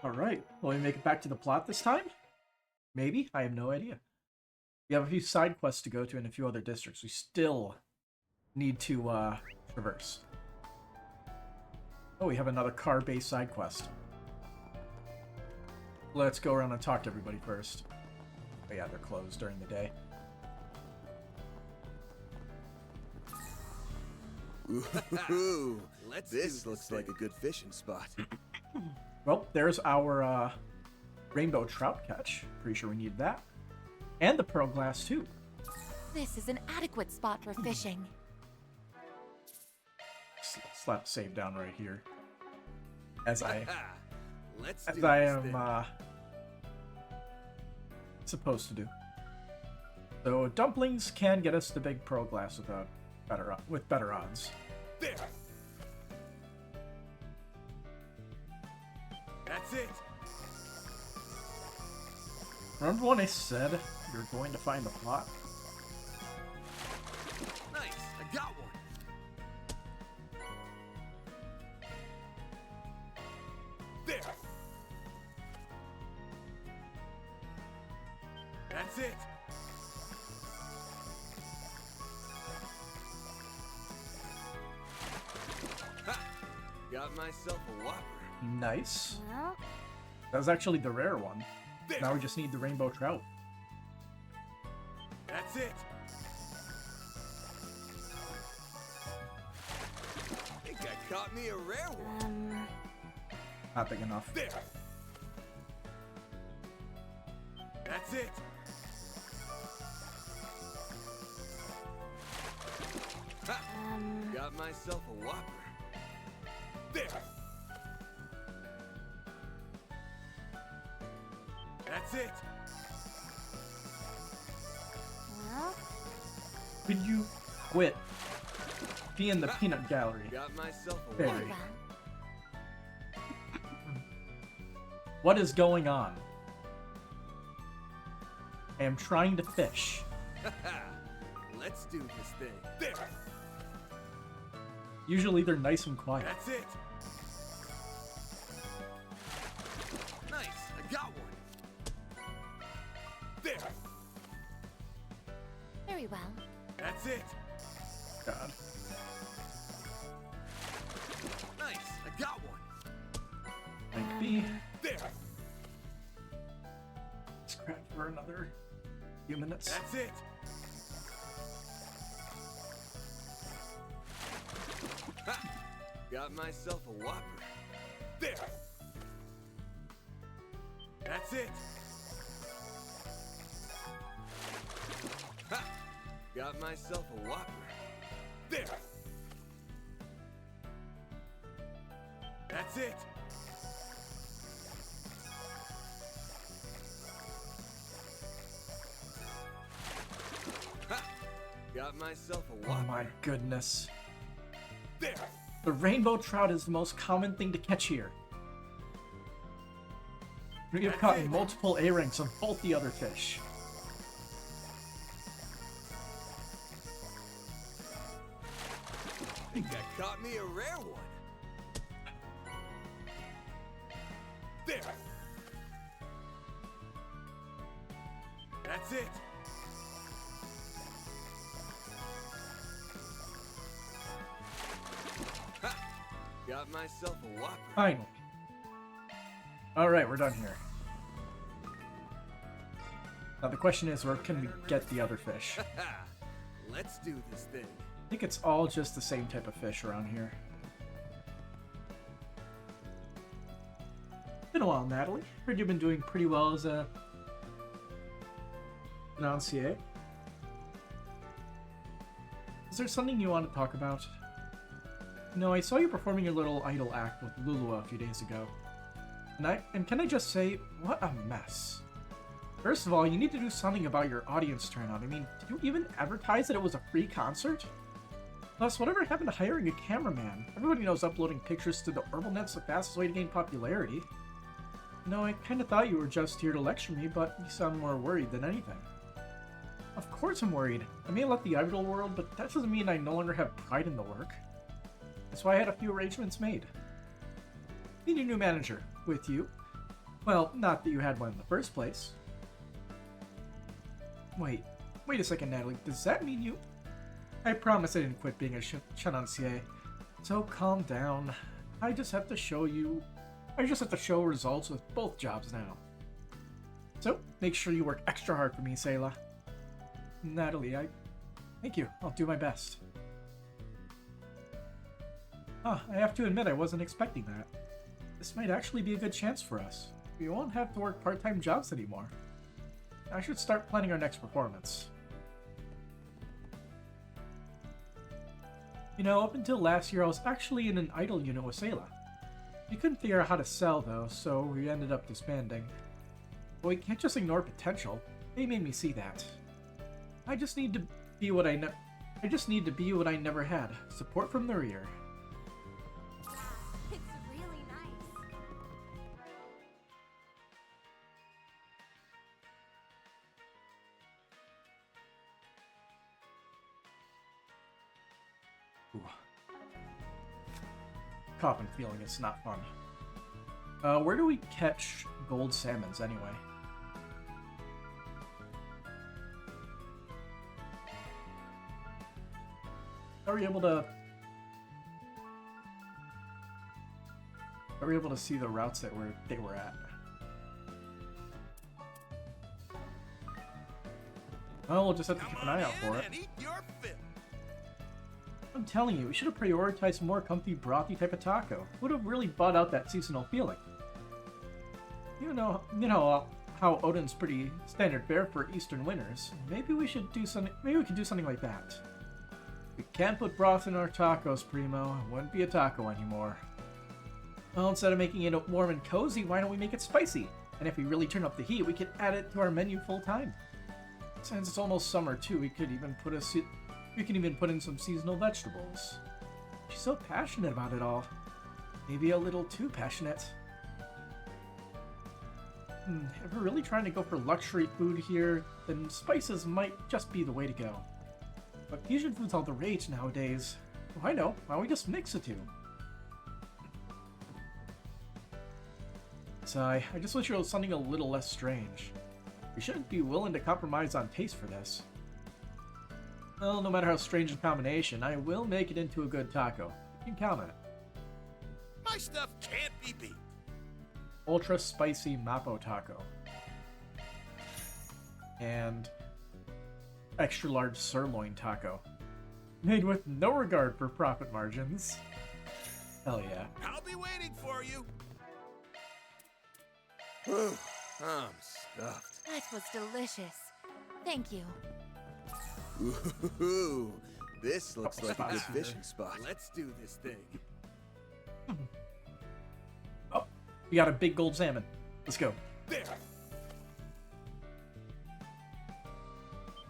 Alright, will we make it back to the plot this time? Maybe? I have no idea. We have a few side quests to go to in a few other districts we still need to traverse. Oh, we have another car-based side quest. Let's go around and talk to everybody first. Oh yeah, they're closed during the day. Ooh, this looks like a good fishing spot. Well, there's our rainbow trout catch. Pretty sure we need that. And the pearl glass too. This is an adequate spot for fishing. Slap save down right here. As I Let's am supposed to do. So dumplings can get us the big pearl glass with better odds. There. That's it. Remember when I said you're going to find the plot? Nice, I got one. There. That's it. Ha! Got myself a whopper. Nice. Well, That was actually the rare one. There. Now we just need the rainbow trout. That's it. Think I caught me a rare one. Not big enough. There. That's it. Ha! Got myself a whopper. There. That's it. well, Could you quit being the peanut gallery? Got myself a There. whopper. well. What is going on? I am trying to fish. Let's do this thing. There. Usually they're nice and quiet. That's it. Nice. I got one. There. Very well. That's it. God. Nice. I got one. Might be. There. Scratch for another few minutes. That's it. Ha! Got myself a whopper. There. That's it. Ha! Got myself a whopper. There. That's it. Ha! Got myself a Oh whopper. my goodness. There. The rainbow trout is the most common thing to catch here. We have That's caught it. multiple A-ranks on both the other fish. Think I caught me a rare one. There. That's it. Ha! Got myself a whopper. Finally. Alright, we're done here. Now the question is, where can we get the other fish? Ha! Let's do this thing. I think it's all just the same type of fish around here. Been a while, Natalie. Heard you've been doing pretty well as a enunciate. Is there something you want to talk about? No, I saw you performing your little idol act with Lulua a few days ago. And can I just say, what a mess. First of all, you need to do something about your audience turnout. I mean, did you even advertise that it was a free concert? Plus, whatever happened to hiring a cameraman? Everybody knows uploading pictures to the OrbitalNet's the fastest way to gain popularity. No, I kinda thought you were just here to lecture me, but you sound more worried than anything. Of course I'm worried. I may have left the idol world, but that doesn't mean I no longer have pride in the work. That's why I had a few arrangements made. Need a new manager with you. Well, not that you had one in the first place. Wait a second, Natalie. Does that mean you... I promise I didn't quit being a Chanancier. So calm down. I just have to show results with both jobs now. So, make sure you work extra hard for me, Sayla. Natalie, thank you. I'll do my best. I have to admit I wasn't expecting that. This might actually be a good chance for us. We won't have to work part-time jobs anymore. I should start planning our next performance. You know, up until last year I was actually in an idol unit with Sayla. We couldn't figure out how to sell though, so we ended up disbanding. But we can't just ignore potential. They made me see that. I just need to be what I never had. Support from the rear. It's really nice. Ooh. Coffin feeling it's not fun. Where do we catch gold salmons anyway? Are we able to see the routes that they were at? Well, we'll just have to keep an eye out for it. I'm telling you, we should have prioritized more comfy, brothy type of taco. Would have really brought out that seasonal feeling. You know how Odin's pretty standard fare for Eastern winters. Maybe we should do something. Maybe we could do something like that. We can't put broth in our tacos, Primo. It wouldn't be a taco anymore. Well, instead of making it warm and cozy, why don't we make it spicy? And if we really turn up the heat, we could add it to our menu full time. Since it's almost summer too, we could even put in some seasonal vegetables. She's so passionate about it all. Maybe a little too passionate. If we're really trying to go for luxury food here, then spices might just be the way to go. But fusion food's all the rage nowadays. Oh, I know. Why don't we just mix the two? Sigh. I just wish it was something a little less strange. We shouldn't be willing to compromise on taste for this. Well, no matter how strange the combination, I will make it into a good taco. You can count on it. My stuff can't be beat. Ultra spicy Mapo taco. And extra large sirloin taco. Made with no regard for profit margins. Hell yeah. I'll be waiting for you. Whew, I'm stuffed. That was delicious. Thank you. Ooh, this looks like a good spicy. fishing spot. Let's do this thing. Oh, we got a big gold salmon. Let's go. There.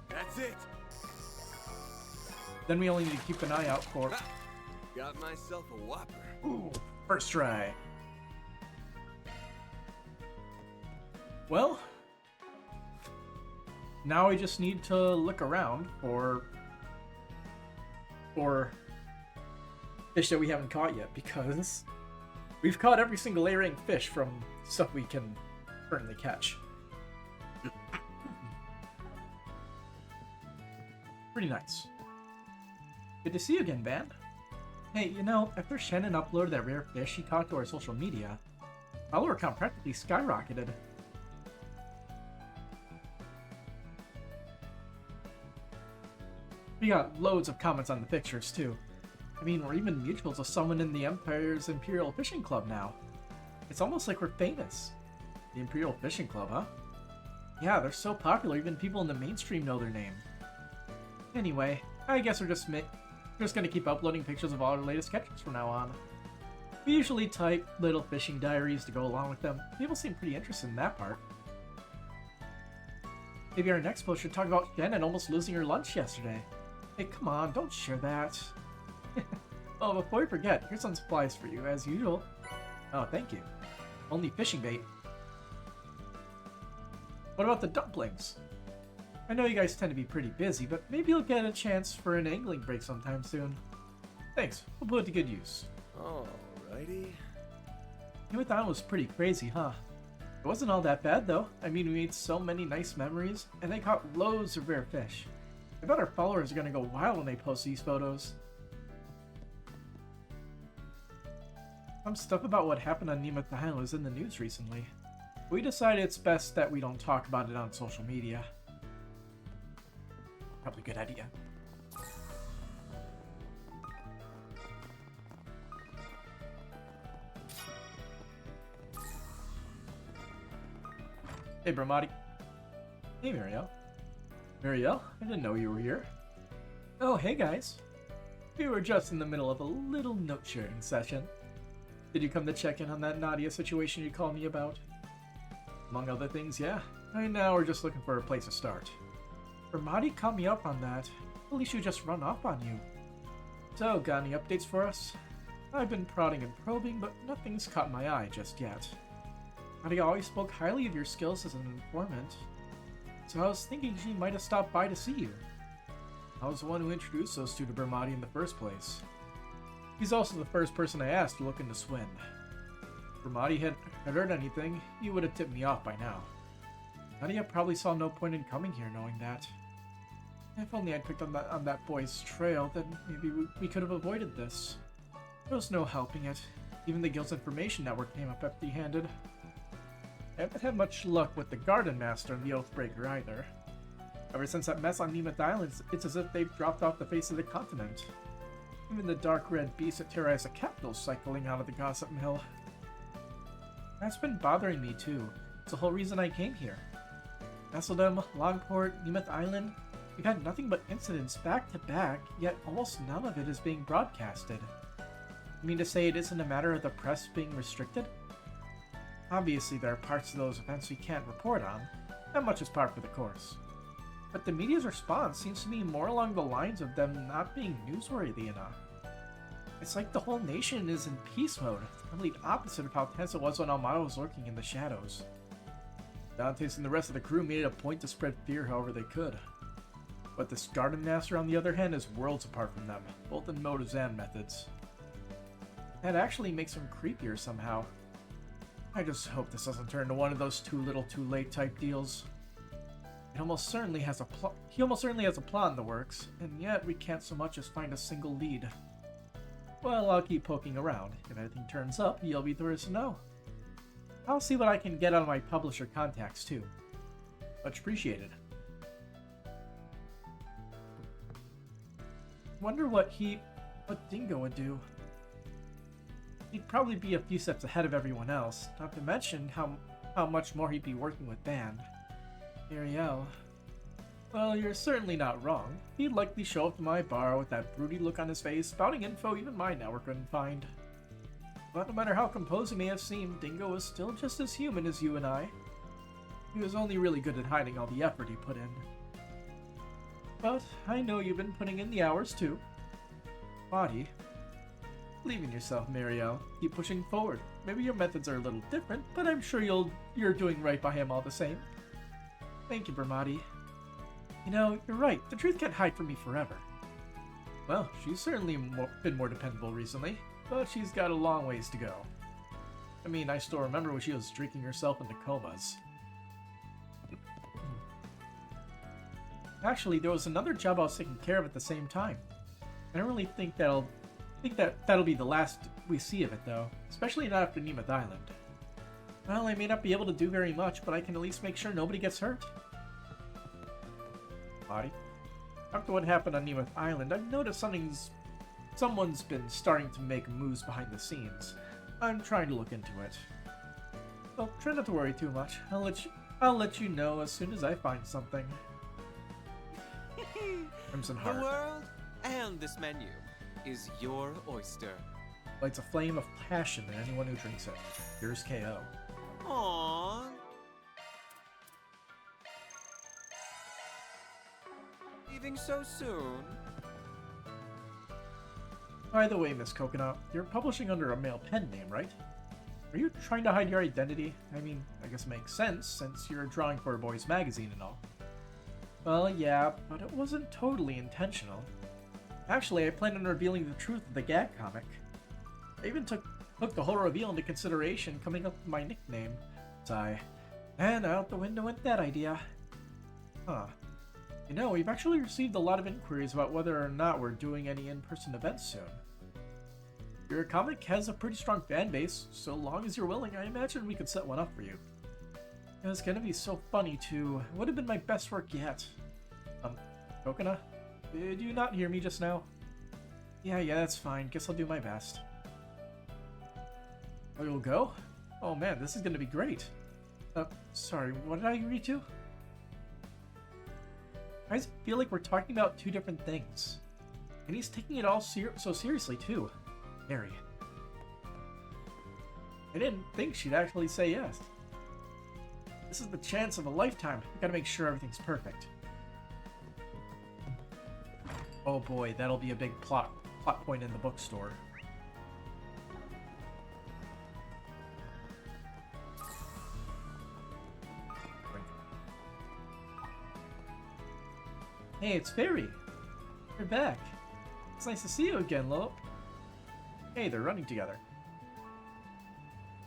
That's it. Then we only need to keep an eye out for... Ha! Got myself a whopper. Ooh, first try. Well, now I just need to look around for fish that we haven't caught yet, because we've caught every single A-rank fish from stuff we can currently catch. Pretty nice. Good to see you again, Van. Hey, you know, after Shannon uploaded that rare fish he caught to our social media, follower count practically skyrocketed. We got loads of comments on the pictures, too. I mean, we're even mutuals of someone in the Empire's Imperial Fishing Club now. It's almost like we're famous. The Imperial Fishing Club, huh? Yeah, they're so popular, even people in the mainstream know their name. Anyway, I guess we're just gonna keep uploading pictures of all our latest catches from now on. We usually type little fishing diaries to go along with them. People seem pretty interested in that part. Maybe our next post should talk about Shannon almost losing her lunch yesterday. Hey, come on, don't share that. Oh, before we forget, here's some supplies for you, as usual. Oh, thank you. Only fishing bait. What about the dumplings? I know you guys tend to be pretty busy, but maybe you'll get a chance for an angling break sometime soon. Thanks, we'll put it to good use. Alrighty. Marathon was pretty crazy, huh? It wasn't all that bad though. I mean, we made so many nice memories, and I caught loads of rare fish. I bet our followers are gonna go wild when they post these photos. Some stuff about what happened on Nemeth Island was in the news recently. We decided it's best that we don't talk about it on social media. Probably a good idea. Hey, Brahmati. Hey, Marielle. Marielle, I didn't know you were here. Oh, hey, guys. We were just in the middle of a little note-sharing session. Did you come to check in on that Nadia situation you called me about? Among other things, yeah. Right now, we're just looking for a place to start. Brahmati caught me up on that. At least she would just run off on you. So, got any updates for us? I've been prodding and probing, but nothing's caught my eye just yet. Nadia always spoke highly of your skills as an informant, so I was thinking she might have stopped by to see you. I was the one who introduced those two to Brahmati in the first place. He's also the first person I asked to look into Swin. If Brahmati had heard anything, he would have tipped me off by now. Nadia probably saw no point in coming here knowing that. If only I'd picked on that boy's trail, then maybe we could have avoided this. There was no helping it. Even the Guild's information network came up empty-handed. I haven't had much luck with the Garden Master and the Oathbreaker either. Ever since that mess on Nemeth Island, it's as if they've dropped off the face of the continent. Even the dark red beast that terrorized the capital's cycling out of the gossip mill. That's been bothering me too. It's the whole reason I came here. Nesseldom, Longport, Nemeth Island, we've had nothing but incidents back to back, yet almost none of it is being broadcasted. You mean to say it isn't a matter of the press being restricted? Obviously, there are parts of those events we can't report on. That much is par for the course. But the media's response seems to be more along the lines of them not being newsworthy enough. It's like the whole nation is in peace mode, the complete opposite of how tense it was when Almada was lurking in the shadows. Dantes and the rest of the crew made it a point to spread fear however they could. But this Garden Master, on the other hand, is worlds apart from them, both in motives and methods. That actually makes him creepier somehow. I just hope this doesn't turn into one of those too little too late type deals. He almost certainly has a plot in the works, and yet we can't so much as find a single lead. Well, I'll keep poking around. If anything turns up, you'll be the first to know. I'll see what I can get out of my publisher contacts too. Much appreciated. Wonder what Dingo would do. He'd probably be a few steps ahead of everyone else, not to mention how much more he'd be working with Band. Ariel. Well, you're certainly not wrong. He'd likely show up to my bar with that broody look on his face, spouting info even my network couldn't find. But no matter how composed he may have seemed, Dingo was still just as human as you and I. He was only really good at hiding all the effort he put in. But I know you've been putting in the hours too. Body. Believe in yourself, Marielle. Keep pushing forward. Maybe your methods are a little different, but I'm sure you're doing right by him all the same. Thank you, Brahmati. You know, you're right. The truth can't hide from me forever. Well, she's certainly been more dependable recently, but she's got a long ways to go. I mean, I still remember when she was drinking herself into comas. Actually, there was another job I was taking care of at the same time. I don't really think that'll be the last we see of it, though, especially not after Nemeth Island. Well, I may not be able to do very much, but I can at least make sure nobody gets hurt. Body. After what happened on Nemeth Island, I've noticed someone's been starting to make moves behind the scenes. I'm trying to look into it. Well, try not to worry too much. I'll let you know as soon as I find something. Crimson Heart. The world and this menu is your oyster. Lights a flame of passion in anyone who drinks it. Here's KO. Aww. Leaving so soon? By the way, Miss Coconut, you're publishing under a male pen name, right? Are you trying to hide your identity? I mean, I guess it makes sense, since you're drawing for a boys' magazine and all. Well, yeah, but it wasn't totally intentional. Actually, I planned on revealing the truth of the gag comic. I even took the whole reveal into consideration coming up with my nickname. Sigh. And out the window went that idea. Huh. You know, we've actually received a lot of inquiries about whether or not we're doing any in-person events soon. Your comic has a pretty strong fan base, so long as you're willing, I imagine we could set one up for you. It's gonna be so funny too. It would have been my best work yet. Kokona? Did you not hear me just now? Yeah, that's fine. Guess I'll do my best. Oh, you'll go? Oh man, this is gonna be great. Sorry, what did I agree to? I just feel like we're talking about two different things. And he's taking it all so seriously too. Mary. I didn't think she'd actually say yes. This is the chance of a lifetime. We gotta make sure everything's perfect. Oh boy, that'll be a big plot point in the bookstore. Hey, it's Fairy. You're back. It's nice to see you again, Lo. Hey, they're running together.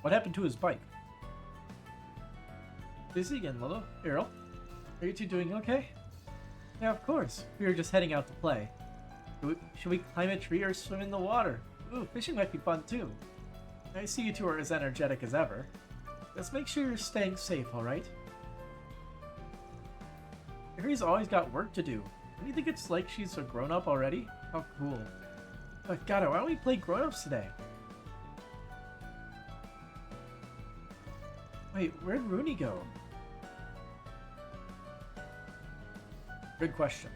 What happened to his bike? Busy again, Lolo. Errol, are you two doing okay? Yeah, of course. We were just heading out to play. Should we climb a tree or swim in the water? Ooh, fishing might be fun too. I see you two are as energetic as ever. Let's make sure you're staying safe, alright? Harry's always got work to do. Don't you think it's like she's a grown-up already? How cool. Oh, got it. Why don't we play grown-ups today? Wait, where'd Rooney go? Good question.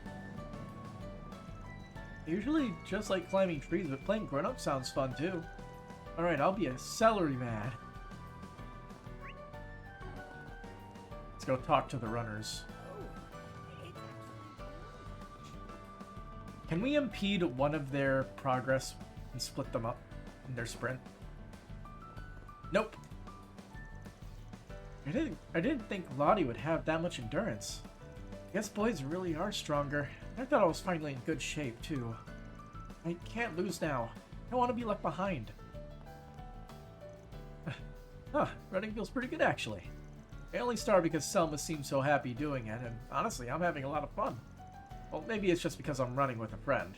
I usually just like climbing trees, but playing grown-up sounds fun too. Alright, I'll be a celery mad. Let's go talk to the runners. Can we impede one of their progress and split them up in their sprint? Nope. I didn't think Lottie would have that much endurance. I guess boys really are stronger. I thought I was finally in good shape too. I can't lose now. I don't want to be left behind. Running feels pretty good actually. I only started because Selma seemed so happy doing it, and honestly, I'm having a lot of fun. Well, maybe it's just because I'm running with a friend.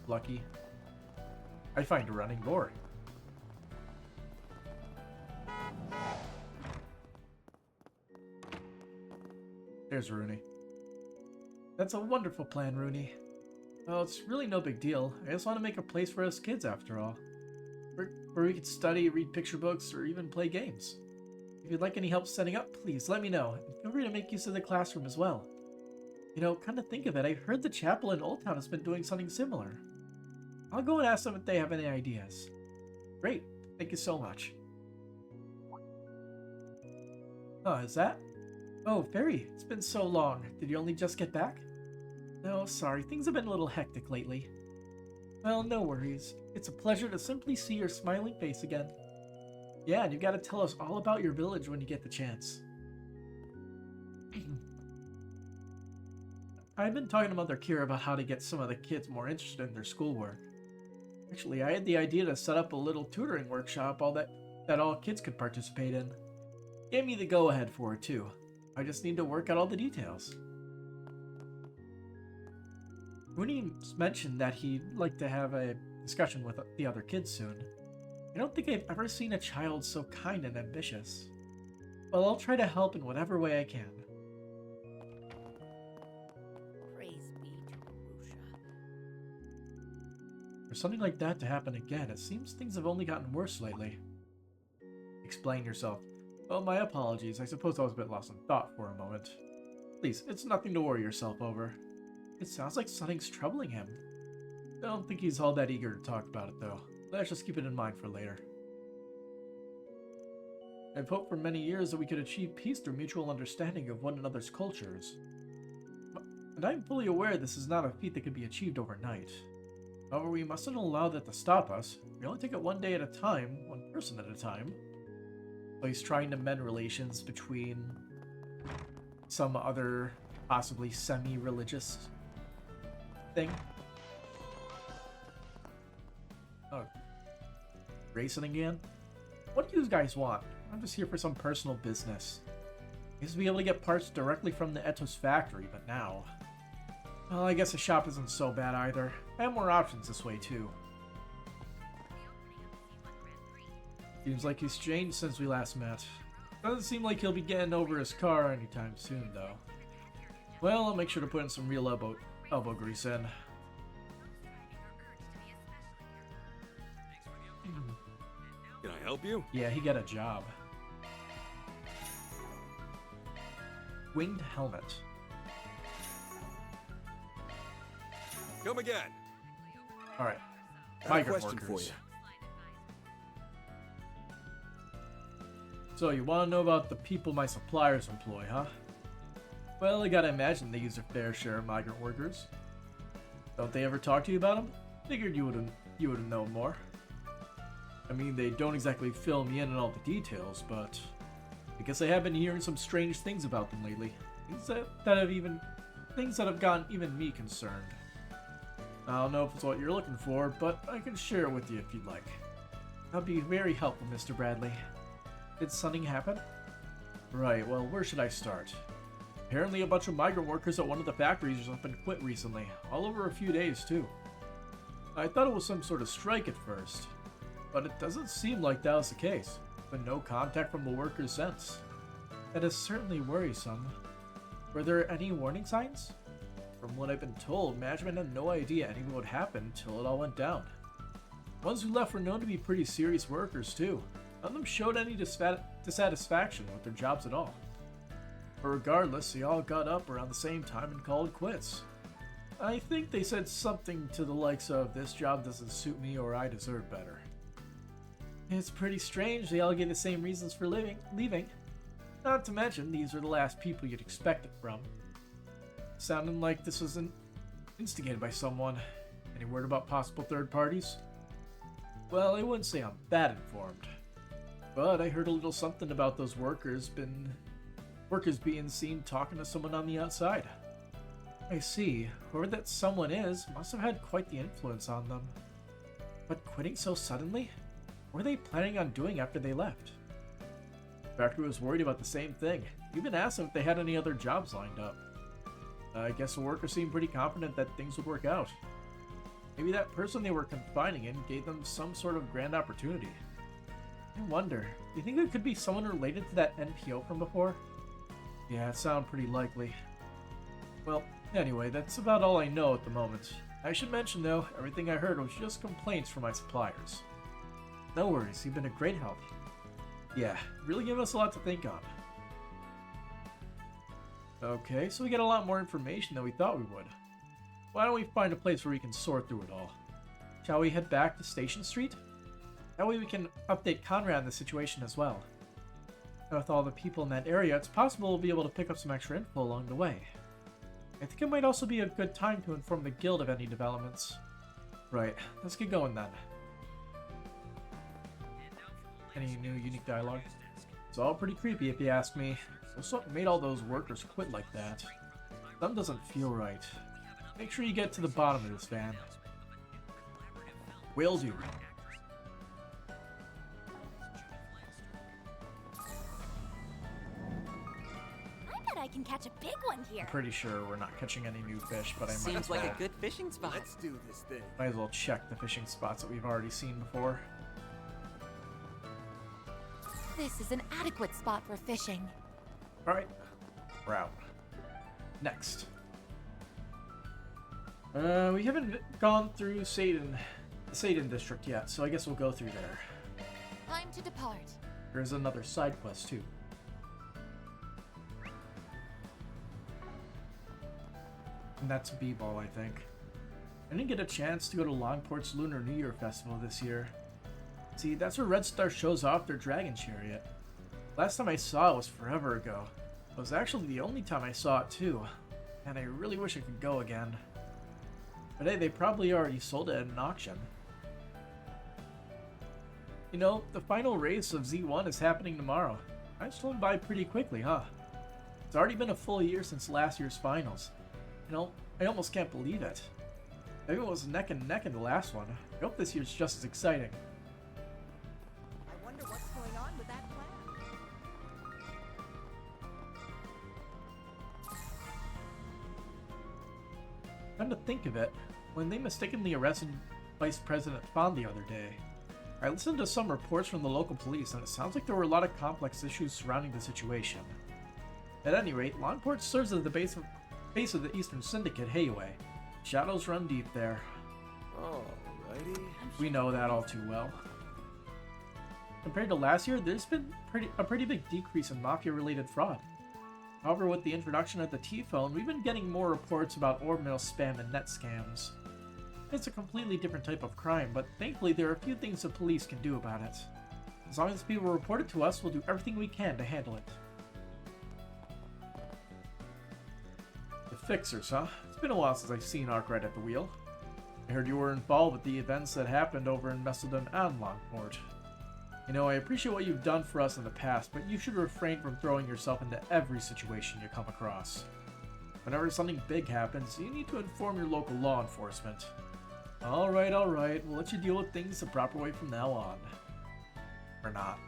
Lucky. I find running boring. There's Rooney. That's a wonderful plan, Rooney. Well, it's really no big deal. I just want to make a place for us kids, after all. Where we could study, read picture books, or even play games. If you'd like any help setting up, please let me know, and feel free to make use of the classroom as well. You know, come to think of it, I heard the chapel in Old Town has been doing something similar. I'll go and ask them if they have any ideas. Great, thank you so much. Oh, is that? Oh, Fairy, it's been so long. Did you only just get back? No, sorry, things have been a little hectic lately. Well, no worries. It's a pleasure to simply see your smiling face again. Yeah, and you gotta tell us all about your village when you get the chance. I've been talking to Mother Kira about how to get some of the kids more interested in their schoolwork. Actually, I had the idea to set up a little tutoring workshop that all kids could participate in. Gave me the go-ahead for it, too. I just need to work out all the details. Rooney mentioned that he'd like to have a discussion with the other kids soon. I don't think I've ever seen a child so kind and ambitious. Well, I'll try to help in whatever way I can. Praise be to Arusha. For something like that to happen again, it seems things have only gotten worse lately. Explain yourself. Oh, my apologies. I suppose I was a bit lost in thought for a moment. Please, it's nothing to worry yourself over. It sounds like something's troubling him. I don't think he's all that eager to talk about it, though. Let's just keep it in mind for later. I've hoped for many years that we could achieve peace through mutual understanding of one another's cultures. And I'm fully aware this is not a feat that can be achieved overnight. However, we mustn't allow that to stop us. We only take it one day at a time, one person at a time. So he's trying to mend relations between some other, possibly semi-religious thing. Oh. Racing again? What do you guys want? I'm just here for some personal business. I used to be able to get parts directly from the Etos factory, but now... Well, I guess the shop isn't so bad either. I have more options this way, too. Seems like he's changed since we last met. Doesn't seem like he'll be getting over his car anytime soon, though. Well, I'll make sure to put in some real elbow grease in. Can I help you? Yeah, he got a job. Winged helmet. Come again. Alright. I have a Migrant question for workers. you. So, you want to know about the people my suppliers employ, huh? Well, I gotta imagine they use a fair share of migrant workers. Don't they ever talk to you about them? Figured you would've known more. I mean, they don't exactly fill me in on all the details, but I guess I have been hearing some strange things about them lately. Things that have gotten even me concerned. I don't know if it's what you're looking for, but I can share it with you if you'd like. That'd be very helpful, Mr. Bradley. Did something happen? Right, well, where should I start? Apparently a bunch of migrant workers at one of the factories have been quit recently, all over a few days too. I thought it was some sort of strike at first, but it doesn't seem like that was the case. Been no contact from the workers since. That is certainly worrisome. Were there any warning signs? From what I've been told, management had no idea anything would happen until it all went down. The ones who left were known to be pretty serious workers too. None of them showed any dissatisfaction with their jobs at all. But regardless, they all got up around the same time and called quits. I think they said something to the likes of, "This job doesn't suit me," or "I deserve better." It's pretty strange they all gave the same reasons for leaving. Not to mention, these are the last people you'd expect it from. Sounding like this was instigated by someone. Any word about possible third parties? Well, I wouldn't say I'm that informed. But I heard a little something about those workers being seen talking to someone on the outside. I see. Whoever that someone is must have had quite the influence on them. But quitting so suddenly? What were they planning on doing after they left? The factory was worried about the same thing. Even asked them if they had any other jobs lined up. I guess the workers seemed pretty confident that things would work out. Maybe that person they were confining in gave them some sort of grand opportunity. I wonder, do you think it could be someone related to that NPO from before? Yeah, it sounds pretty likely. Well, anyway, that's about all I know at the moment. I should mention, though, everything I heard was just complaints from my suppliers. No worries, you've been a great help. Yeah, really given us a lot to think on. Okay, so we get a lot more information than we thought we would. Why don't we find a place where we can sort through it all? Shall we head back to Station Street? That way we can update Conrad on the situation as well. And with all the people in that area, it's possible we'll be able to pick up some extra info along the way. I think it might also be a good time to inform the guild of any developments. Right, let's get going then. Any new unique dialogue? It's all pretty creepy if you ask me. So what made all those workers quit like that? Something doesn't feel right. Make sure you get to the bottom of this, Van. Will do. I bet I can catch a big one here. I'm pretty sure we're not catching any new fish, but I might Seems as like well, a good fishing spot. Let's do this thing. might as well check the fishing spots that we've already seen before. This is an adequate spot for fishing. Alright, we're out. Next. We haven't gone through the Satan district yet, so I guess we'll go through there. Time to depart. There's another side quest too. And that's B-Ball, I think. I didn't get a chance to go to Longport's Lunar New Year Festival this year. See, that's where Red Star shows off their dragon chariot. Last time I saw it was forever ago. It was actually the only time I saw it too, and I really wish I could go again. But hey, they probably already sold it at an auction. You know, the final race of Z1 is happening tomorrow. I just went by pretty quickly, huh? It's already been a full year since last year's finals. You know, I almost can't believe it. Maybe it was neck and neck in the last one. I hope this year's just as exciting. Come to think of it, when they mistakenly arrested Vice President Fon the other day, I listened to some reports from the local police, and it sounds like there were a lot of complex issues surrounding the situation. At any rate, Longport serves as the base of the Eastern Syndicate anyway. Shadows run deep there. Alrighty. We know that all too well. Compared to last year, there's been a pretty big decrease in Mafia-related fraud. However, with the introduction of the T-Phone, we've been getting more reports about orb mill spam and net scams. It's a completely different type of crime, but thankfully there are a few things the police can do about it. As long as people report it to us, we'll do everything we can to handle it. The Fixers, huh? It's been a while since I've seen Arkwright at the wheel. I heard you were involved with the events that happened over in Messeldon and Longport. You know, I appreciate what you've done for us in the past, but you should refrain from throwing yourself into every situation you come across. Whenever something big happens, you need to inform your local law enforcement. Alright, we'll let you deal with things the proper way from now on. Or not.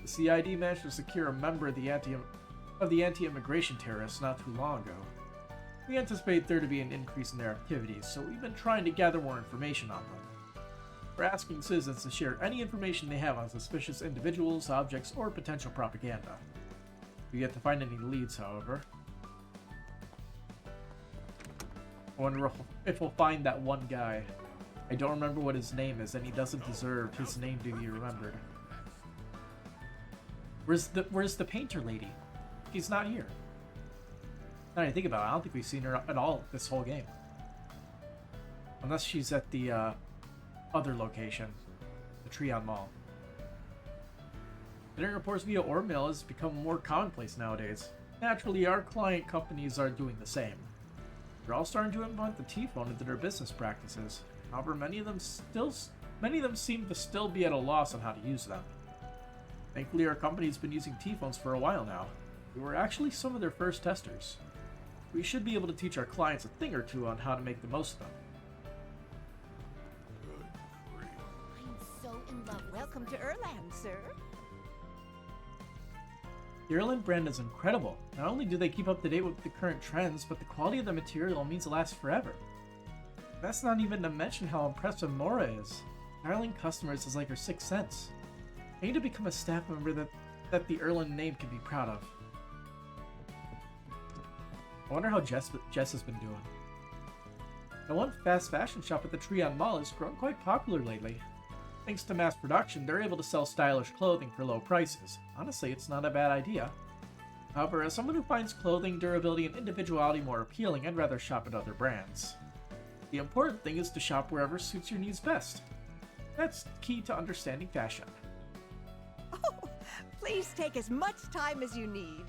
The CID managed to secure a member of the anti-immigration terrorists not too long ago. We anticipate there to be an increase in their activities, so we've been trying to gather more information on them. We're asking citizens to share any information they have on suspicious individuals, objects, or potential propaganda. We yet to find any leads, however. I wonder if we'll find that one guy. I don't remember what his name is, and he doesn't deserve his name to be remembered. Where's the painter lady? She's not here. Now that I think about it, I don't think we've seen her at all this whole game. Unless she's at the other location, the Treon Mall. Getting reports via orb mail has become more commonplace nowadays. Naturally, our client companies are doing the same. They're all starting to implement the T-Phone into their business practices. However, many of them seem to still be at a loss on how to use them. Thankfully, our company's been using T-Phones for a while now. We were actually some of their first testers. We should be able to teach our clients a thing or two on how to make the most of them. I'm so in love. Welcome to Erland, sir. The Erland brand is incredible. Not only do they keep up to date with the current trends, but the quality of the material means it lasts forever. That's not even to mention how impressive Mora is. Styling customers is like her sixth sense. I need to become a staff member that the Erland name can be proud of. I wonder how Jess has been doing. The one fast fashion shop at the Treon Mall has grown quite popular lately. Thanks to mass production, they're able to sell stylish clothing for low prices. Honestly, it's not a bad idea. However, as someone who finds clothing, durability, and individuality more appealing, I'd rather shop at other brands. The important thing is to shop wherever suits your needs best. That's key to understanding fashion. Oh, please take as much time as you need.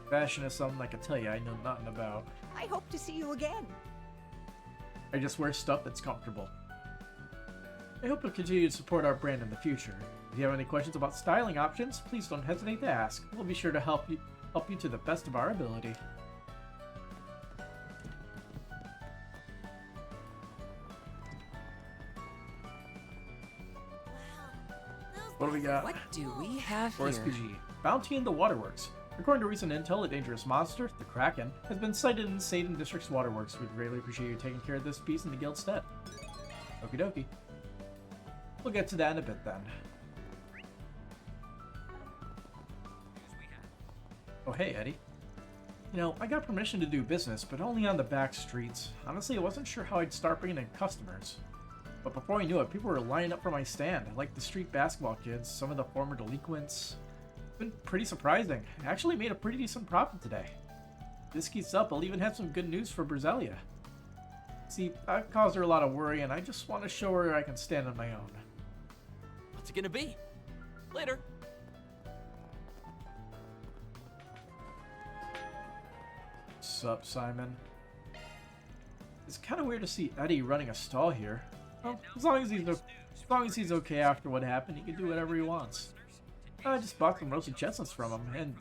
Fashion is something I can tell you I know nothing about. I hope to see you again. I just wear stuff that's comfortable. I hope you'll continue to support our brand in the future. If you have any questions about styling options, please don't hesitate to ask. We'll be sure to help you to the best of our ability. What do we got? What do we have For here? SPG. Bounty in the Waterworks. According to recent intel, a dangerous monster, the Kraken, has been sighted in Satan District's waterworks. We'd greatly appreciate you taking care of this piece in the guild's stead. Okie dokie. We'll get to that in a bit then. Oh hey, Eddie. You know, I got permission to do business, but only on the back streets. Honestly, I wasn't sure how I'd start bringing in customers. But before I knew it, people were lining up for my stand, like the street basketball kids, some of the former delinquents. It's been pretty surprising. I actually made a pretty decent profit today. If this keeps up, I'll even have some good news for Brizelia. See, I've caused her a lot of worry, and I just want to show her I can stand on my own. What's it gonna be? Later. Sup, Simon? It's kind of weird to see Eddie running a stall here. Well, as long as he's okay after what happened, he can do whatever he wants. I just bought some roasted chestnuts from him,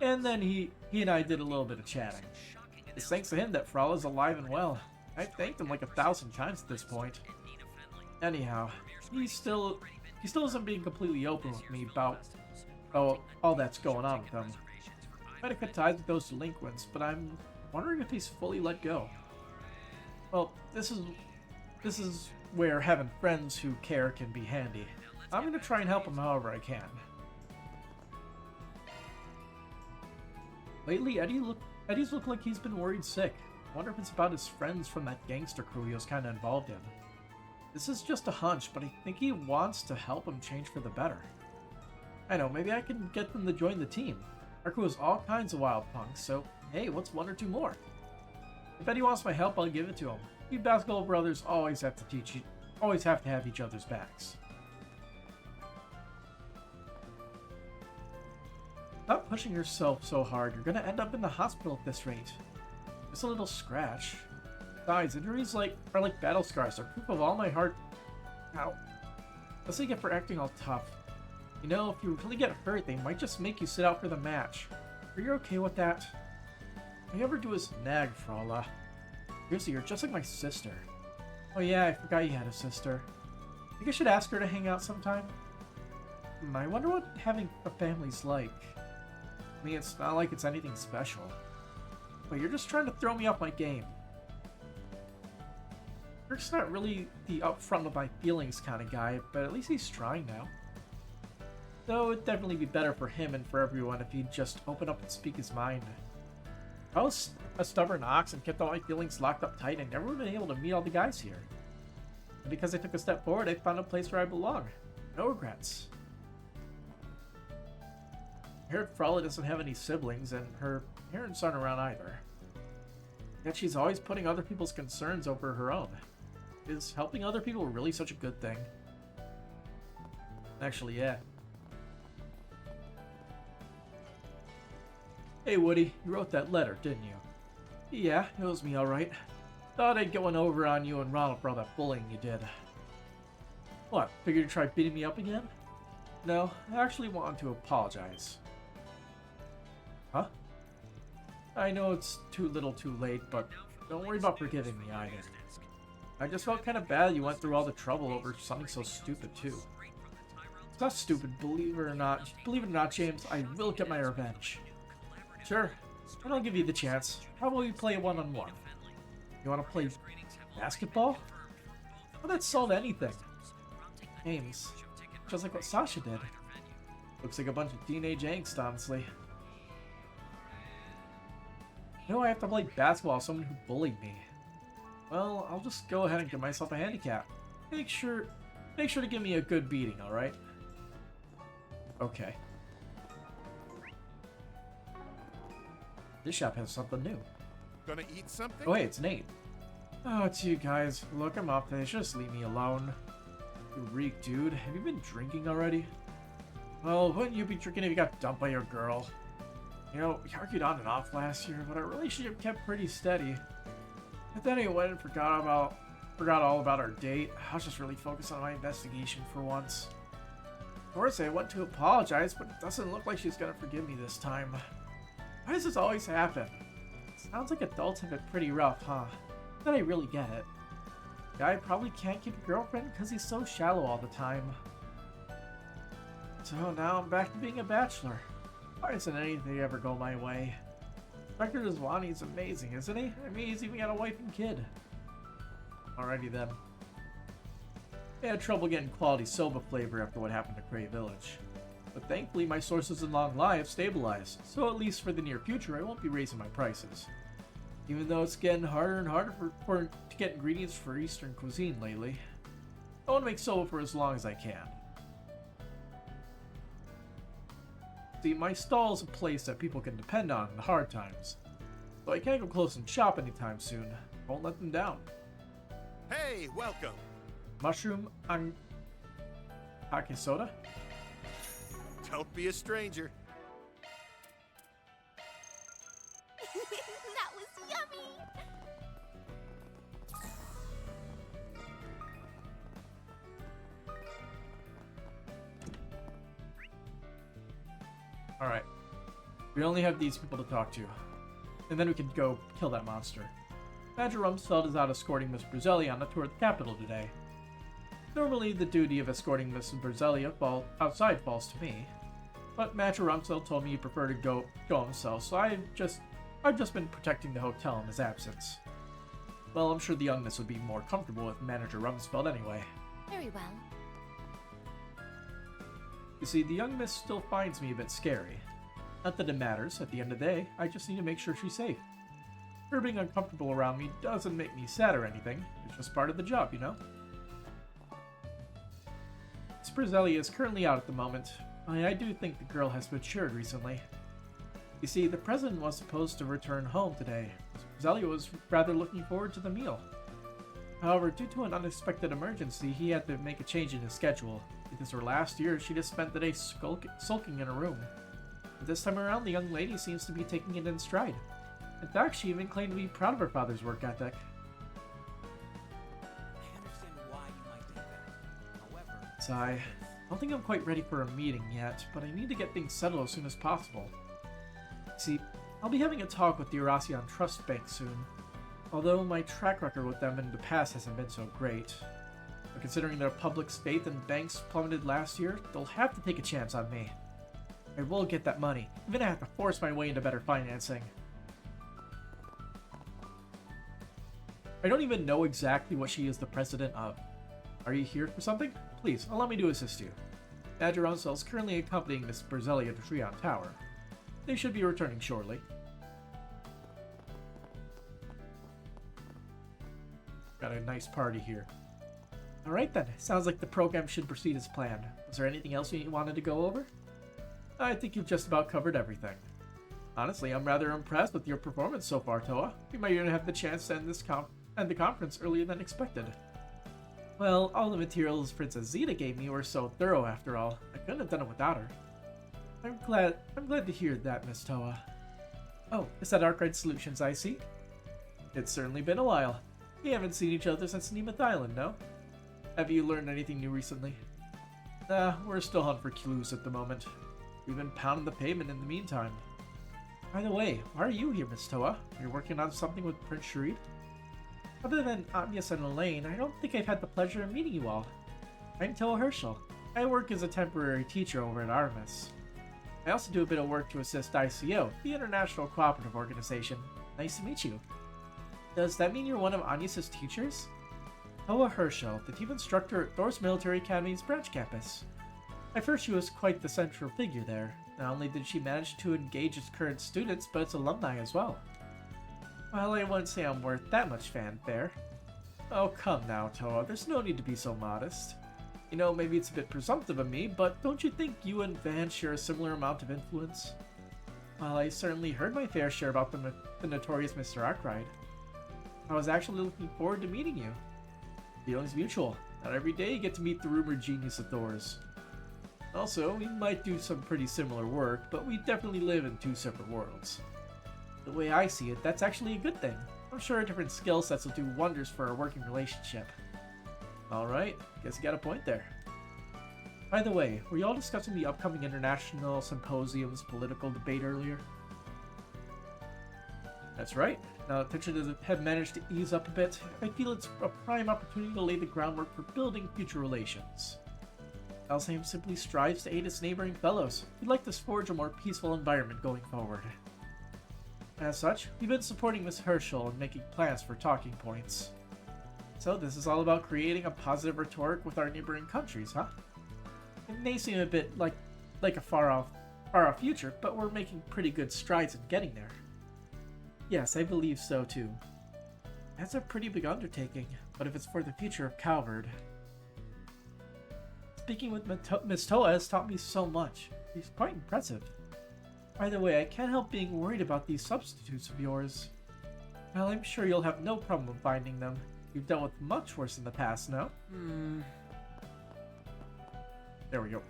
and then he and I did a little bit of chatting. It's thanks to him that Frala's alive and well. I thanked him like 1,000 times at this point. Anyhow, he still isn't being completely open with me about all that's going on with him. Might have cut ties with those delinquents, but I'm wondering if he's fully let go. Well, this is where having friends who care can be handy. I'm gonna try and help him however I can. Lately, Eddie's looked like he's been worried sick. Wonder if it's about his friends from that gangster crew he was kind of involved in. This is just a hunch, but I think he wants to help him change for the better. I know, maybe I can get them to join the team. Our crew has all kinds of wild punks, so hey, what's one or two more? If Eddie wants my help, I'll give it to him. We basketball brothers always have to have each other's backs. Stop pushing yourself so hard. You're gonna end up in the hospital at this rate. Just a little scratch. Besides, injuries are like battle scars. They're proof of all my hard. Ow. That's what you get for acting all tough. You know, if you really get hurt, they might just make you sit out for the match. Are you okay with that? All you ever do is nag, Frala. Seriously, you're just like my sister. Oh yeah, I forgot you had a sister. I think I should ask her to hang out sometime. I wonder what having a family's like. I mean, it's not like it's anything special. But you're just trying to throw me off my game. Kirk's not really the upfront with my feelings kind of guy, but at least he's trying now. Though it'd definitely be better for him and for everyone if he'd just open up and speak his mind. If I was a stubborn ox and kept all my feelings locked up tight, I never would have been able to meet all the guys here. And because I took a step forward, I found a place where I belong. No regrets. I heard Frala doesn't have any siblings, and her parents aren't around either. Yet she's always putting other people's concerns over her own. Is helping other people really such a good thing? Actually, yeah. Hey Woody, you wrote that letter, didn't you? Yeah, it was me alright. Thought I'd get one over on you and Ronald for all that bullying you did. What, figured you'd try beating me up again? No, I actually wanted to apologize. Huh? I know it's too little too late, but don't worry about forgiving me either. I just felt kind of bad you went through all the trouble over something so stupid too. It's not stupid, believe it or not. Believe it or not, James, I will get my revenge. Sure, and I'll give you the chance. How about we play one-on-one? You want to play basketball? Well, that'd solve anything. Games. Just like what Sasha did. Looks like a bunch of teenage angst, honestly. You know, I have to play basketball with someone who bullied me. Well, I'll just go ahead and give myself a handicap. Make sure to give me a good beating, alright? Okay. This shop has something new. Gonna eat something? Oh, hey, it's Nate. Oh, it's you guys. Look, I'm up. They should just leave me alone. You reek, dude. Have you been drinking already? Well, wouldn't you be drinking if you got dumped by your girl? You know, we argued on and off last year, but our relationship kept pretty steady. But then I went and forgot all about our date. I was just really focused on my investigation for once. Of course, I went to apologize, but it doesn't look like she's gonna forgive me this time. Why does this always happen? Sounds like adults have it pretty rough, huh? Then I really get it. Guy probably can't keep a girlfriend because he's so shallow all the time. So now I'm back to being a bachelor. Why doesn't anything ever go my way? Inspector Dzwani is amazing, isn't he? I mean, he's even got a wife and kid. Alrighty then. I had trouble getting quality soba flavor after what happened to Cray Village. But thankfully my sources in Long Lai have stabilized, so at least for the near future I won't be raising my prices. Even though it's getting harder and harder to get ingredients for Eastern cuisine lately. I want to make soba for as long as I can. See, my stall is a place that people can depend on in the hard times. So I can't go close and shop anytime soon. I won't let them down. Hey, welcome. Mushroom Ake soda? Don't be a stranger. That was yummy! Alright. We only have these people to talk to. And then we can go kill that monster. Manager Rumsfeld is out escorting Miss Bruzellia toward the capital today. Normally, the duty of escorting Miss Bruzellia outside falls to me. But Manager Rumsfeld told me he'd prefer to go himself, so I've just been protecting the hotel in his absence. Well, I'm sure the young miss would be more comfortable with Manager Rumsfeld anyway. Very well. You see, the young miss still finds me a bit scary. Not that it matters, at the end of the day, I just need to make sure she's safe. Her being uncomfortable around me doesn't make me sad or anything, it's just part of the job, you know? Miss Brizelli is currently out at the moment. I do think the girl has matured recently. You see, the president was supposed to return home today. Miss Brizelli was rather looking forward to the meal. However, due to an unexpected emergency, he had to make a change in his schedule. Because her last year, she just spent the day sulking in her room. But this time around, the young lady seems to be taking it in stride. In fact, she even claimed to be proud of her father's work ethic. I understand why you might think that. However, I don't think I'm quite ready for a meeting yet, but I need to get things settled as soon as possible. See, I'll be having a talk with the Eurasian Trust Bank soon, although my track record with them in the past hasn't been so great. But considering their public's faith in banks plummeted last year, they'll have to take a chance on me. I will get that money, even if I have to force my way into better financing. I don't even know exactly what she is the president of. Are you here for something? Please, allow me to assist you. Manager Rumsfeld is currently accompanying Miss Brizelli to Treon Tower. They should be returning shortly. Got a nice party here. Alright then, sounds like the program should proceed as planned. Was there anything else you wanted to go over? I think you've just about covered everything. Honestly, I'm rather impressed with your performance so far, Toa. We might even have the chance to end the conference earlier than expected. Well, all the materials Princess Zeta gave me were so thorough after all. I couldn't have done it without her. I'm glad to hear that, Miss Toa. Oh, is that Arkwright Solutions I see? It's certainly been a while. We haven't seen each other since Nemeth Island, no? Have you learned anything new recently? We're still hunting for clues at the moment. We've been pounding the pavement in the meantime. By the way, why are you here, Miss Toa? You're working on something with Prince Sharid? Other than Agnes and Elaine, I don't think I've had the pleasure of meeting you all. I'm Toa Herschel. I work as a temporary teacher over at Artemis. I also do a bit of work to assist ICO, the International Cooperative Organization. Nice to meet you. Does that mean you're one of Agnes's teachers? Toa Herschel, the team instructor at Thor's Military Academy's branch campus. I've heard she was quite the central figure there. Not only did she manage to engage its current students, but its alumni as well. Well, I wouldn't say I'm worth that much fanfare. Oh, come now, Toa. There's no need to be so modest. You know, maybe it's a bit presumptive of me, but don't you think you and Van share a similar amount of influence? Well, I certainly heard my fair share about the notorious Mr. Arkwright. I was actually looking forward to meeting you. Feelings mutual. Not every day you get to meet the rumored genius of Thor's. Also, we might do some pretty similar work, but we definitely live in two separate worlds. The way I see it, that's actually a good thing. I'm sure our different skill sets will do wonders for our working relationship. Alright, guess you got a point there. By the way, were you all discussing the upcoming International Symposium's political debate earlier? That's right. Now that tensions have managed to ease up a bit, I feel it's a prime opportunity to lay the groundwork for building future relations. Alzheim simply strives to aid its neighboring fellows. We'd like to forge a more peaceful environment going forward. As such, we've been supporting Miss Herschel and making plans for talking points. So this is all about creating a positive rhetoric with our neighboring countries, huh? It may seem a bit like a far off future, but we're making pretty good strides in getting there. Yes, I believe so too. That's a pretty big undertaking, but if it's for the future of Calvard. Speaking with Miss Toa has taught me so much. She's quite impressive. By the way, I can't help being worried about these substitutes of yours. Well, I'm sure you'll have no problem finding them. You've dealt with much worse in the past, no? There we go.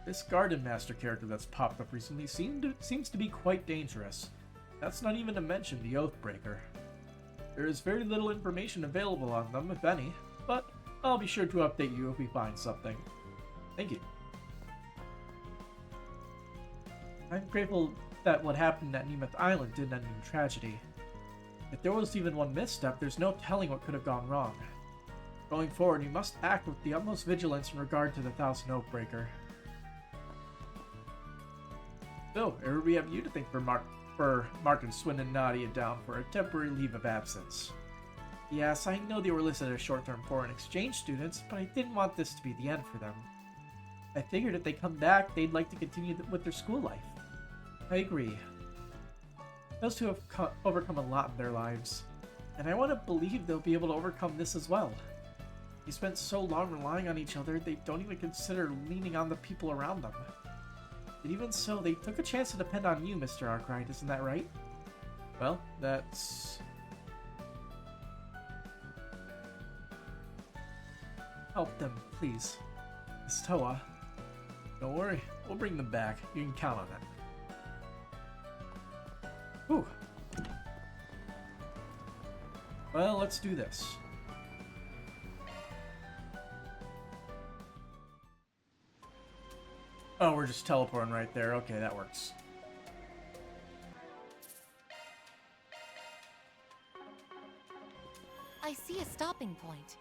This Garden Master character that's popped up recently seems to be quite dangerous. That's not even to mention the Oathbreaker. There is very little information available on them, if any, but I'll be sure to update you if we find something. Thank you. I'm grateful that what happened at Nemeth Island didn't end in tragedy. If there was even one misstep, there's no telling what could have gone wrong. Going forward, we must act with the utmost vigilance in regard to the Thousand Oathbreaker. So, we have you to thank for Martin Swin and Nadia down for a temporary leave of absence. Yes, I know they were listed as short-term foreign exchange students, but I didn't want this to be the end for them. I figured if they come back, they'd like to continue with their school life. I agree. Those two have overcome a lot in their lives, and I want to believe they'll be able to overcome this as well. They spent so long relying on each other, they don't even consider leaning on the people around them. But even so, they took a chance to depend on you, Mr. Arkwright, isn't that right? Well, that's... Help them, please. Miss Toa. Don't worry, we'll bring them back. You can count on it. Whew. Well, let's do this. Oh, we're just teleporting right there. Okay, that works. I see a stopping point.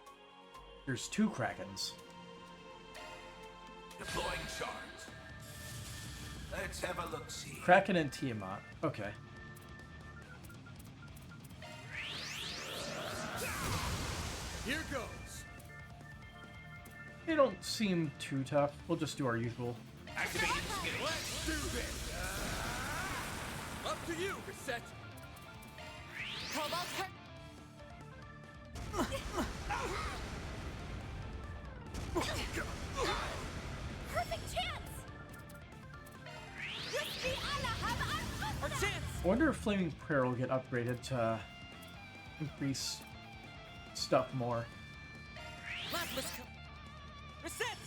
There's 2 Krakens. Deploying shards. Let's have a look-see. Kraken and Tiamat. Okay. Here goes. They don't seem too tough. We'll just do our usual. Activating skinning. Let's do this. Up to you, Reset. Cobalt turn. Perfect chance. Our chance! I wonder if Flaming Prayer will get upgraded to increase stuff more. Reset!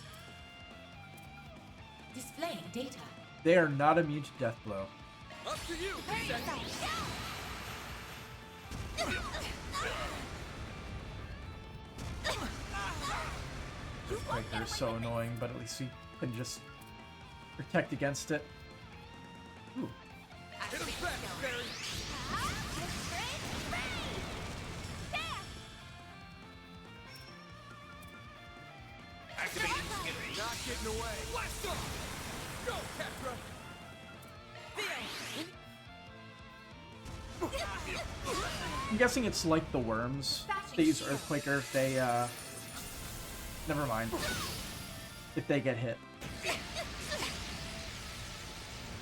Displaying data. They are not immune to Death Blow. Up to you, Reset. Earthquaker is so annoying, but at least we can just protect against it. Ooh. Hit him back, Barry. Activating skinning. Not getting away. Blast off. Go, Katra. I'm guessing it's like the worms. They use Earthquaker if they, never mind. If they get hit.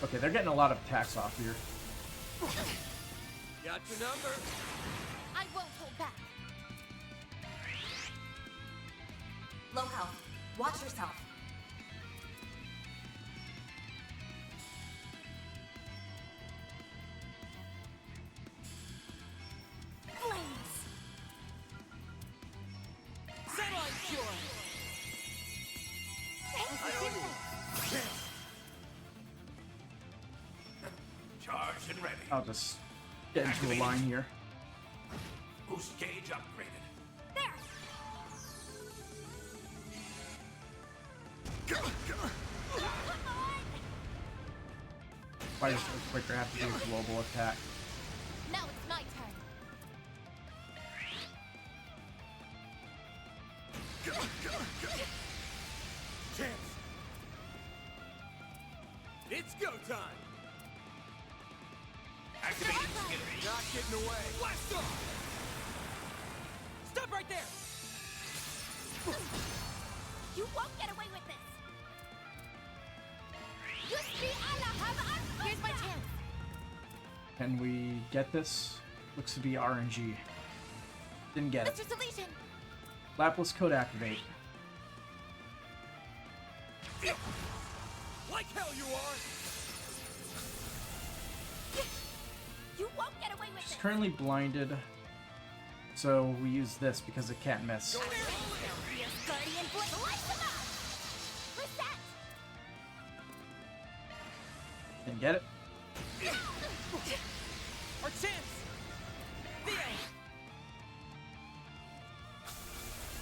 Okay, they're getting a lot of attacks off here. Got your number. I won't hold back. Low health. Watch yourself. Flames. Satellite cure! Charged and ready. I'll just get into a line here. Boost gauge upgraded. There. Why does Earthquaker have to do a global attack? Now it's my turn. Chance. It's go time. Activating skinning. Not getting away. Blast off. Stop right there! You won't get away with this. Here's my chance. Can we get this? Looks to be RNG. Didn't get it. Mr. Deletion. Lapis Code activate. Like hell you are. You won't get away with She's this. currently blinded, so we use this because it can't miss. Guardian Blade. Light them up. Reset. Didn't get it. Our chance!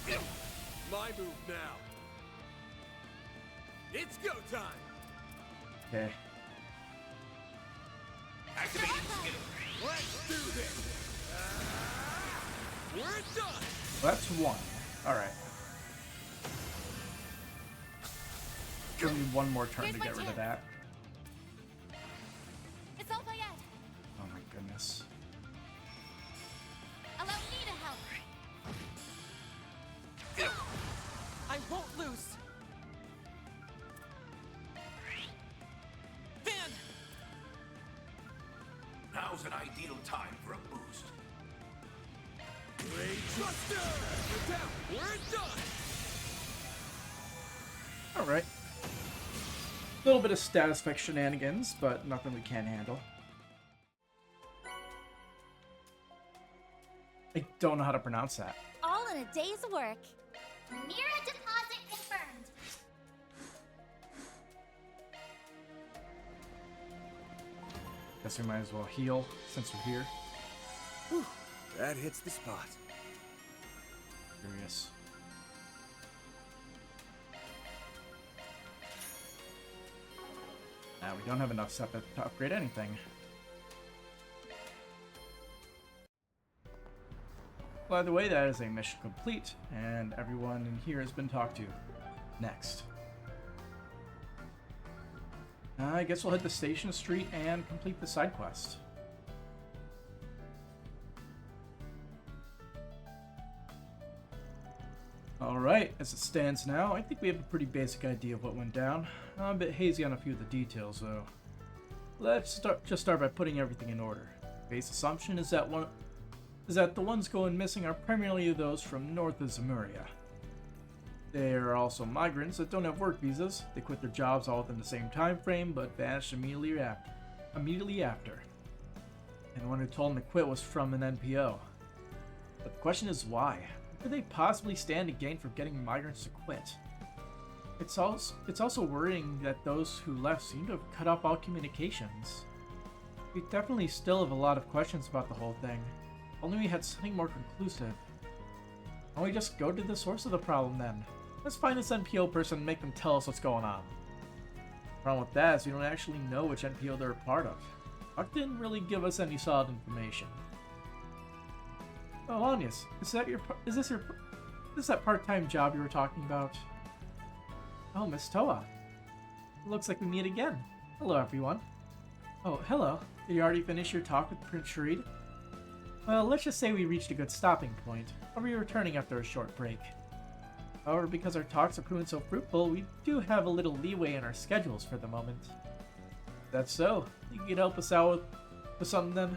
Theo! My move now. It's go time. Okay. Activating skinning. Let's do this. We're done. Well, that's 1. Alright. Give me one more turn to get rid of that. It's all by Ed. Oh my goodness. Allow me to help. won't lose. Fan! Now's an ideal time for a boost. Buster! We're down. We're done. Alright. A little bit of status effect shenanigans, but nothing we can't handle. I don't know how to pronounce that. All in a day's work. Mira deposit confirmed. Guess we might as well heal since we're here. Whew, that hits the spot. Curious. Now we don't have enough stuff to upgrade anything. By the way, that is a mission complete, and everyone in here has been talked to. Next. I guess we'll hit the station street and complete the side quest. Alright, as it stands now, I think we have a pretty basic idea of what went down. I'm a bit hazy on a few of the details, though. Let's just start by putting everything in order. Base assumption is that the ones going missing are primarily those from north of Zemuria. They are also migrants that don't have work visas. They quit their jobs all within the same time frame, but vanished immediately after. And the one who told them to quit was from an NPO. But the question is why? What could they possibly stand to gain from getting migrants to quit? It's also worrying that those who left seem to have cut off all communications. We definitely still have a lot of questions about the whole thing. Only we had something more conclusive. Why don't we just go to the source of the problem then? Let's find this NPO person and make them tell us what's going on. The problem with that is we don't actually know which NPO they're a part of. Buck didn't really give us any solid information. Oh, Anius, is this that part-time job you were talking about? Oh, Miss Toa. Looks like we meet again. Hello, everyone. Oh, hello. Did you already finish your talk with Prince Sharid? Well, let's just say we reached a good stopping point. I'll be returning after a short break. However, because our talks have proven so fruitful, we do have a little leeway in our schedules for the moment. That's so. You could help us out with something then?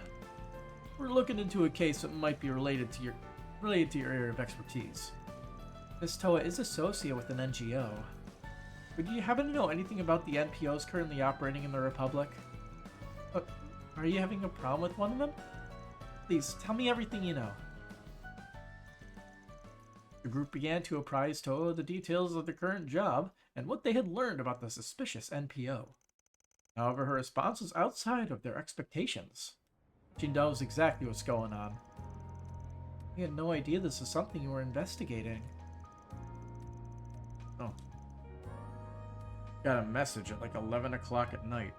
We're looking into a case that might be related to your area of expertise. Miss Toa is associate with an NGO. Would you happen to know anything about the NPOs currently operating in the Republic? Are you having a problem with one of them? Please, tell me everything you know. The group began to apprise Toa of the details of their current job and what they had learned about the suspicious NPO. However, her response was outside of their expectations. She knows exactly what's going on. We had no idea this was something you were investigating. Oh. Got a message at like 11 o'clock at night.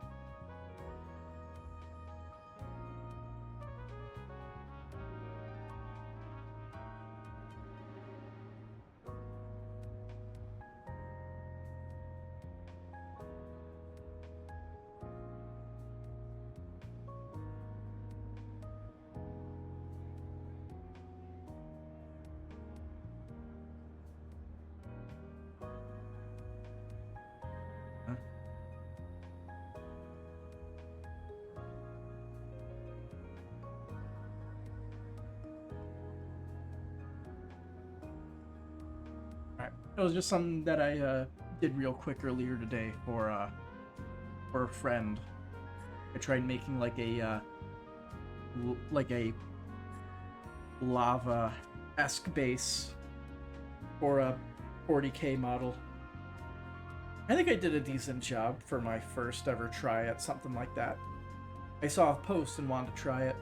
It was just something that I did real quick earlier today for a friend. I tried making like a lava-esque base for a 40k model. I think I did a decent job for my first ever try at something like that. I saw a post and wanted to try it.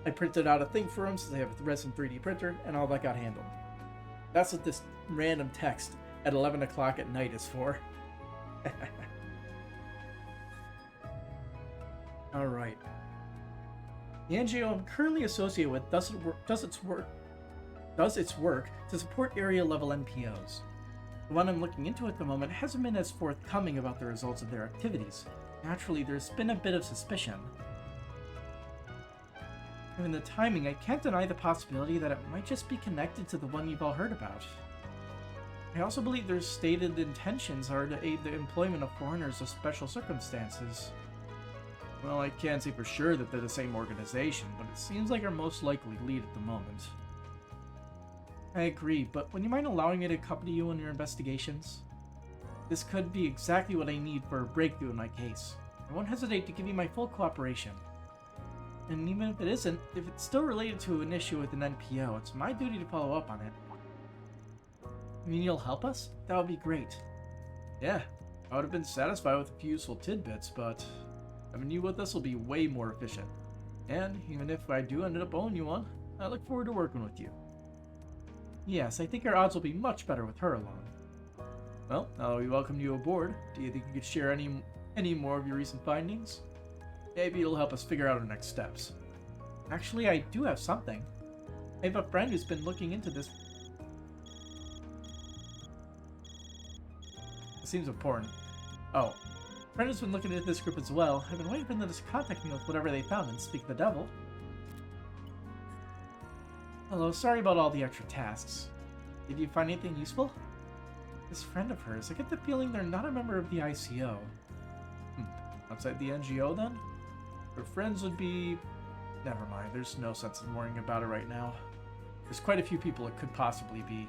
I printed out a thing for him since I have a resin 3D printer, and all that got handled. That's what this random text at 11 o'clock at night is for. Alright. The NGO I'm currently associated with does its work to support area-level NPOs. The one I'm looking into at the moment hasn't been as forthcoming about the results of their activities. Naturally, there's been a bit of suspicion. Given the timing, I can't deny the possibility that it might just be connected to the one you've all heard about. I also believe their stated intentions are to aid the employment of foreigners of special circumstances. Well, I can't say for sure that they're the same organization, but it seems like our most likely lead at the moment. I agree, but would you mind allowing me to accompany you on your investigations? This could be exactly what I need for a breakthrough in my case. I won't hesitate to give you my full cooperation. And even if it isn't, if it's still related to an issue with an NPO, it's my duty to follow up on it. I mean, you'll help us? That would be great. Yeah, I would have been satisfied with a few useful tidbits, but having you with us will be way more efficient. And even if I do end up owing you one, I look forward to working with you. Yes, I think our odds will be much better with her along. Well, now that we welcomed you aboard, do you think you could share any more of your recent findings? Maybe it'll help us figure out our next steps. Actually, I do have something. I have a friend who's been looking into this. It seems important. Oh, a friend who's been looking into this group as well. I've been waiting for them to contact me with whatever they found and speak the devil. Hello, sorry about all the extra tasks. Did you find anything useful? This friend of hers, I get the feeling they're not a member of the ICO. Outside the NGO then? Her friends would be... Never mind, there's no sense in worrying about it right now. There's quite a few people it could possibly be.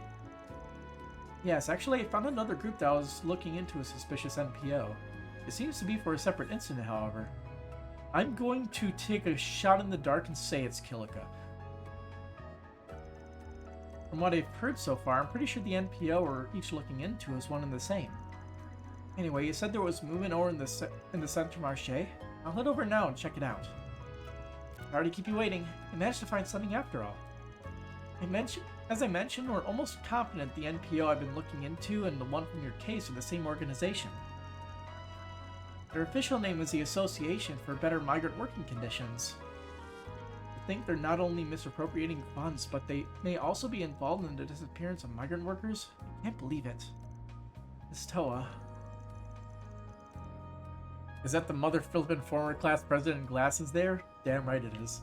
Yes, actually I found another group that was looking into a suspicious NPO. It seems to be for a separate incident, however. I'm going to take a shot in the dark and say it's Kilika. From what I've heard so far, I'm pretty sure the NPO we're each looking into is one and the same. Anyway, you said there was movement over in the Centre Marché. I'll head over now and check it out. Sorry to keep you waiting. I managed to find something after all. As I mentioned, we're almost confident the NPO I've been looking into and the one from your case are the same organization. Their official name is the Association for Better Migrant Working Conditions. I think they're not only misappropriating funds, but they may also be involved in the disappearance of migrant workers. I can't believe it. Miss Toa. Is that the mother flippin' former class president in glasses there? Damn right it is.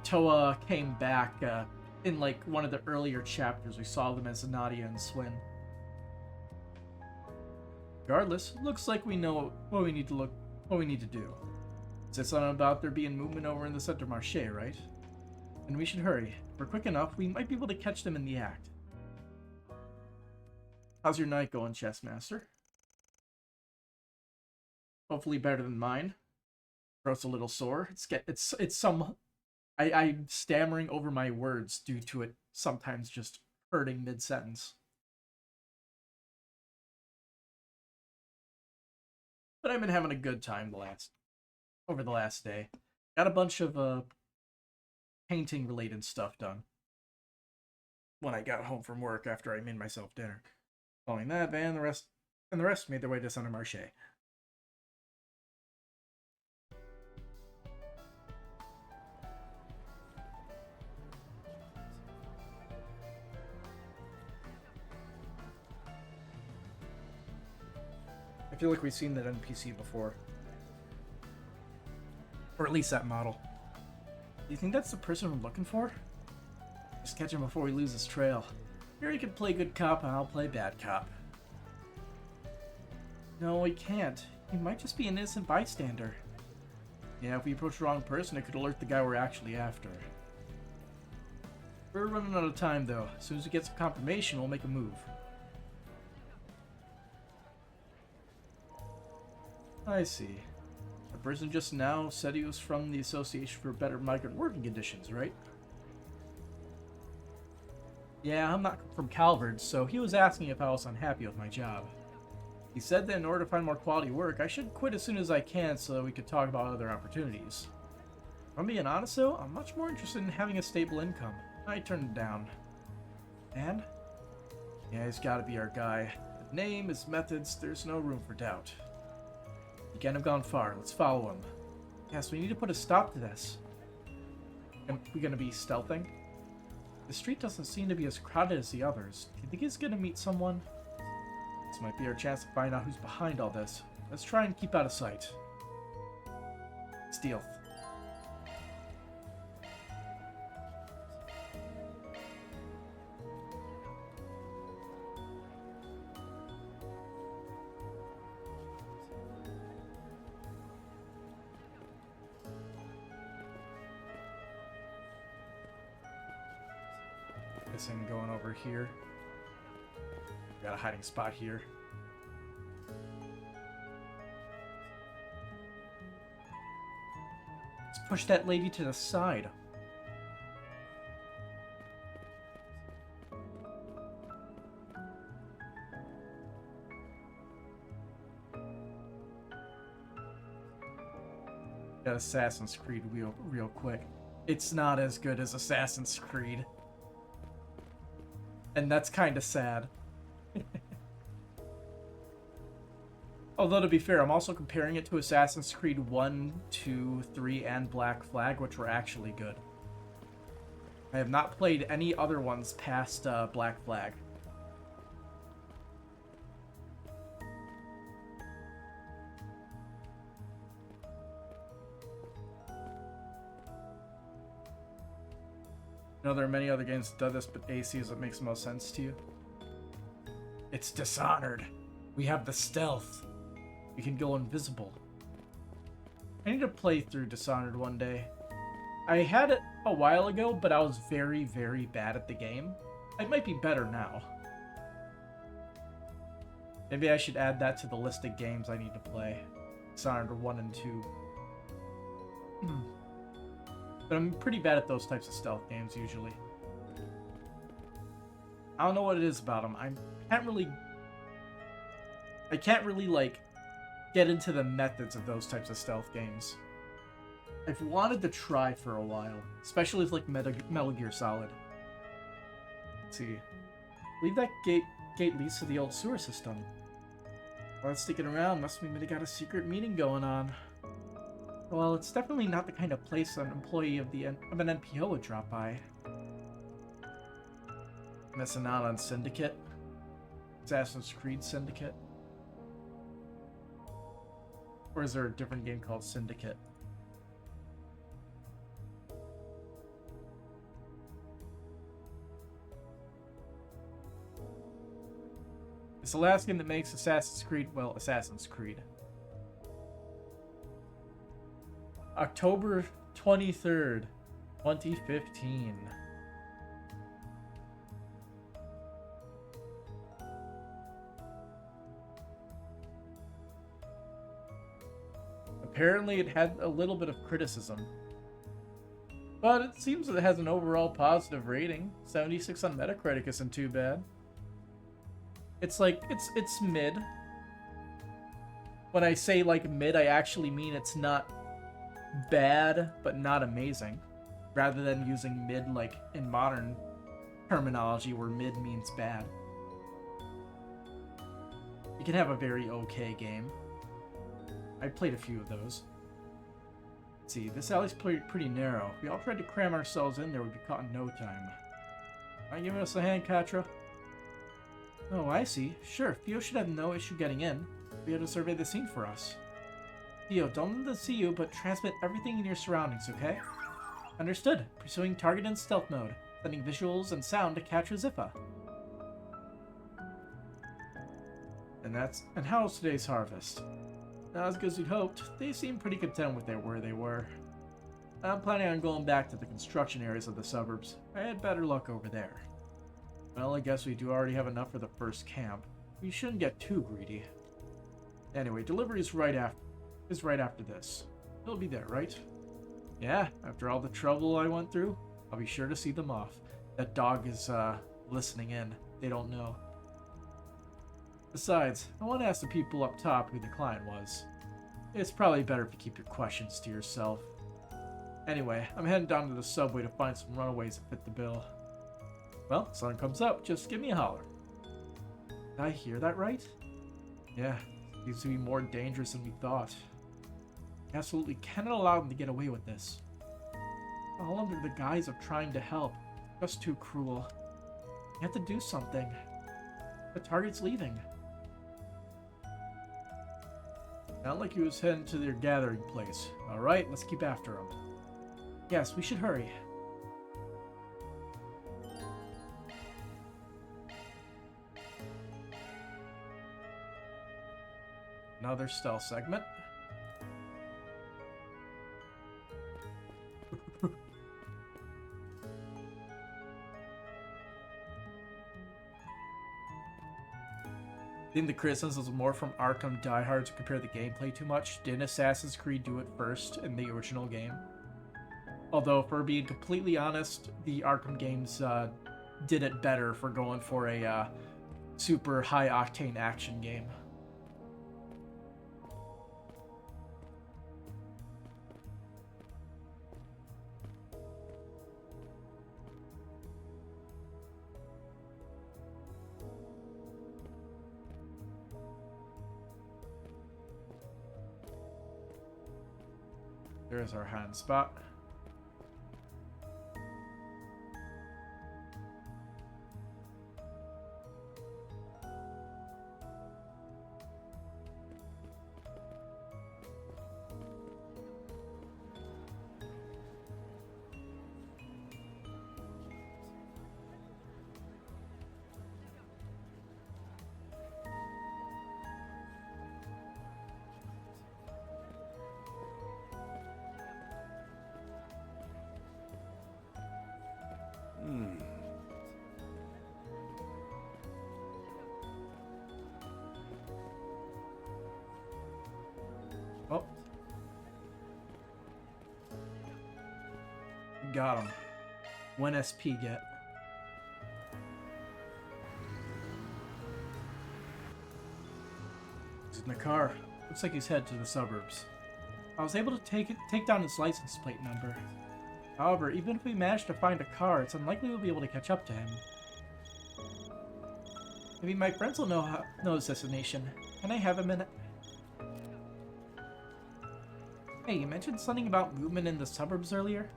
Toa came back in like one of the earlier chapters. We saw them as Nadia and Swin. Regardless, looks like we know what we need to do. Said something about there being movement over in the Centre Marché, right? And we should hurry. If we're quick enough, we might be able to catch them in the act. How's your night going, Chessmaster? Hopefully better than mine. Throat's a little sore. I'm stammering over my words due to it sometimes just hurting mid-sentence. But I've been having a good time over the last day. Got a bunch of painting related stuff done when I got home from work after I made myself dinner. Following that, Van the rest made their way to Centre Marché. I feel like we've seen that NPC before. Or at least that model. Do you think that's the person we're looking for? Just catch him before we lose his trail. Here he can play good cop and I'll play bad cop. No, he can't. He might just be an innocent bystander. Yeah, if we approach the wrong person, it could alert the guy we're actually after. We're running out of time though. As soon as we get some confirmation, we'll make a move. I see. The person just now said he was from the Association for Better Migrant Working Conditions, right? Yeah, I'm not from Calvert, so he was asking if I was unhappy with my job. He said that in order to find more quality work, I should quit as soon as I can so that we could talk about other opportunities. If I'm being honest though, I'm much more interested in having a stable income. I turned it down. And? Yeah, he's gotta be our guy. His name, his methods, there's no room for doubt. He can't have gone far. Let's follow him. Yes, we need to put a stop to this. Are we gonna be stealthing? The street doesn't seem to be as crowded as the others. Do you think he's gonna meet someone? This might be our chance to find out who's behind all this. Let's try and keep out of sight. Stealth. focusing going over here. Got a hiding spot here. Let's push that lady to the side. Got Assassin's Creed real quick. It's not as good as Assassin's Creed. And that's kind of sad. Although, to be fair, I'm also comparing it to Assassin's Creed 1, 2, 3, and Black Flag, which were actually good. I have not played any other ones past Black Flag. I know there are many other games that do this, but AC is what makes the most sense to you. It's Dishonored. We have the stealth. We can go invisible. I need to play through Dishonored one day. I had it a while ago, but I was very, very bad at the game. I might be better now. Maybe I should add that to the list of games I need to play. Dishonored 1 and 2. But I'm pretty bad at those types of stealth games, usually. I don't know what it is about them. I can't really, like, get into the methods of those types of stealth games. I've wanted to try for a while, especially with, like, Metal Gear Solid. Let's see. I believe that gate leads to the old sewer system. Well, it's sticking around. Must mean they got a secret meeting going on. Well, it's definitely not the kind of place an employee of an NPO would drop by. Missing out on Syndicate? Assassin's Creed Syndicate? Or is there a different game called Syndicate? It's the last game that makes Assassin's Creed, well, Assassin's Creed. October 23rd, 2015. Apparently it had a little bit of criticism. But it seems that it has an overall positive rating. 76 on Metacritic isn't too bad. It's like, it's mid. When I say like mid, I actually mean it's not bad, but not amazing. Rather than using mid like in modern terminology where mid means bad. You can have a very okay game. I played a few of those. Let's see, this alley's pretty narrow. If we all tried to cram ourselves in there, we'd be caught in no time. Mind giving us a hand, Katra? Oh, I see. Sure, Theo should have no issue getting in. We had to survey the scene for us. Theo, don't let them see you, but transmit everything in your surroundings, okay? Understood. Pursuing target in stealth mode. Sending visuals and sound to Katra Ziffa. And how's today's harvest? Not as good as we'd hoped. They seem pretty content with where they were. I'm planning on going back to the construction areas of the suburbs. I had better luck over there. Well, I guess we do already have enough for the first camp. We shouldn't get too greedy. Anyway, delivery is right after this. You'll be there, right? Yeah, after all the trouble I went through, I'll be sure to see them off. That dog is, listening in. They don't know. Besides, I want to ask the people up top who the client was. It's probably better if you keep your questions to yourself. Anyway, I'm heading down to the subway to find some runaways that fit the bill. Well, sun comes up, just give me a holler. Did I hear that right? Yeah, seems to be more dangerous than we thought. We absolutely cannot allow them to get away with this. All under the guise of trying to help. Just too cruel. You have to do something. The target's leaving. Not like he was heading to their gathering place. Alright, let's keep after him. Yes, we should hurry. Another stealth segment. I think the criticism was more from Arkham diehards who compare the gameplay too much. Didn't Assassin's Creed do it first in the original game? Although, for being completely honest, the Arkham games did it better for going for a super high-octane action game. There's our hand spot. Oh. Got him. 1 SP get. He's in the car. Looks like he's headed to the suburbs. I was able to take down his license plate number. However, even if we manage to find a car, it's unlikely we'll be able to catch up to him. Maybe my friends will know his destination. Can I have a minute? Hey, you mentioned something about movement in the suburbs earlier?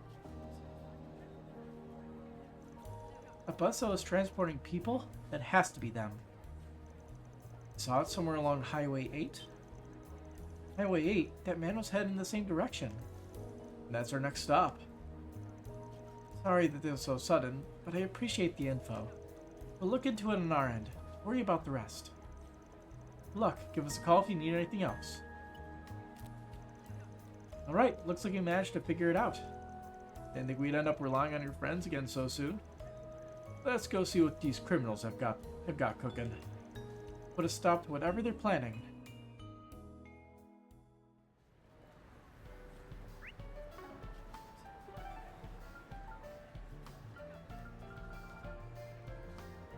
A bus that was transporting people? That has to be them. Saw it somewhere along Highway 8? Highway 8? That man was heading in the same direction. That's our next stop. Sorry that this was so sudden, but I appreciate the info. We'll look into it on our end. Worry about the rest. Good luck. Give us a call if you need anything else. Alright, looks like you managed to figure it out. Didn't think we'd end up relying on your friends again so soon. Let's go see what these criminals have got cooking. Put a stop to whatever they're planning.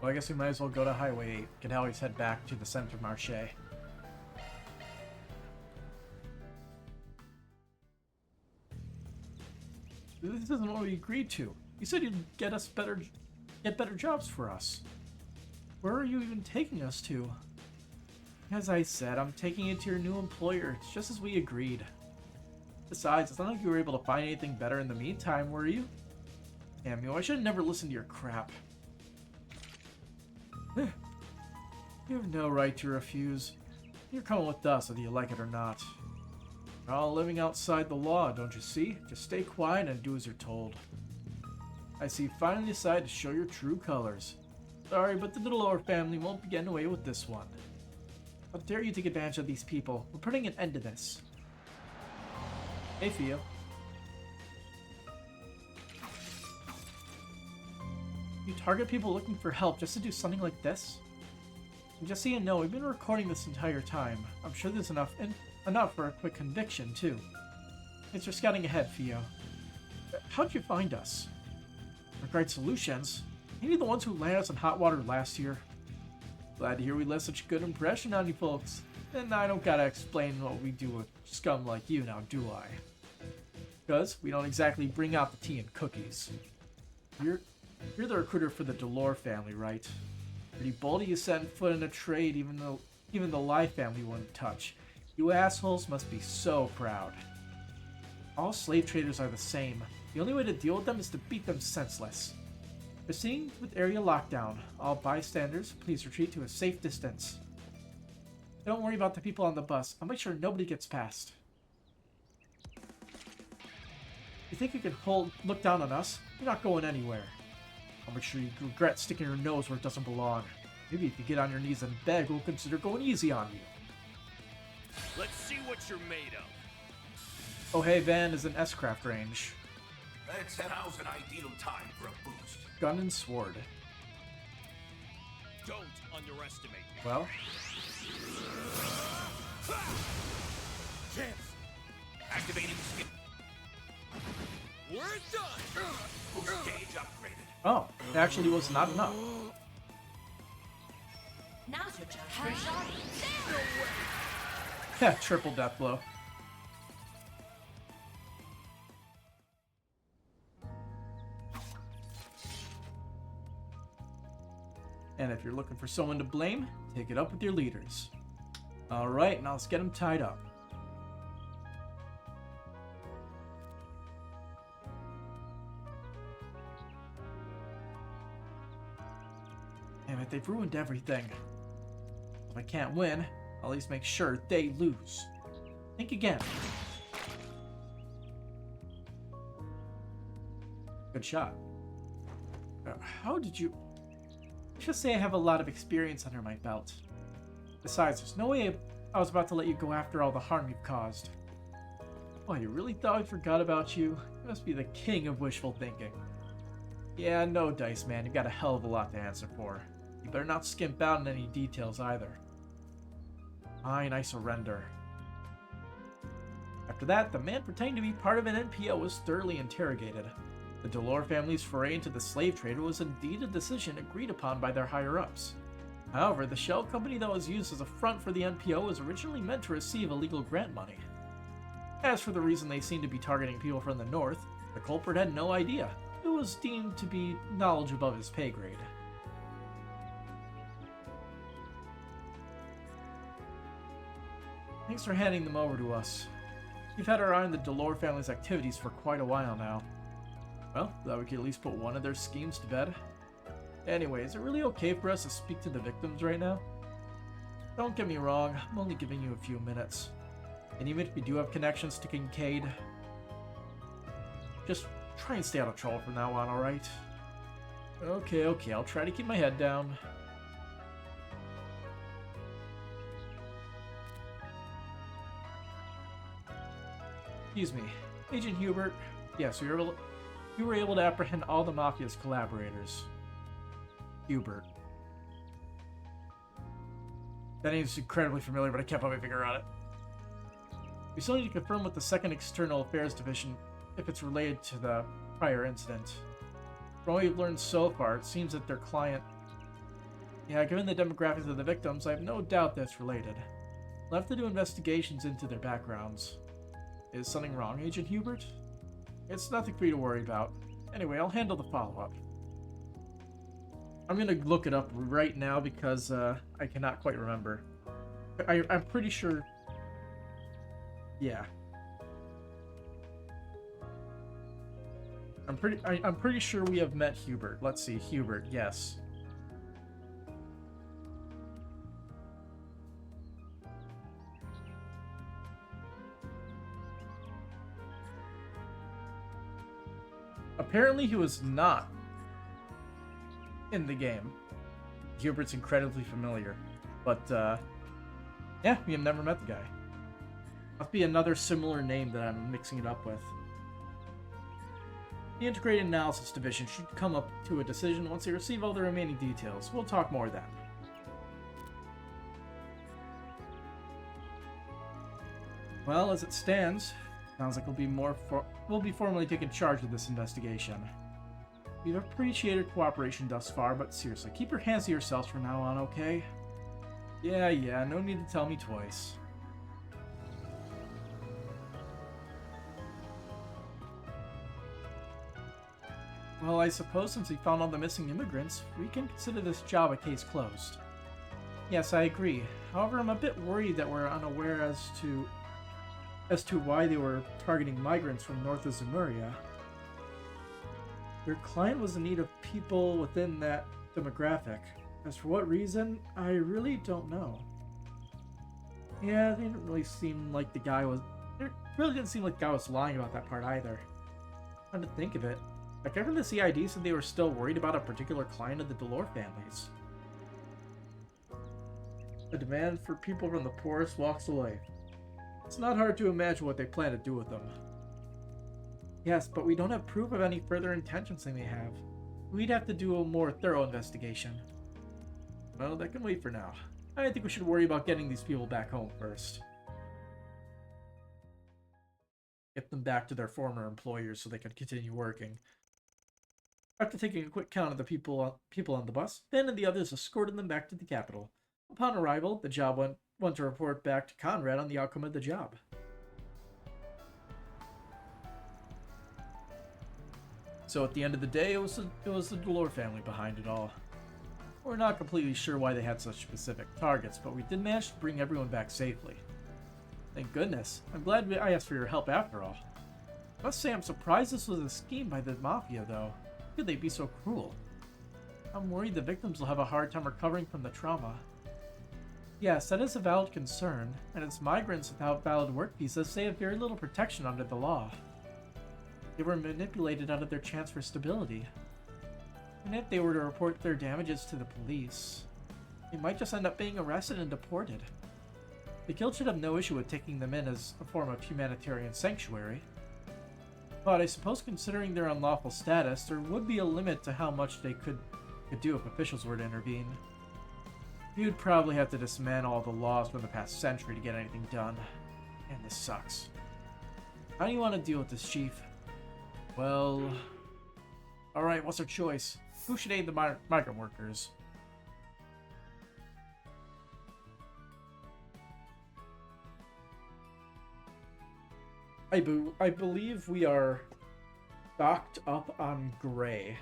Well, I guess we might as well go to Highway 8. Can always head back to the Center Marché. This isn't what we agreed to. You said you'd get better jobs for us. Where are you even taking us to? As I said, I'm taking you to your new employer. It's just as we agreed. Besides, it's not like you were able to find anything better in the meantime, were you? Damn you, I should have never listened to your crap. You have no right to refuse. You're coming with us whether you like it or not. You're all living outside the law, don't you see? Just stay quiet and do as you're told. I see you finally decided to show your true colors. Sorry, but the Delore family won't be getting away with this one. How dare you take advantage of these people? We're putting an end to this. Hey, Theo. You target people looking for help just to do something like this? And just so you know, we've been recording this entire time. I'm sure there's enough for a quick conviction, too. Thanks for scouting ahead, Theo. How'd you find us? Regard solutions? Maybe the ones who landed us in hot water last year. Glad to hear we left such a good impression on you folks. And I don't gotta explain what we do with scum like you now, do I? Because we don't exactly bring out the tea and cookies. You're the recruiter for the Delore family, right? Pretty bold of you setting foot in a trade even the Lai family wouldn't touch. You assholes must be so proud. All slave traders are the same. The only way to deal with them is to beat them senseless. Proceeding with area lockdown. All bystanders, please retreat to a safe distance. Don't worry about the people on the bus. I'll make sure nobody gets past. You think you can look down on us? You're not going anywhere. I'll make sure you regret sticking your nose where it doesn't belong. Maybe if you get on your knees and beg, we'll consider going easy on you. Let's see what you're made of. Oh hey, Van is in S-Craft range. Now's an ideal time for a boost. Gun and sword. Don't underestimate me. Well, Chance. Activating skip. We're done! Boost gauge upgraded. oh, it actually was not enough. Now's your turn for a shot. Yeah, triple death blow. And if you're looking for someone to blame, take it up with your leaders. Alright, now let's get them tied up. Damn it, they've ruined everything. If I can't win, I'll at least make sure they lose. Think again. Good shot. How did you... Let's just say I have a lot of experience under my belt. Besides, there's no way I was about to let you go after all the harm you've caused. Oh, you really thought I forgot about you? You must be the king of wishful thinking. Yeah, no, Dice Man, you've got a hell of a lot to answer for. You better not skimp out on any details either. Fine, I surrender. After that, the man pretending to be part of an NPO was thoroughly interrogated. The Delore family's foray into the slave trade was indeed a decision agreed upon by their higher-ups. However, the shell company that was used as a front for the NPO was originally meant to receive illegal grant money. As for the reason they seemed to be targeting people from the north, the culprit had no idea. It was deemed to be knowledge above his pay grade. Thanks for handing them over to us. We've had our eye on the Delore family's activities for quite a while now. Well, thought we could at least put one of their schemes to bed. Anyway, is it really okay for us to speak to the victims right now? Don't get me wrong, I'm only giving you a few minutes. And even if you do have connections to Kincaid, just try and stay out of trouble from now on, alright? Okay, I'll try to keep my head down. Excuse me, Agent Hubert. Yes, you were able to apprehend all the Mafia's collaborators. Hubert. That name's incredibly familiar, but I can't put my finger on it. We still need to confirm with the Second External Affairs Division if it's related to the prior incident. From what we've learned so far, it seems that their client... Yeah, given the demographics of the victims, I have no doubt that's related. We'll have to do investigations into their backgrounds. Is something wrong, Agent Hubert? It's nothing for you to worry about. Anyway, I'll handle the follow-up. I'm gonna look it up right now because I cannot quite remember. I'm pretty sure... Yeah. I'm pretty sure we have met Hubert. Let's see, Hubert, yes. Apparently he was not in the game. Hubert's incredibly familiar. But, yeah, we have never met the guy. Must be another similar name that I'm mixing it up with. The Integrated Analysis Division should come up to a decision once they receive all the remaining details. We'll talk more then. Well, as it stands, sounds like we'll be formally taking charge of this investigation. We've appreciated cooperation thus far, but seriously, keep your hands to yourselves from now on, okay? Yeah, no need to tell me twice. Well, I suppose since we found all the missing immigrants, we can consider this job a case closed. Yes, I agree. However, I'm a bit worried that we're unaware as to why they were targeting migrants from north of Zemuria. Your client was in need of people within that demographic. As for what reason, I really don't know. Yeah, they didn't really seem like the guy was... It really didn't seem like the guy was lying about that part either. Come to think of it, like ever the CID said they were still worried about a particular client of the Delore families. A demand for people from the poorest walks of life. It's not hard to imagine what they plan to do with them. Yes, but we don't have proof of any further intentions they may have. We'd have to do a more thorough investigation. Well, that can wait for now. I think we should worry about getting these people back home first. Get them back to their former employers so they can continue working. After taking a quick count of the people on the bus, Ben and the others escorted them back to the capital. Upon arrival, the job went to report back to Conrad on the outcome of the job. So at the end of the day, it was the Delore family behind it all. We're not completely sure why they had such specific targets, but we did manage to bring everyone back safely. Thank goodness. I'm glad I asked for your help after all. I must say I'm surprised this was a scheme by the Mafia, though. How could they be so cruel? I'm worried the victims will have a hard time recovering from the trauma. Yes, that is a valid concern, and as migrants without valid work visas, they have very little protection under the law. They were manipulated out of their chance for stability. And if they were to report their damages to the police, they might just end up being arrested and deported. The guild should have no issue with taking them in as a form of humanitarian sanctuary. But I suppose considering their unlawful status, there would be a limit to how much they could do if officials were to intervene. You'd probably have to dismantle all the laws from the past century to get anything done. And this sucks. How do you want to deal with this, Chief? Well... Alright, what's our choice? Who should aid the migrant workers? I believe we are stocked up on gray.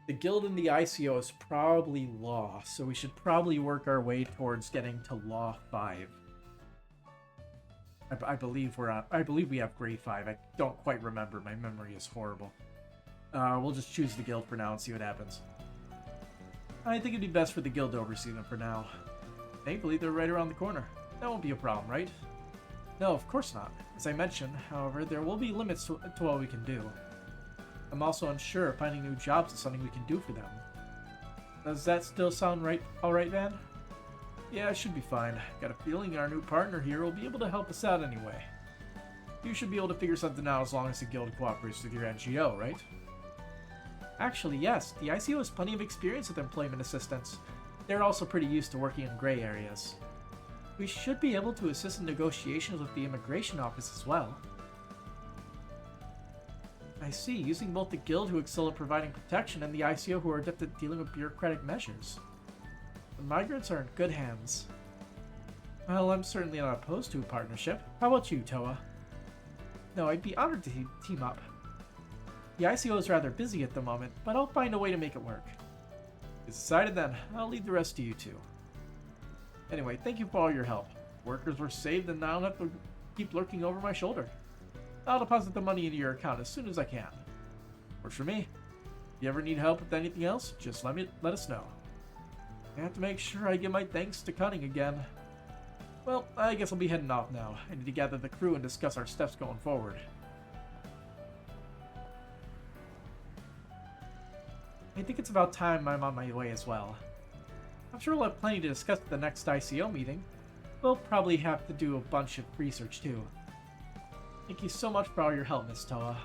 The guild and the ICO is probably law, so we should probably work our way towards getting to law 5. I believe we have gray 5. I don't quite remember. My memory is horrible. We'll just choose the guild for now and see what happens. I think it'd be best for the guild to oversee them for now. Thankfully, they're right around the corner. That won't be a problem, right? No, of course not. As I mentioned, however, there will be limits to what we can do. I'm also unsure if finding new jobs is something we can do for them. Does that still sound alright, Van? Yeah, it should be fine. Got a feeling our new partner here will be able to help us out anyway. You should be able to figure something out as long as the guild cooperates with your NGO, right? Actually, yes. The ICO has plenty of experience with employment assistance. They're also pretty used to working in gray areas. We should be able to assist in negotiations with the immigration office as well. I see, using both the guild who excel at providing protection and the ICO who are adept at dealing with bureaucratic measures. The migrants are in good hands. Well, I'm certainly not opposed to a partnership. How about you, Toa? No, I'd be honored to team up. The ICO is rather busy at the moment, but I'll find a way to make it work. It's decided then. I'll leave the rest to you two. Anyway, thank you for all your help. Workers were saved and now I don't have to keep lurking over my shoulder. I'll deposit the money into your account as soon as I can. Works for me. If you ever need help with anything else, just let us know. I have to make sure I give my thanks to Cunning again. Well, I guess I'll be heading off now. I need to gather the crew and discuss our steps going forward. I think it's about time I'm on my way as well. I'm sure we'll have plenty to discuss at the next ICO meeting. We'll probably have to do a bunch of research too. Thank you so much for all your help, Miss Toa.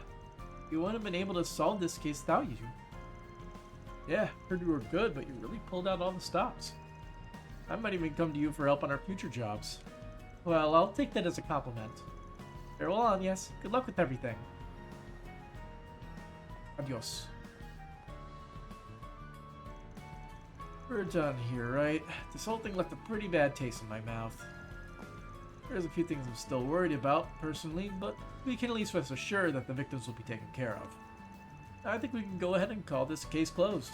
We wouldn't have been able to solve this case without you. Yeah, heard you were good, but you really pulled out all the stops. I might even come to you for help on our future jobs. Well, I'll take that as a compliment. Farewell on, yes. Good luck with everything. Adios. We're done here, right? This whole thing left a pretty bad taste in my mouth. There's a few things I'm still worried about, personally, but we can at least rest assured that the victims will be taken care of. I think we can go ahead and call this case closed.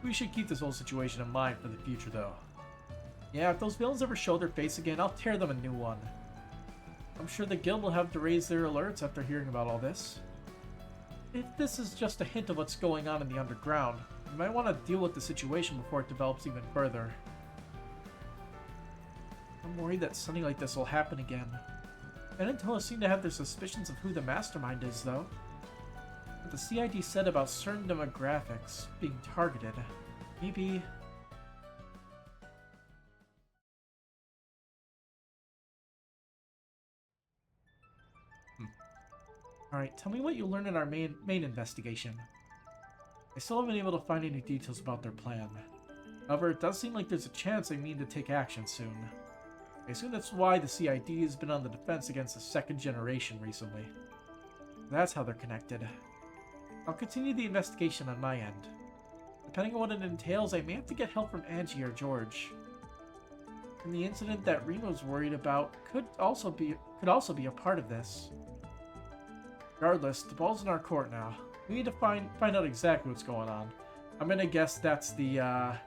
We should keep this whole situation in mind for the future, though. Yeah, if those villains ever show their face again, I'll tear them a new one. I'm sure the guild will have to raise their alerts after hearing about all this. If this is just a hint of what's going on in the underground, you might want to deal with the situation before it develops even further. I'm worried that something like this will happen again. Ben and Toa seem to have their suspicions of who the mastermind is, though. What the CID said about certain demographics being targeted, maybe... Alright, tell me what you learned in our main investigation. I still haven't been able to find any details about their plan. However, it does seem like there's a chance they mean to take action soon. I assume that's why the CID has been on the defense against the second generation recently. That's how they're connected. I'll continue the investigation on my end. Depending on what it entails, I may have to get help from Angie or George. And the incident that Remo's worried about could also be a part of this. Regardless, the ball's in our court now. We need to find out exactly what's going on. I'm gonna guess that's the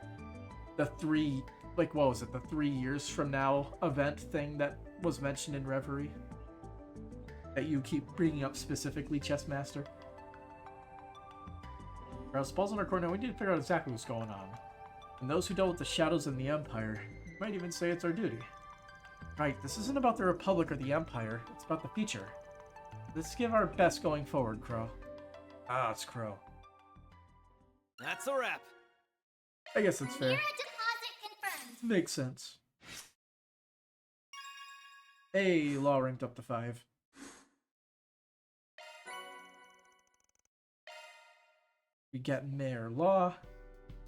3, like, what was it, the 3 years from now event thing that was mentioned in Reverie? That you keep bringing up specifically, Chessmaster? Regardless, the ball's in our court now. We need to figure out exactly what's going on. And those who dealt with the shadows in the Empire might even say it's our duty. Right, this isn't about the Republic or the Empire. It's about the future. Let's give our best going forward, Crow. Ah, it's Crow. That's a wrap. I guess that's fair. Mira deposit confirmed. Makes sense. Hey, Law ranked up to 5. We get Mayor Law.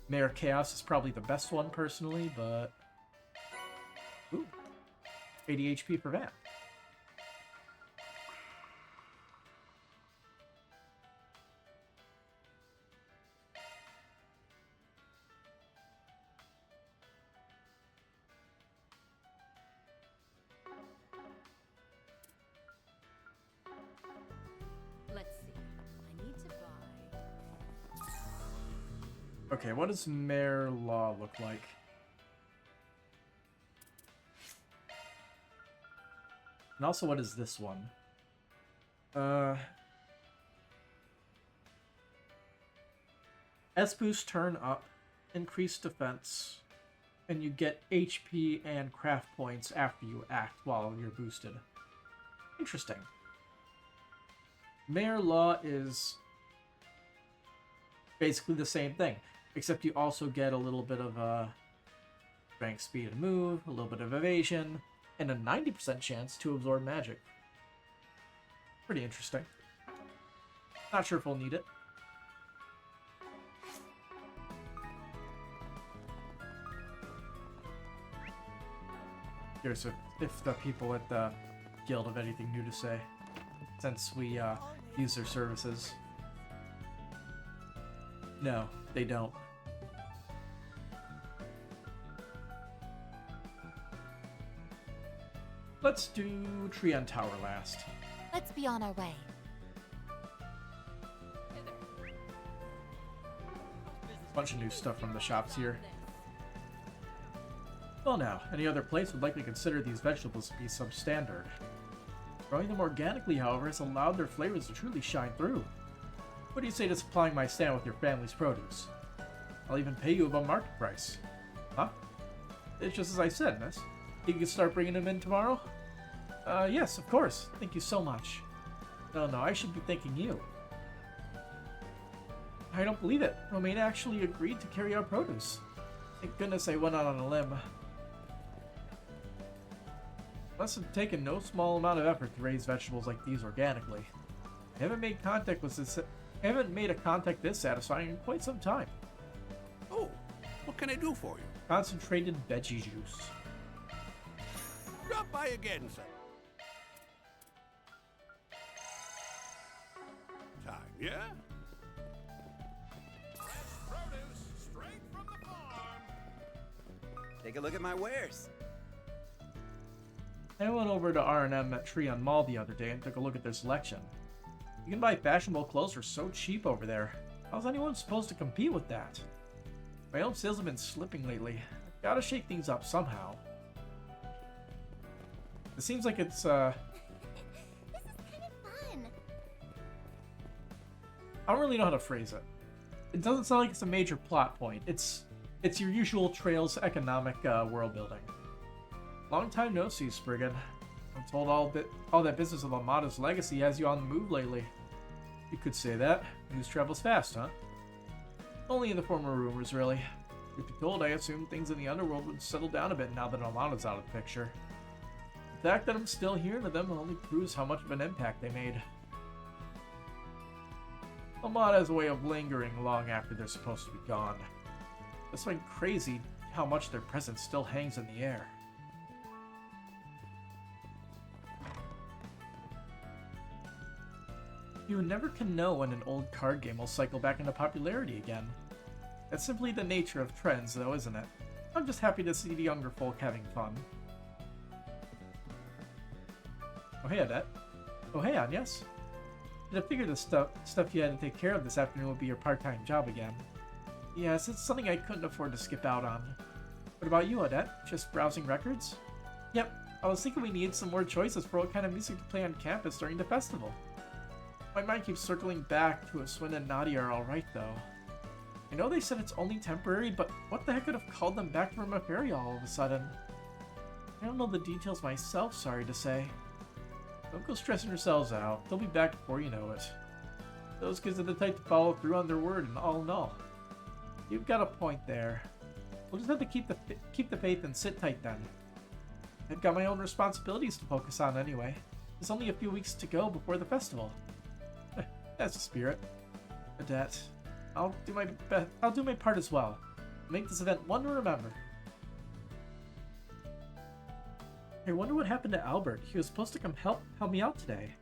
Mayor Chaos is probably the best one personally, but... Ooh. 80 HP for that. Let's see. I need to buy. Okay, what does Mayor Law look like? And also, what is this one? S-Boost turn up, increased defense, and you get HP and craft points after you act while you're boosted. Interesting. Mayor Law is basically the same thing, except you also get a little bit of strength, speed, and move, a little bit of evasion, and a 90% chance to absorb magic. Pretty interesting. Not sure if we'll need it. Curious if the people at the guild have anything new to say, since we use their services. No, they don't. Let's do Treon Tower last. Let's be on our way. Bunch of new stuff from the shops here. Well now, any other place would likely consider these vegetables to be substandard. Growing them organically, however, has allowed their flavors to truly shine through. What do you say to supplying my stand with your family's produce? I'll even pay you above market price. Huh? It's just as I said, miss. You can start bringing them in tomorrow? Yes, of course. Thank you so much. No, I should be thanking you. I don't believe it. Romaine actually agreed to carry our produce. Thank goodness I went out on a limb. Must have taken no small amount of effort to raise vegetables like these organically. I haven't made a contact this satisfying in quite some time. Oh, what can I do for you? Concentrated veggie juice. Drop by again, sir. Time, yeah? Fresh produce straight from the farm. Take a look at my wares. I went over to R&M at Treon Mall the other day and took a look at their selection. You can buy fashionable clothes for so cheap over there. How's anyone supposed to compete with that? My own sales have been slipping lately. I've gotta shake things up somehow. It seems like it's, This is kind of fun. I don't really know how to phrase it. It doesn't sound like it's a major plot point. It's your usual Trails economic world building. Long time no see, Spriggan. I'm told all that business of Amada's legacy has you on the move lately. You could say that. News travels fast, huh? Only in the form of rumors, really. If you're told, I assumed things in the underworld would settle down a bit now that Amada's out of the picture. The fact that I'm still hearing of them only proves how much of an impact they made. Amada has a way of lingering long after they're supposed to be gone. It's been crazy how much their presence still hangs in the air. You never can know when an old card game will cycle back into popularity again. That's simply the nature of trends, though, isn't it? I'm just happy to see the younger folk having fun. Oh hey, Adette. Oh hey, Agnes. I figured the stuff you had to take care of this afternoon would be your part-time job again. Yes, it's something I couldn't afford to skip out on. What about you, Odette? Just browsing records? Yep, I was thinking we needed some more choices for what kind of music to play on campus during the festival. My mind keeps circling back to if Swin and Nadia are alright, though. I know they said it's only temporary, but what the heck could have called them back from a ferry all of a sudden? I don't know the details myself, sorry to say. Don't go stressing yourselves out. They'll be back before you know it. Those kids are the type to follow through on their word and all in all. You've got a point there. We'll just have to keep the faith and sit tight then. I've got my own responsibilities to focus on anyway. There's only a few weeks to go before the festival. That's the spirit. Odette, I'll do my part as well. Make this event one to remember. I wonder what happened to Albert. He was supposed to come help me out today.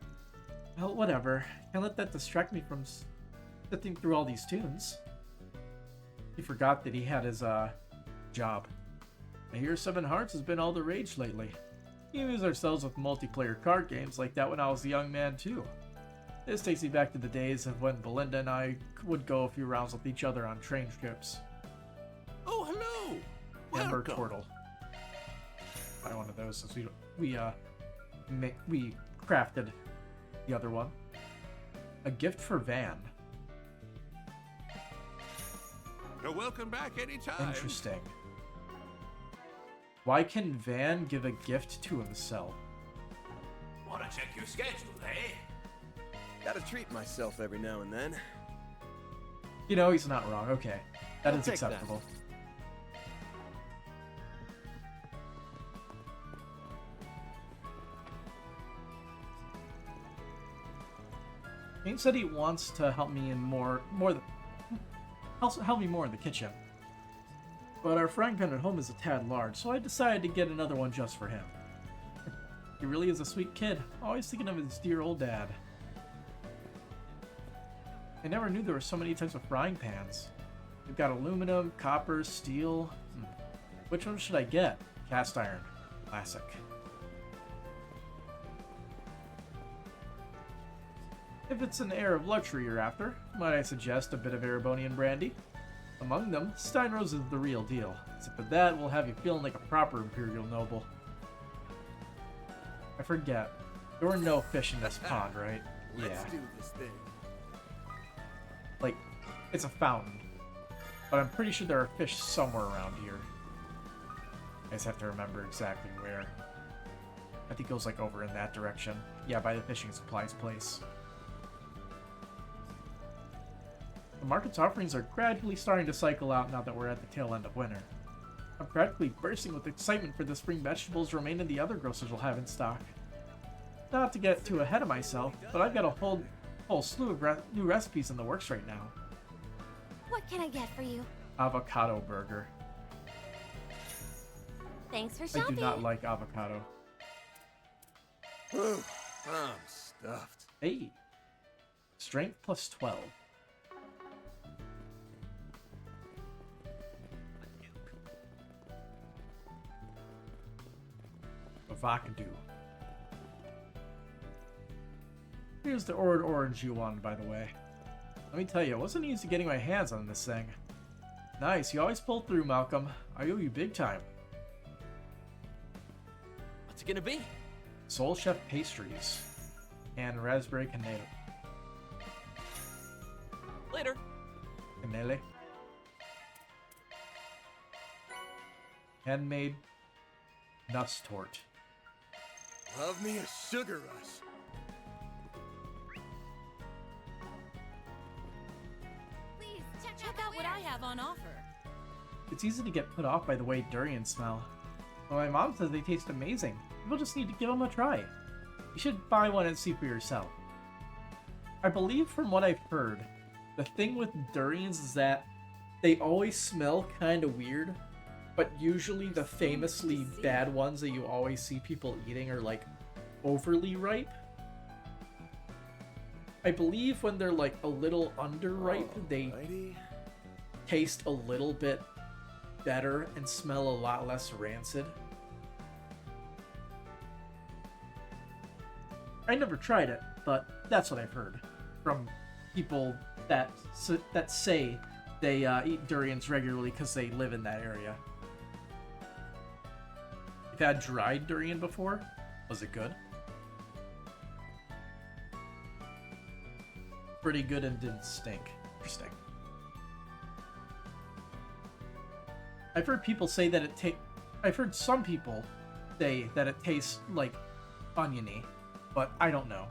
Well, whatever. Can't let that distract me from sifting through all these tunes. He forgot that he had his job. I hear Seven Hearts has been all the rage lately. We amuse ourselves with multiplayer card games like that when I was a young man too. This takes me back to the days of when Belinda and I would go a few rounds with each other on train trips. Oh, hello! Amber Welcome. Turtle. Buy one of those since we crafted the other one. A gift for Van. You're welcome back anytime. Interesting. Why can Van give a gift to himself? Wanna check your schedule, eh? Gotta treat myself every now and then. You know, he's not wrong. Okay. That I'll is take that. acceptable. Kane said he wants to help me in help me more in the kitchen. But our frying pan at home is a tad large, so I decided to get another one just for him. He really is a sweet kid, always thinking of his dear old dad. I never knew there were so many types of frying pans. We've got aluminum, copper, steel. Which one should I get? Cast iron. Classic. If it's an air of luxury you're after, might I suggest a bit of Erebonian brandy? Among them, Steinrose is the real deal. Except for that, will have you feeling like a proper Imperial noble. I forget. There were no fish in this pond, right? Let's do this thing. Like, it's a fountain. But I'm pretty sure there are fish somewhere around here. I just have to remember exactly where. I think it goes like over in that direction. Yeah, by the fishing supplies place. The market's offerings are gradually starting to cycle out now that we're at the tail end of winter. I'm practically bursting with excitement for the spring vegetables remaining the other grocers will have in stock. Not to get too ahead of myself, but I've got a whole slew of new recipes in the works right now. What can I get for you? Avocado burger. Thanks for I shopping. do not like avocado. Whew, I'm stuffed. Hey! Strength plus 12. Avocado. Here's the orange you wanted, by the way. Let me tell you, it wasn't easy getting my hands on this thing. Nice, you always pull through, Malcolm. I owe you big time. What's it gonna be? Soul Chef pastries. And raspberry canela. Later. Canele. Handmade nuts tort. Love me a sugar rush. Please Check out what I have on offer. It's easy to get put off by the way durians smell. But my mom says they taste amazing. People just need to give them a try. You should buy one and see for yourself. I believe from what I've heard, the thing with durians is that they always smell kind of weird, but usually the famously bad ones that you always see people eating are like overly ripe. I believe when they're like a little underripe, they Alrighty. taste a little bit better and smell a lot less rancid. I never tried it, but that's what I've heard from people that say they eat durians regularly because they live in that area. You've had dried durian before? Was it good? Pretty good and didn't stink. Interesting. I've heard people say that I've heard some people say that it tastes like oniony, but I don't know.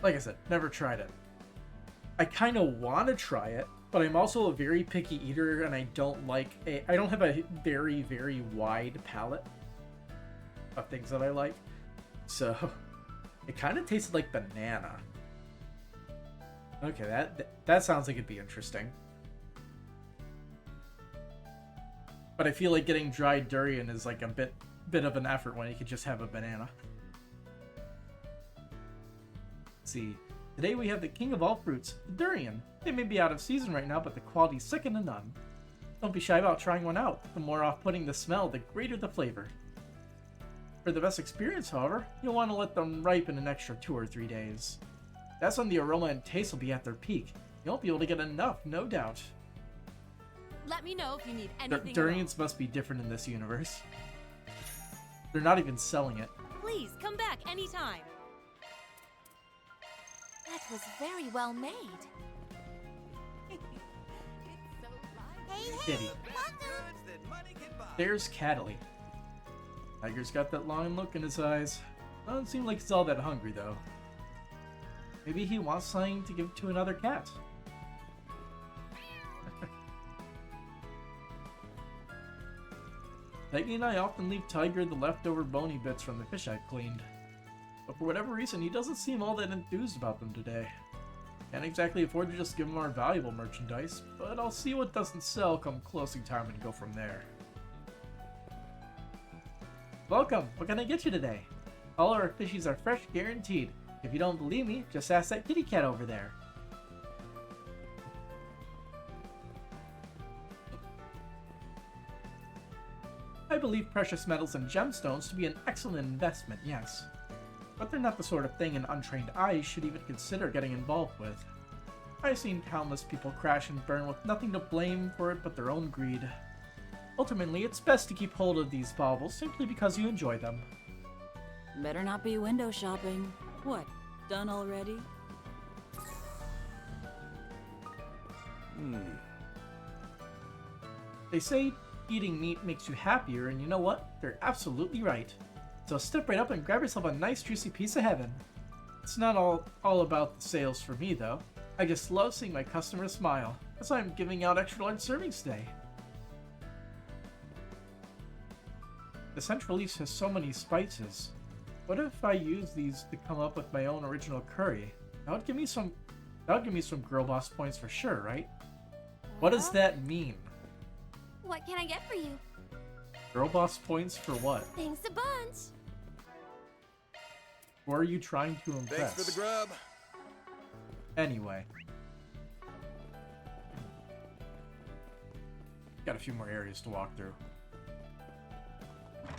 Like I said, never tried it. I kind of want to try it, but I'm also a very picky eater, and I don't have a very, very wide palette of things that I like. So, it kind of tasted like banana. Okay, that sounds like it'd be interesting. But I feel like getting dried durian is like a bit of an effort when you could just have a banana. Let's see. Today we have the king of all fruits, the durian. They may be out of season right now, but the quality's second to none. Don't be shy about trying one out. The more off-putting the smell, the greater the flavor. For the best experience, however, you'll want to let them ripen an extra 2 or 3 days. That's when the aroma and taste will be at their peak. You won't be able to get enough, no doubt. Let me know if you need anything. Durians must be different in this universe. They're not even selling it. Please come back anytime. That was very well made. Hey, Kitty. There's Cataly. Tiger's got that long look in his eyes. Doesn't seem like he's all that hungry, though. Maybe he wants something to give to another cat. Peggy and I often leave Tiger the leftover bony bits from the fish I've cleaned. But for whatever reason, he doesn't seem all that enthused about them today. Can't exactly afford to just give him our valuable merchandise, but I'll see what doesn't sell come closing time and go from there. Welcome! What can I get you today? All our fishies are fresh, guaranteed. If you don't believe me, just ask that kitty cat over there. I believe precious metals and gemstones to be an excellent investment, yes. But they're not the sort of thing an untrained eye should even consider getting involved with. I've seen countless people crash and burn with nothing to blame for it but their own greed. Ultimately, it's best to keep hold of these baubles simply because you enjoy them. Better not be window shopping. What, done already? They say eating meat makes you happier, and you know what? They're absolutely right. So step right up and grab yourself a nice juicy piece of heaven. It's not all about the sales for me, though. I just love seeing my customers smile. That's why I'm giving out extra large servings today. The Central East has so many spices. What if I use these to come up with my own original curry? That would give me some girl boss points for sure, right? What does that mean? What can I get for you? Girl boss points for what? Thanks a bunch. Who are you trying to impress? Thanks for the grub. Anyway. Got a few more areas to walk through.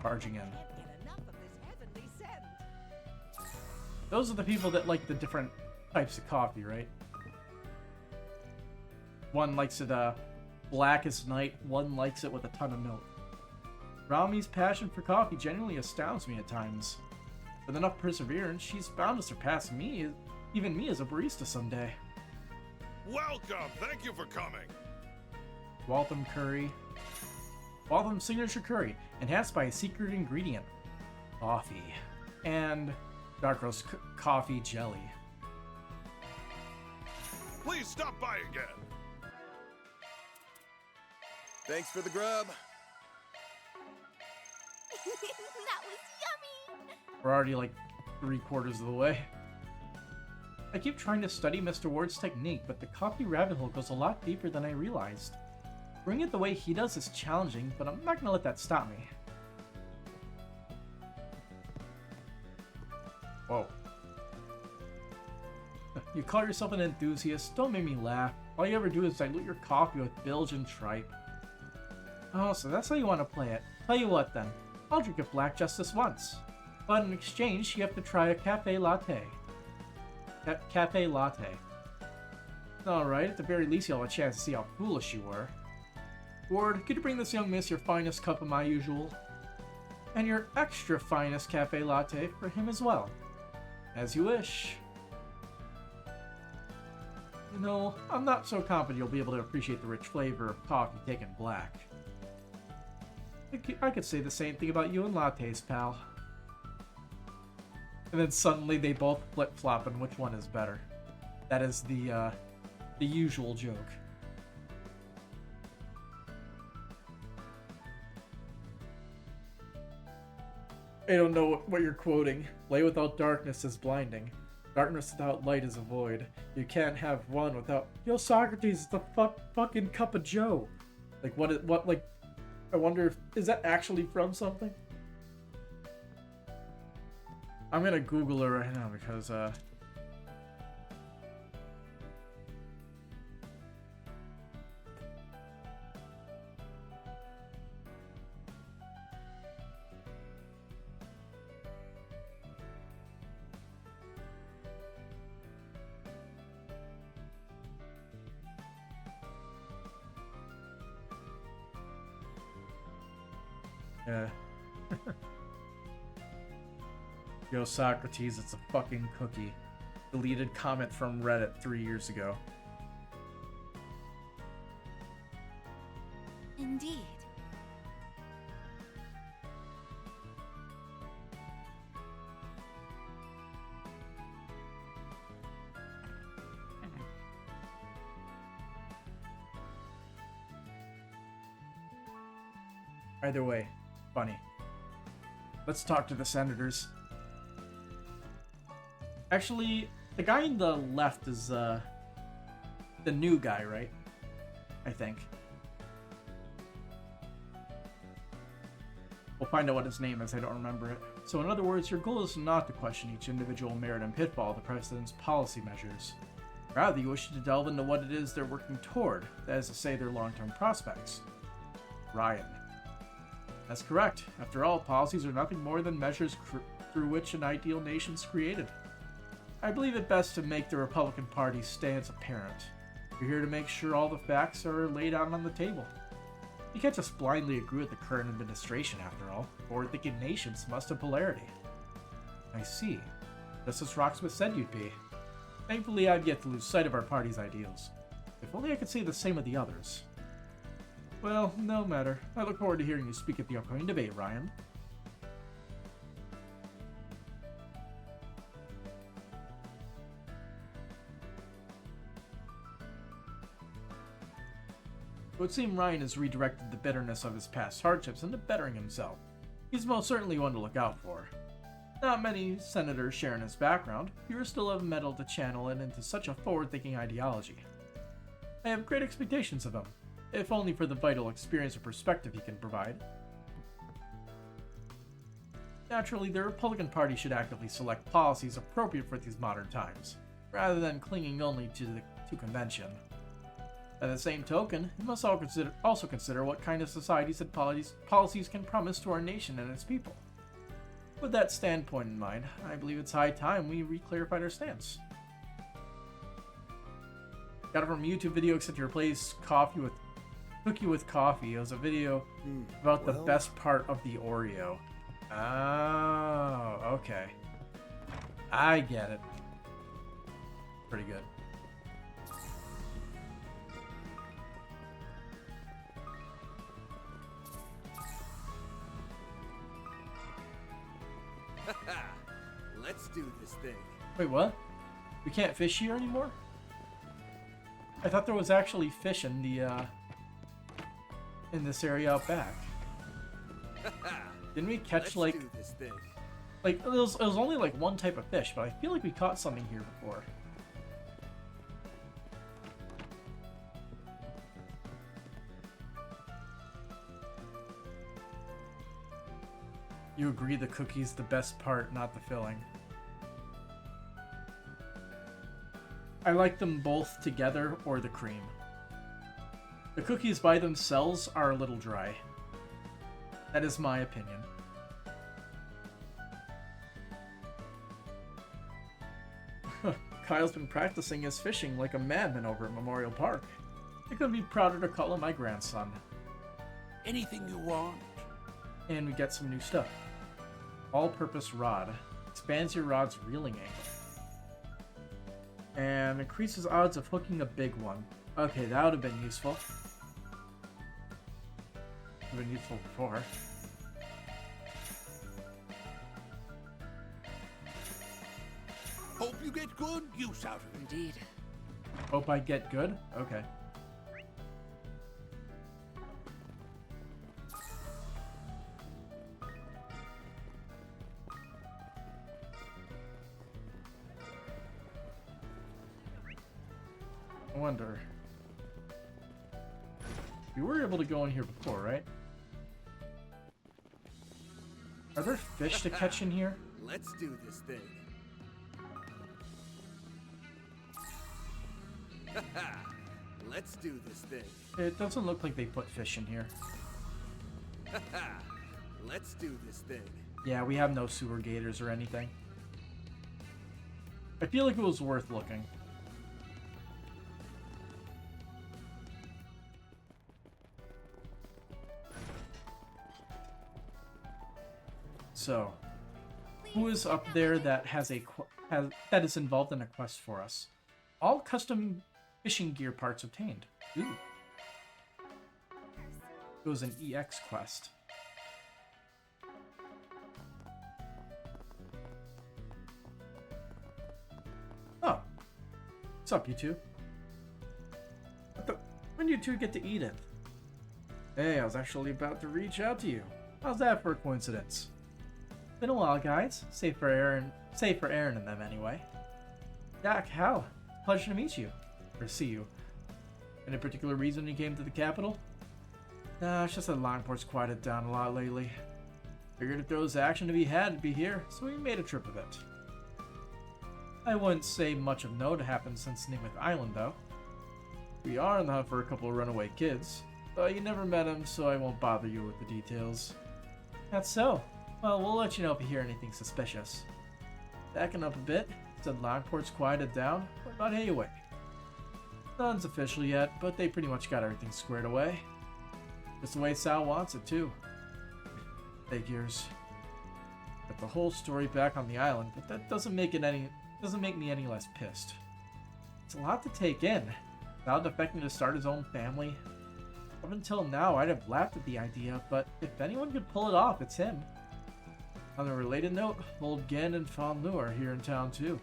Barging in. Can't get enough of this heavenly scent. Those are the people that like the different types of coffee, right? One likes it black as night, one likes it with a ton of milk. Rami's passion for coffee genuinely astounds me at times. With enough perseverance, she's bound to surpass me, even me as a barista someday. Welcome. Thank you for coming. Waltham curry. Waltham signature curry, enhanced by a secret ingredient. Coffee. And dark roast coffee jelly. Please stop by again. Thanks for the grub. That was yummy. We're already like 3/4 of the way. I keep trying to study Mr. Ward's technique, but the coffee rabbit hole goes a lot deeper than I realized. Brewing it the way he does is challenging, but I'm not gonna let that stop me. Whoa. You call yourself an enthusiast? Don't make me laugh. All you ever do is dilute your coffee with bilge and tripe. Oh, so that's how you want to play it. Tell you what then, I'll drink it black just this once. But in exchange, you have to try a cafe latte. Cafe latte. Alright, at the very least you'll have a chance to see how foolish you were. Ward, could you bring this young miss your finest cup of my usual? And your extra finest cafe latte for him as well. As you wish. You know, I'm not so confident you'll be able to appreciate the rich flavor of coffee taken black. I could say the same thing about you and lattes, pal. And then suddenly they both flip-flop on which one is better. That is the usual joke. I don't know what you're quoting. Light without darkness is blinding. Darkness without light is a void. You can't have one without... Yo, Socrates, it's the fucking cup of Joe. Like, like... I wonder if... Is that actually from something? I'm gonna Google it right now because, yeah. Yo, Socrates, it's a fucking cookie. Deleted comment from Reddit 3 years ago. Indeed. Either way, funny. Let's talk to the senators. Actually, the guy in the left is, the new guy, right? I think. We'll find out what his name is, I don't remember it. So in other words, your goal is not to question each individual merit and pitfall of the President's policy measures. Rather, you wish to delve into what it is they're working toward, that is to say, their long-term prospects. Ryan. That's correct. After all, policies are nothing more than measures through which an ideal nation's created. I believe it best to make the Republican Party's stance apparent. You're here to make sure all the facts are laid out on the table. You can't just blindly agree with the current administration, after all. Forward-thinking nations must have polarity. I see. Just as Rocksmith said you'd be. Thankfully, I've yet to lose sight of our party's ideals. If only I could say the same of the others. Well, no matter. I look forward to hearing you speak at the upcoming debate, Ryan. It would seem Ryan has redirected the bitterness of his past hardships into bettering himself. He's most certainly one to look out for. Not many senators share in his background, fewer still have mettle to channel it into such a forward-thinking ideology. I have great expectations of him, if only for the vital experience or perspective he can provide. Naturally, the Republican Party should actively select policies appropriate for these modern times, rather than clinging only to convention. By the same token, it must also consider what kind of societies and policies can promise to our nation and its people. With that standpoint in mind, I believe it's high time we re-clarified our stance. Got it from a YouTube video except to replace cookie with coffee. It was a video about the best part of the Oreo. Oh, okay. I get it. Pretty good. Let's do this thing. Wait, what? We can't fish here anymore? I thought there was actually fish in the, in this area out back. Didn't we catch, Let's do this thing. like, it was only, like, one type of fish, but I feel like we caught something here before. You agree the cookie's the best part, not the filling. I like them both together or the cream. The cookies by themselves are a little dry. That is my opinion. Kyle's been practicing his fishing like a madman over at Memorial Park. I couldn't be prouder to call him my grandson. Anything you want. And we get some new stuff. All-purpose rod. Expands your rod's reeling angle. And increases odds of hooking a big one. Okay, that would have been useful. Would have been useful before. Hope you get good use out of it. Indeed. Hope I get good? Okay. I wonder. We were able to go in here before, right? Are there fish to catch in here? Let's do this thing. Let's do this thing. It doesn't look like they put fish in here. Let's do this thing. Yeah, we have no sewer gators or anything. I feel like it was worth looking. So, who is up there that has that is involved in a quest for us? All custom fishing gear parts obtained. Ooh. It was an EX quest. Oh. What's up, you two? When do you two get to Edith? Hey, I was actually about to reach out to you. How's that for a coincidence? Been a while, guys. Safe for Aaron and them anyway. Doc, how? Pleasure to meet you. Or see you. Any particular reason you came to the capital? Nah, it's just that Longport's quieted down a lot lately. Figured if there was action to be had, it'd be here, so we made a trip of it. I wouldn't say much of note happened since Namath Island, though. We are on the hunt for a couple of runaway kids, but you never met them, so I won't bother you with the details. That's so. Well, we'll let you know if you hear anything suspicious. Backing up a bit, said Longport's quieted down. What about Hayaway? None's official yet, but they pretty much got everything squared away. Just the way Sal wants it, too. Figures. Got the whole story back on the island, but that doesn't make me any less pissed. It's a lot to take in. Sal defecting to start his own family. Up until now, I'd have laughed at the idea, but if anyone could pull it off, it's him. On a related note, old Gen and Fan Lu are here in town too.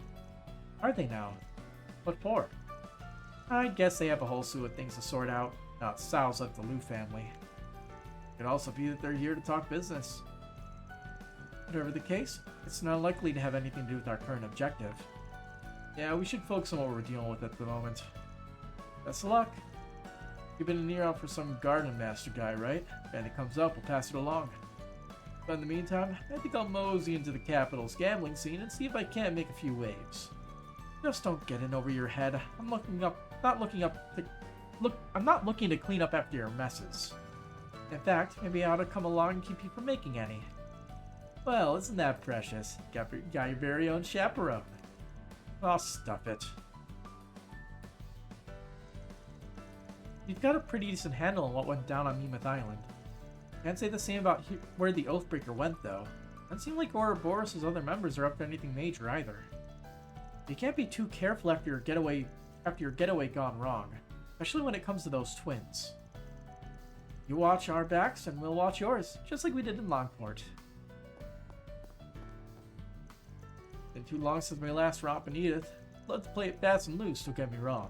Are they now? What for? I guess they have a whole slew of things to sort out. Not Sal's like the Lu family. It could also be that they're here to talk business. Whatever the case, it's not likely to have anything to do with our current objective. Yeah, we should focus on what we're dealing with at the moment. Best of luck. You've been an ear out for some garden master guy, right? If it comes up, we'll pass it along. But in the meantime, I think I'll mosey into the capital's gambling scene and see if I can't make a few waves. Just don't get in over your head. I'm not looking to clean up after your messes. In fact, maybe I ought to come along and keep you from making any. Well, isn't that precious? Got your very own chaperone. Oh, stuff it. You've got a pretty decent handle on what went down on Namath Island. Can't say the same about where the Oathbreaker went, though. Doesn't seem like Ouroboros' other members are up to anything major either. You can't be too careful after your getaway gone wrong, especially when it comes to those twins. You watch our backs, and we'll watch yours, just like we did in Longport. Been too long since my last romp in Edith. Let's play it fast and loose, don't get me wrong.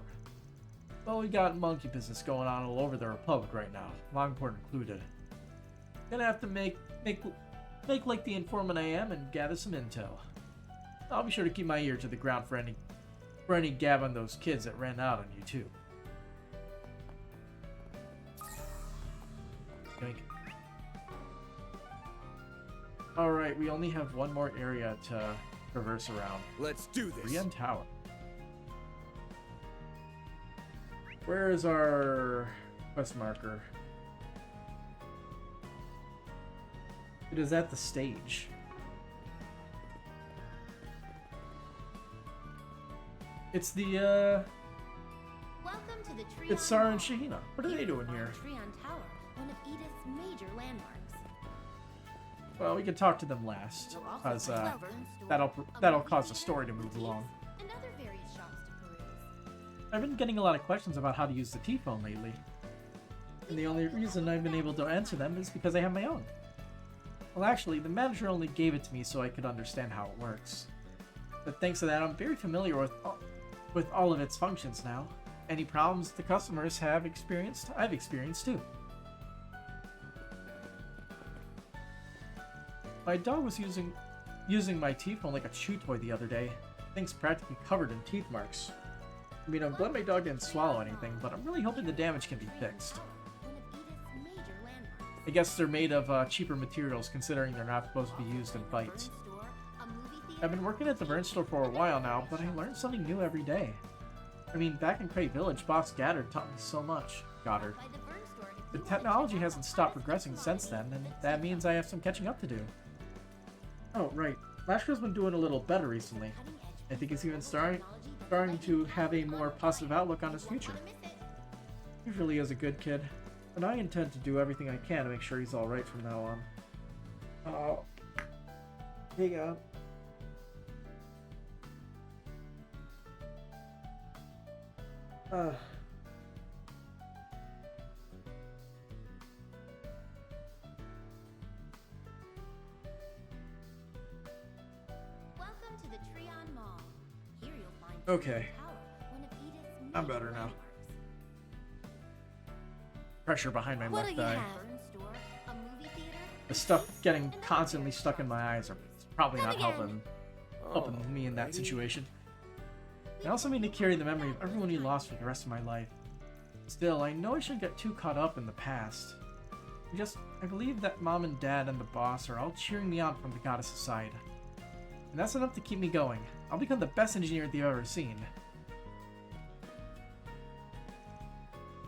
Well, we got monkey business going on all over the Republic right now, Longport included. Gonna have to make like the informant I am and gather some intel. I'll be sure to keep my ear to the ground for any gab on those kids that ran out on you too. Yoink. Alright, we only have one more area to traverse around. Let's do this. Rian Tower. Where is our quest marker? It is at the stage. It's the, Welcome to the Treon it's Sarah and Mall. Shahina. What are they doing here? Treon Tower, one of Edith's major landmarks. Well, we can talk to them last, You'll also because find a store, that'll a cause movie the story to theater, move along. boutiques, and other various shops to peruse. I've been getting a lot of questions about how to use the T-phone lately, and the only reason I've been able to answer them is because I have my own. Well, actually, the manager only gave it to me so I could understand how it works. But thanks to that, I'm very familiar with all of its functions now. Any problems the customers have experienced, I've experienced too. My dog was using my T-phone like a chew toy the other day. Thing's practically covered in teeth marks. I mean, I'm glad my dog didn't swallow anything, but I'm really hoping the damage can be fixed. One of Edith's major landmarks. I guess they're made of cheaper materials, considering they're not supposed to be used in fights. Burn store, a movie theater, I've been working at the Burn store for a while now, but I learned something new every day. I mean, back in Crate Village, Boss Goddard taught me so much. Goddard. by the Burn store if The you wanna technology check out hasn't the stopped hottest progressing new since then, commodity and that's that means I have some catching up to do. Oh, right. Lashka's been doing a little better recently. I think he's even starting to have a more positive outlook on his future. He really is a good kid, and I intend to do everything I can to make sure he's alright from now on. Oh. Hang on. Welcome to the Treon Mall. Here you'll find Okay. Treon Tower, one of Edith's I'm major better now. landmarks. Pressure behind my What left do you eye. have? Burn store, a movie theater, The stuff getting constantly stuck in my eyes are probably not Come helping me in that situation. I also mean to carry the memory of everyone you lost for the rest of my life. Still, I know I shouldn't get too caught up in the past. I believe that Mom and Dad and the boss are all cheering me on from the goddess's side. And that's enough to keep me going. I'll become the best engineer they've ever seen.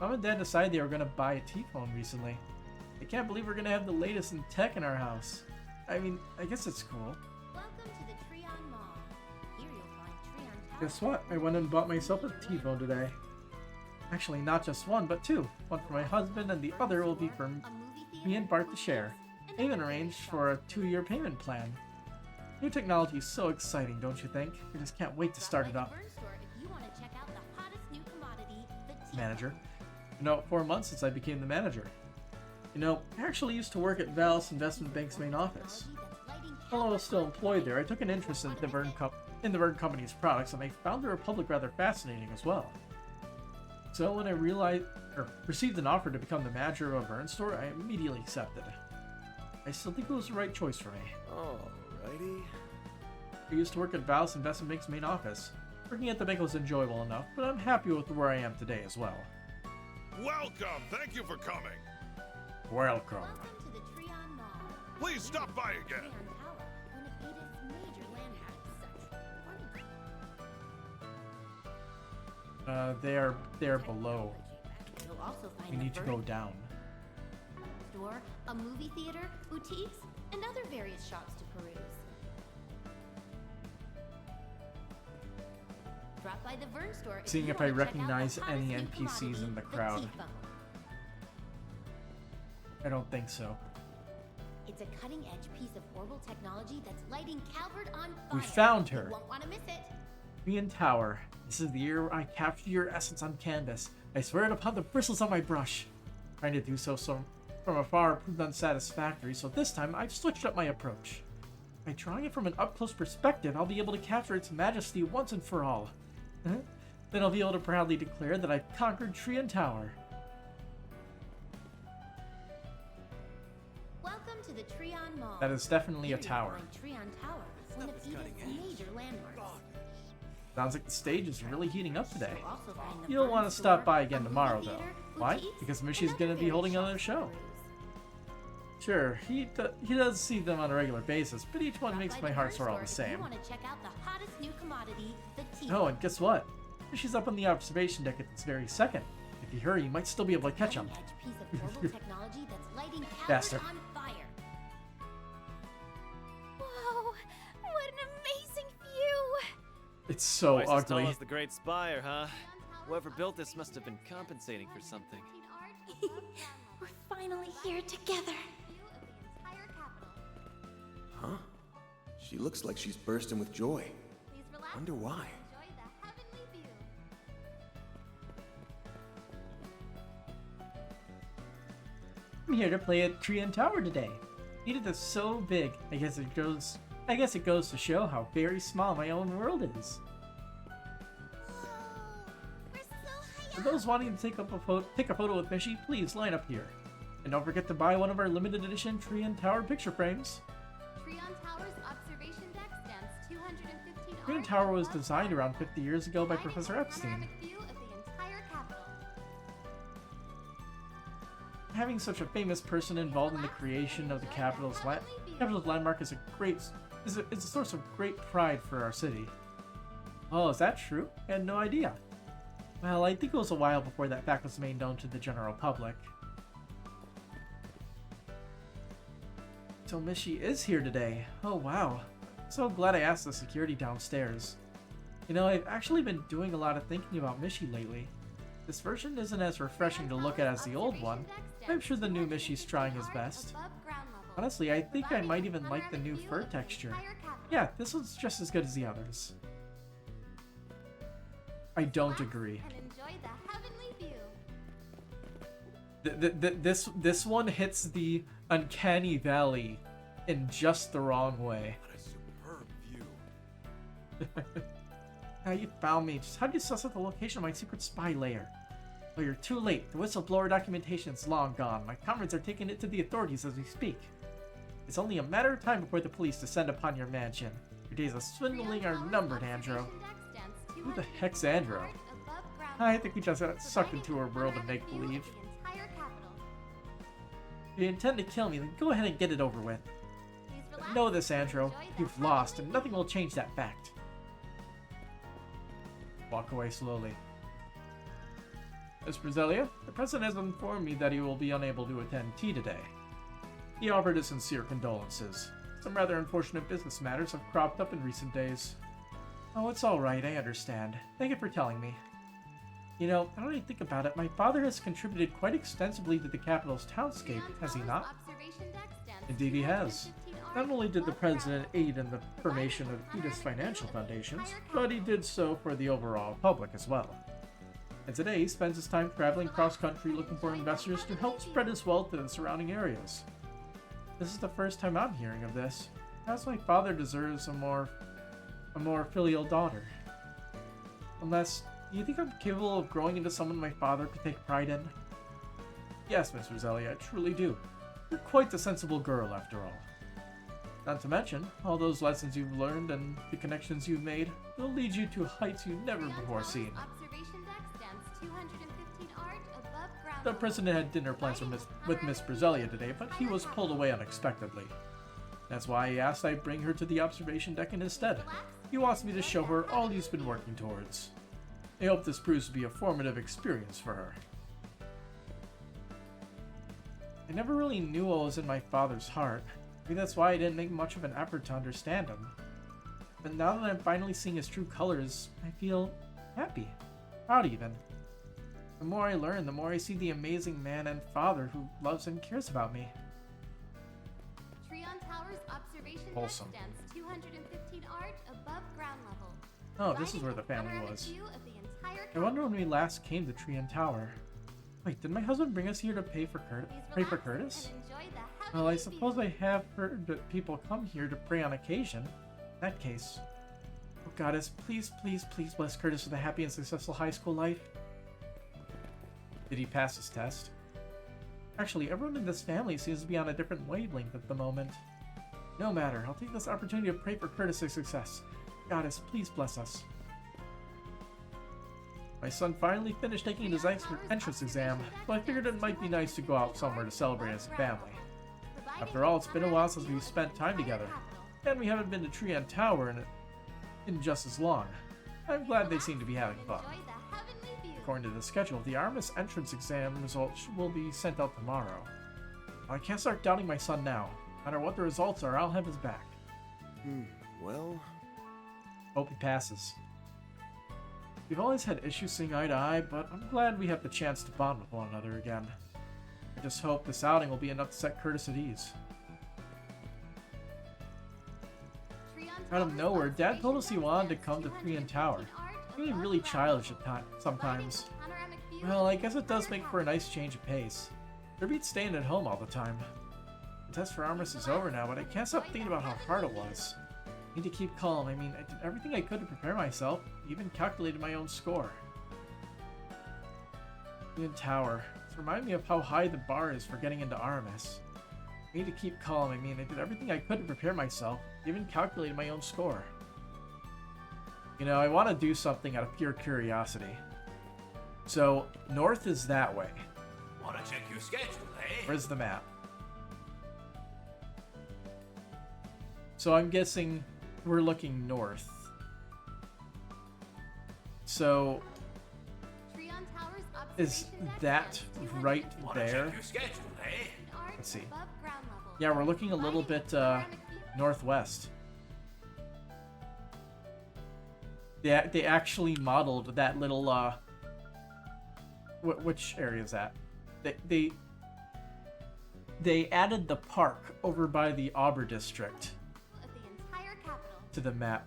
Mom and Dad decided they were going to buy a T-phone recently. I can't believe we're going to have the latest in tech in our house. I mean, I guess it's cool. welcome to the Treon Mall. Here you'll find Treon Tower. Guess what? I went and bought myself a T-phone today. Actually, not just one, but two. One for my husband and the other will be for A movie theater, me and Bart to share. boutiques, I even other arranged various for a shops. 2-year payment plan. New technology is so exciting, don't you think? I just can't wait to start it Drop up. by the Burn store if you want to check out the hottest new commodity, the tea Manager. foam. You know, 4 months since I became the manager. You know, I actually used to work at Val's Investment Bank's main office. Technology that's lighting While I was still employed there, I took an interest in the Vern Company's products, and I found the Republic rather fascinating as well. So when I received an offer to become the manager of a Vern store, I immediately accepted. I still think it was the right choice for me. Alrighty. I used to work at Val's Investment Bank's main office. Working at the bank was enjoyable enough, but I'm happy with where I am today as well. Welcome. Thank you for coming. Welcome. Welcome to the Treon Mall. Please stop by again. Treon Tower, one of Edith's major landmarks. They are below. You'll also find We the need to Burn go down. store, a movie theater, boutiques, and other various shops to peruse. Drop by the Vern store Seeing you if I wanna check out the recognize hottest any new NPCs commodity, in the tea crowd. foam. I don't think so. It's a cutting-edge piece of orbital technology that's lighting Calvert on fire. We found her. You won't want to miss it. Rian Tower. This is the year I captured your essence on canvas. I swear it upon the bristles on my brush. Trying to do so from afar proved unsatisfactory, so this time I've switched up my approach. By drawing it from an up-close perspective, I'll be able to capture its majesty once and for all. Then I'll be able to proudly declare that I've conquered Rian Tower. Welcome to the Treon Mall. That is definitely a Here you'll tower. find Treon Tower, one of Edith's major landmarks. Sounds like the stage is really heating up today. You'll also find the You'll Burn want to store, stop by a again movie tomorrow, theater, though. Why? boutiques, Because and Mishy's other gonna be various holding shops another to show. peruse. Sure, he does see them on a regular basis, but each one Stop makes by my the heart fur soar all store the if same. You want to check out the hottest new commodity, the tea. Oh, and guess what? She's up on the observation deck at this very second. If you hurry, you might still be able to catch him. Cutting-edge piece of global technology that's lighting Bastard. Cavern on fire. Whoa! What an amazing view! It's so Twice as tall ugly. as the Great Spire, huh? Whoever built this must have been compensating for something. We're finally here together. Huh? She looks like she's bursting with joy. Please relax. Wonder why. Enjoy the heavenly view. I'm here to play at Tree and Tower today. Edith is so big. I guess it goes to show how very small my own world is. We're so high For those wanting to take a photo with Mishy, please line up here. And don't forget to buy one of our limited edition Tree and Tower picture frames. Tree on Tower's observation deck stands 215 Tree and Tower was designed around 50 years ago by Professor Epstein. View of the entire capital. Having such a famous person involved in the creation of the capital's landmark is a source of great pride for our city. Oh, is that true? I had no idea. Well, I think it was a while before that fact was made known to the general public. So Mishy is here today. Oh wow. So glad I asked the security downstairs. You know, I've actually been doing a lot of thinking about Mishy lately. This version isn't as refreshing to look at as the old one, but I'm sure the new Mishy's trying his best. Honestly, I think I might even like the new fur texture. Yeah, this one's just as good as the others. I don't agree. And enjoy the heavenly view. This one hits the uncanny valley in just the wrong way. What a superb view. Now you found me. Just how do you suss out the location of my secret spy lair? Oh, you're too late. The whistleblower documentation is long gone. My comrades are taking it to the authorities as we speak. It's only a matter of time before the police descend upon your mansion. Your days of swindling are numbered, Andro. Who the heck's Andro? I think we just got sucked into her world of make-believe. If you intend to kill me, then go ahead and get it over with. But know this, Andro. You've lost, and nothing will change that fact. Walk away slowly. Miss Brizelia, the President has informed me that he will be unable to attend tea today. He offered his sincere condolences. Some rather unfortunate business matters have cropped up in recent days. Oh, it's alright, I understand. Thank you for telling me. You know, now that I think about it, my father has contributed quite extensively to the capital's townscape, has he not? Indeed he has. Not only did the President aid in the formation of Edith's financial foundations, but he did so for the overall public as well. And today he spends his time traveling cross-country looking for investors to help spread his wealth in the surrounding areas. This is the first time I'm hearing of this. Perhaps my father deserves a more filial daughter. Unless, do you think I'm capable of growing into someone my father could take pride in? Yes, Miss Roselia, I truly do. You're quite the sensible girl, after all. Not to mention, all those lessons you've learned and the connections you've made will lead you to heights you've never before seen. The President had dinner plans with Miss Brizelia today, but he was pulled away unexpectedly. That's why he asked I bring her to the observation deck in his stead. He wants me to show her all he's been working towards. I hope this proves to be a formative experience for her. I never really knew what was in my father's heart. Maybe that's why I didn't make much of an effort to understand him. But now that I'm finally seeing his true colors, I feel happy. Proud even. The more I learn, the more I see the amazing man and father who loves and cares about me. Treon Tower's observation Wholesome. deck stands 215 arch above ground level. Oh, this is where the family Panoramic was. view of the entire I wonder when we last came to Tree and Tower. Wait, did my husband bring us here to pray for Curtis? Well, I suppose I have heard that people come here to pray on occasion. In that case, oh Goddess, please, please, please bless Curtis with a happy and successful high school life. Did he pass his test? Actually, everyone in this family seems to be on a different wavelength at the moment. No matter, I'll take this opportunity to pray for Curtis' success. Goddess, please bless us. My son finally finished taking his entrance exam, so I figured it might be nice to go out somewhere to celebrate as a family. After all, it's been a while since we've spent time together, and we haven't been to Trian Tower in just as long. I'm glad they seem to be having fun. According to the schedule, the Armis entrance exam results will be sent out tomorrow. I can't start doubting my son now. No matter what the results are, I'll have his back. Well... Hope he passes. We've always had issues seeing eye to eye, but I'm glad we have the chance to bond with one another again. I just hope this outing will be enough to set Curtis at ease. Out of nowhere, Dad told us he wanted to come to Trian Tower. Really childish at sometimes. Well, I guess it does make for a nice change of pace. There beats staying at home all the time. The test for Armis is over now, but I can't stop thinking about how hard it was. I need to keep calm. I mean, I did everything I could to prepare myself, even calculated my own score. Trian Tower. It's reminding me of how high the bar is for getting into Armis. I need to keep calm. I mean, I did everything I could to prepare myself, even calculated my own score. You know, I want to do something out of pure curiosity. So, north is that way. Wanna check your schedule, eh? Where's the map? So I'm guessing we're looking north. So, is that right there? Check your schedule, eh? Let's see. Yeah, we're looking a little bit northwest. They actually modeled that little which area is that? They added the park over by the Auber district to the map.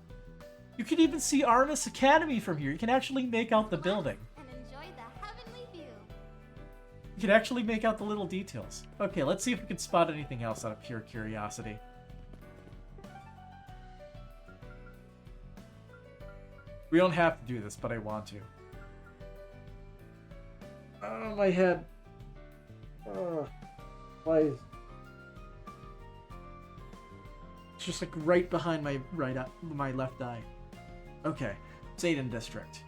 You can even see Armis Academy from here. You can actually make out the building. You can actually make out the little details. Okay, let's see if we can spot anything else out of pure curiosity. We don't have to do this, but I want to. Oh, my head. Oh, why is... It's just like right behind my my left eye. Okay, Zayden District.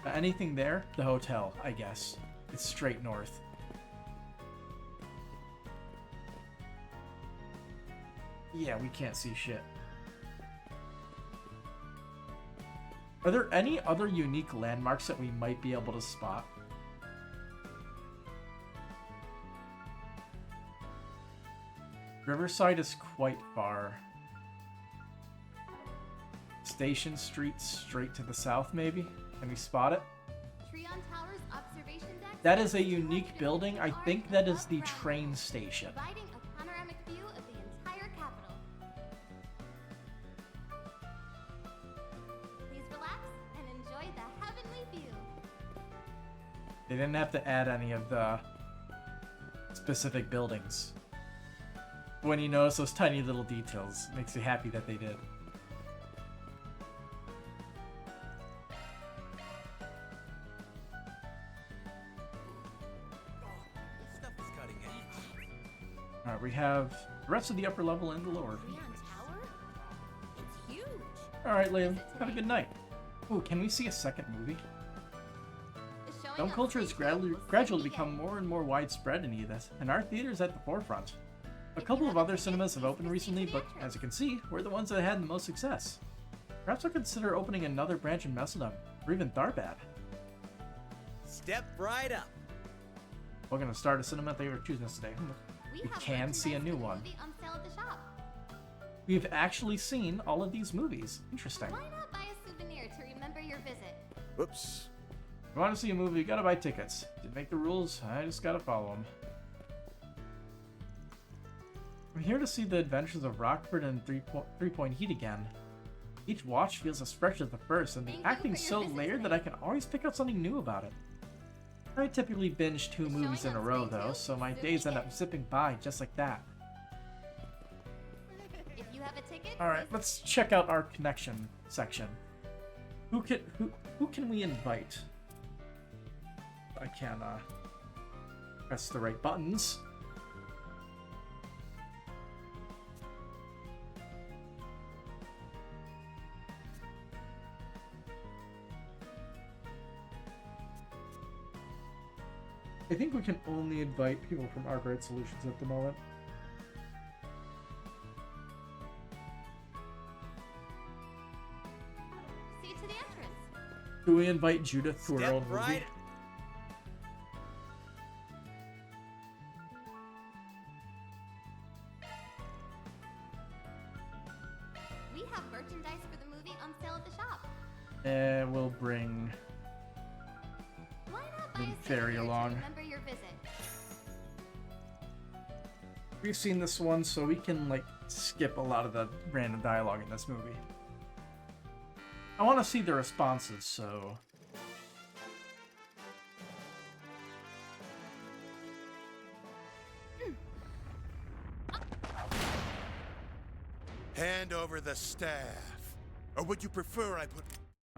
Anything there? The hotel, I guess. It's straight north. Yeah, we can't see shit. Are there any other unique landmarks that we might be able to spot? Riverside is quite far. Station Street straight to the south, maybe? Can we spot it? That is a unique building. I think that is the train station. They didn't have to add any of the specific buildings. When you notice those tiny little details, it makes you happy that they did. Alright, we have the rest of the upper level and the lower. Alright, Liam, have a good night. Ooh, can we see a second movie? Film culture has gradually become more and more widespread in Edith, and our theater is at the forefront. A couple of other cinemas have opened recently, but as you can see, we're the ones that had the most success. Perhaps we'll consider opening another branch in Messedum, or even Tharbad. Step right up. We're gonna start a cinema theater Tuesday today. We can see a new one. We've actually seen all of these movies. Interesting. Why not buy a souvenir to remember your visit? Whoops. If you want to see a movie, you gotta buy tickets. Didn't make the rules, I just gotta follow them. I'm here to see the adventures of Rockford and Three Point Heat again. Each watch feels as fresh as the first, and the acting's so layered that I can always pick out something new about it. I typically binge 2 movies in a row though, so my days end up zipping by just like that. Alright, let's check out our connection section. Who can we invite? I can press the right buttons. I think we can only invite people from Arbright Solutions at the moment. Do we invite Judith to her Step own movie? right. We have merchandise for the movie on sale at the shop. We'll bring Why not buy Bring a Fairy souvenir to along. remember your visit? We've seen this one, so we can, like, skip a lot of the random dialogue in this movie. I want to see the responses, so... Hand over the staff. Or would you prefer I put...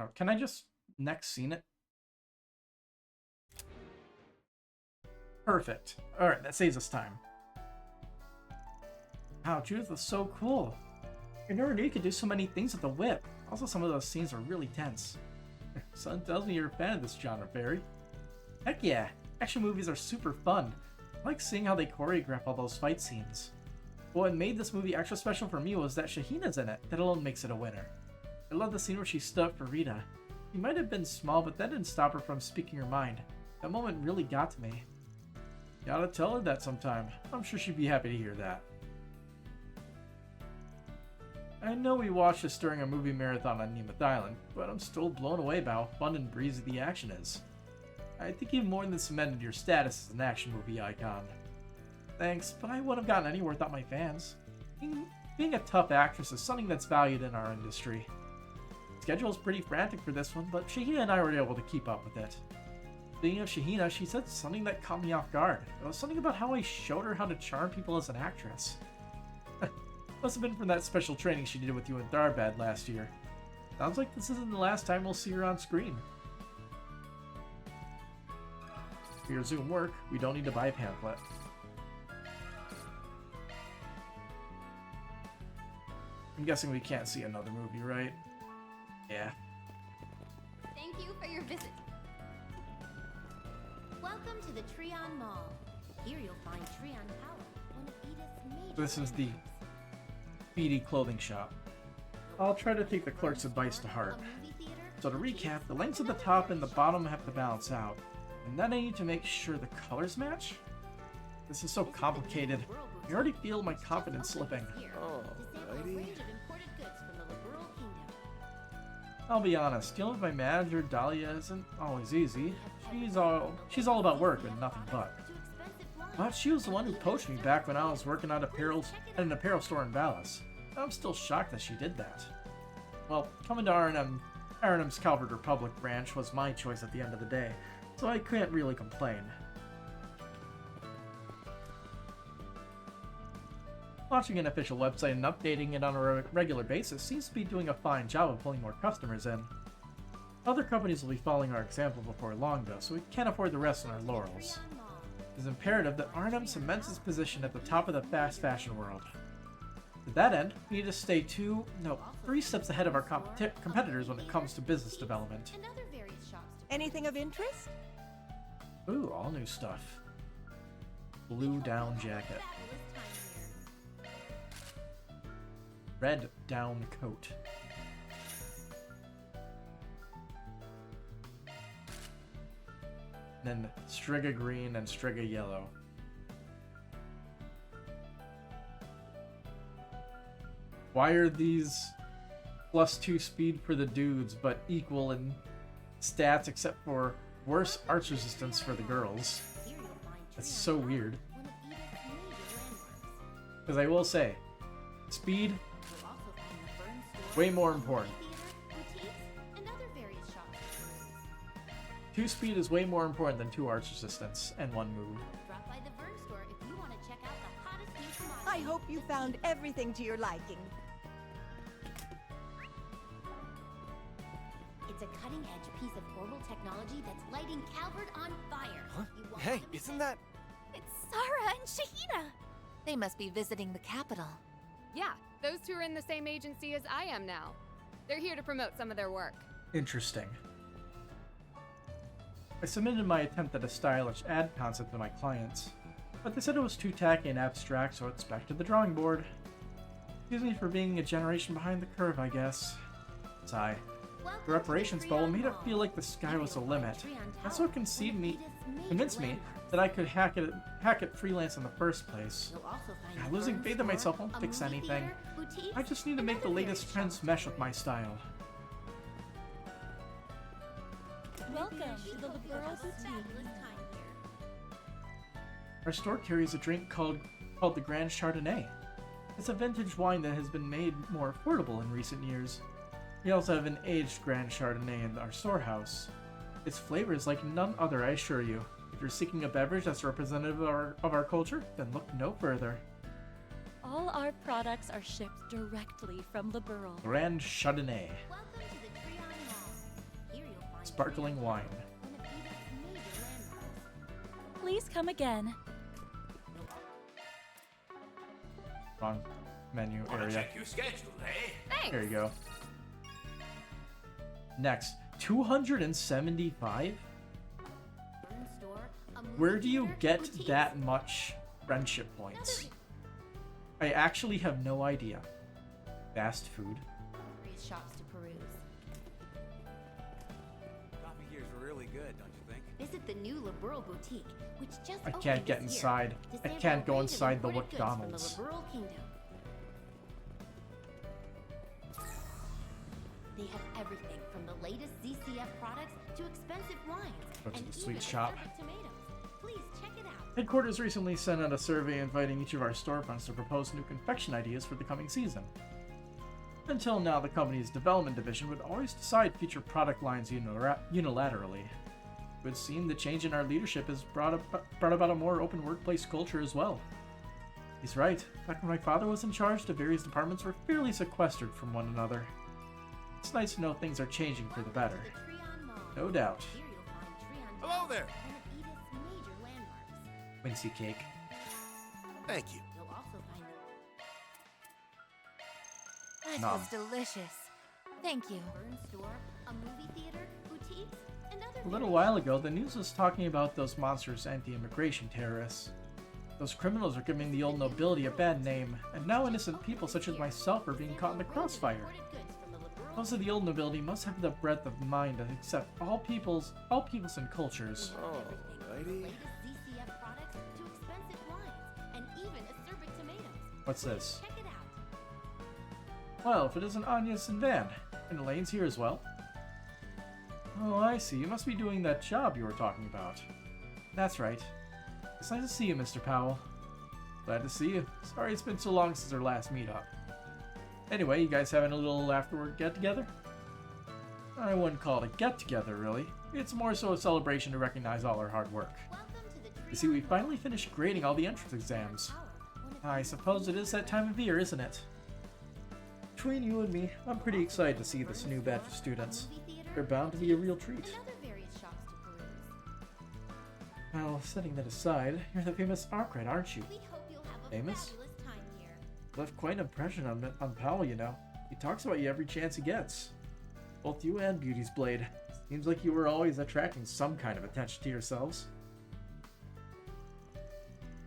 Oh, can I just next scene it? Perfect. Alright, that saves us time. Wow, Judith was so cool. I never knew you could do so many things with the whip. Also, some of those scenes are really tense. Son tells me you're a fan of this genre, Barry. Heck yeah, action movies are super fun. I like seeing how they choreograph all those fight scenes. But what made this movie extra special for me was that Shahina's in it. That alone makes it a winner. I love the scene where she stood up for Rita. She might have been small, but that didn't stop her from speaking her mind. That moment really got to me. Gotta tell her that sometime. I'm sure she'd be happy to hear that. I know we watched this during a movie marathon on Nemeth Island, but I'm still blown away by how fun and breezy the action is. I think you've more than cemented your status as an action movie icon. Thanks, but I wouldn't have gotten anywhere without my fans. Being a tough actress is something that's valued in our industry. The schedule is pretty frantic for this one, but Shahina and I were able to keep up with it. Speaking of Shahina, she said something that caught me off guard. It was something about how I showed her how to charm people as an actress. Must have been from that special training she did with you in Darbad last year. Sounds like this isn't the last time we'll see her on screen. For your Zoom work, we don't need to buy a pamphlet. I'm guessing we can't see another movie, right? Yeah. Thank you for your visit. Welcome to the Treon Mall. Here you'll find Treon Power, one of Edith's major This is the landmarks. Speedy clothing shop. I'll try to take the clerk's advice to heart. A movie theater, So to recap, the lengths of the top and the bottom have to balance out. And then I need to make sure the colors match? This is so complicated. I already feel my confidence slipping. Alrighty. I'll be honest, dealing with my manager, Dahlia, isn't always easy. She's all about work and nothing but. But she was the one who poached me back when I was working at an apparel store in Vallis. I'm still shocked that she did that. Well, coming to R&M's Calvert Republic branch was my choice at the end of the day, so I can't really complain. Launching an official website and updating it on a regular basis seems to be doing a fine job of pulling more customers in. Other companies will be following our example before long though, so we can't afford to rest on our laurels. It is imperative that R&M cements its position at the top of the fast fashion world. To that end, we need to stay 3 steps ahead of our competitors when it comes to business development. and other various shops to Anything of interest? Ooh, all new stuff. Blue down jacket. fabulous time here. Red down coat. Then Striga green and Striga yellow. Why are these +2 speed for the dudes, but equal in stats except for worse arch resistance for the girls? Here you'll find That's Treon so Power, weird. one of Edith's major landmarks. Because I will say, speed, You'll also find the Fern Store, way more a movie important. theater, boutiques, and other various shops to peruse. 2 speed is way more important than 2 arch resistance and 1 move. Drop by the Fern Store if you want to check out the hottest new commodity. I hope you found everything to your liking. It's a cutting-edge piece of orbital technology that's lighting Calvert on fire. Huh? You won't Hey, want to isn't miss that... It's Sarah and Shahina. They must be visiting the capital. Yeah, those two are in the same agency as I am now. They're here to promote some of their work. Interesting. I submitted my attempt at a stylish ad concept to my clients, but they said it was too tacky and abstract, so it's back to the drawing board. Excuse me for being a generation behind the curve, I guess. Sigh. The reparations bubble made it feel like the sky was the limit. That's what convinced me that I could hack it freelance in the first place. God, losing faith in myself won't fix anything. I just need to make the latest trends mesh with my style. Welcome to the Liberal Boutique. Our store carries a drink called the Grand Chardonnay. It's a vintage wine that has been made more affordable in recent years. We also have an aged Grand Chardonnay in our storehouse. Its flavor is like none other, I assure you. If you're seeking a beverage that's representative of our culture, then look no further. All our products are shipped directly from the Burl. Grand Chardonnay. Sparkling wine. Please come again. Wrong menu area. Check your schedule, eh? Thanks. There you go. Next, 275? Where do you get that much friendship points? I actually have no idea. Fast food. Shops to peruse. Coffee here's really good, don't you think? Visit the new Liberal Boutique, which just I opened can't get this inside. year, I to sample can't a go range of inside the imported goods from McDonald's. the Liberal Kingdom. They have everything from the latest ZCF products to expensive wines Go to and the even sweet shop. acerbic tomatoes. Please check it out. Headquarters recently sent out a survey inviting each of our storefronts to propose new confection ideas for the coming season. Until now, the company's development division would always decide future product lines unilaterally. It would seem the change in our leadership has brought about a more open workplace culture as well. He's right. Back when my father was in charge, the various departments were fairly sequestered from one another. It's nice to know things are changing for the better. No doubt. Here you'll find Trion Hello there. one of Edith's major landmarks. Quincy cake. Thank you. You'll also find That Nom. was delicious. Thank you. the Burn Store, a movie theater, boutiques, and other A little while ago, the news was talking about those monstrous anti-immigration terrorists. Those criminals are giving the old nobility a bad name, and now innocent people such as myself are being caught in the crossfire. Those of the old nobility must have the breadth of mind to accept all peoples and cultures. Alrighty. latest ZCF products to expensive wines and even acerbic tomatoes. What's this? Check it out. Well, if it isn't Anya's and Van. And Elaine's here as well. Oh, I see. You must be doing that job you were talking about. That's right. It's nice to see you, Mr. Powell. Glad to see you. Sorry it's been so long since our last meetup. Anyway, you guys having a little afterward get-together? I wouldn't call it a get-together, really. It's more so a celebration to recognize all our hard work. Welcome to the You see, we finally finished grading all the entrance exams. I suppose it is that time of year, isn't it? Between you and me, I'm pretty excited to see this new batch of students. They're bound to be a real treat. and other various shops to peruse. Well, setting that aside, you're the famous Arkwright, aren't you? We hope you'll have a Famous? fabulous time here. Left quite an impression on Powell, you know. He talks about you every chance he gets. Both you and Beauty's Blade. Seems like you were always attracting some kind of attention to yourselves.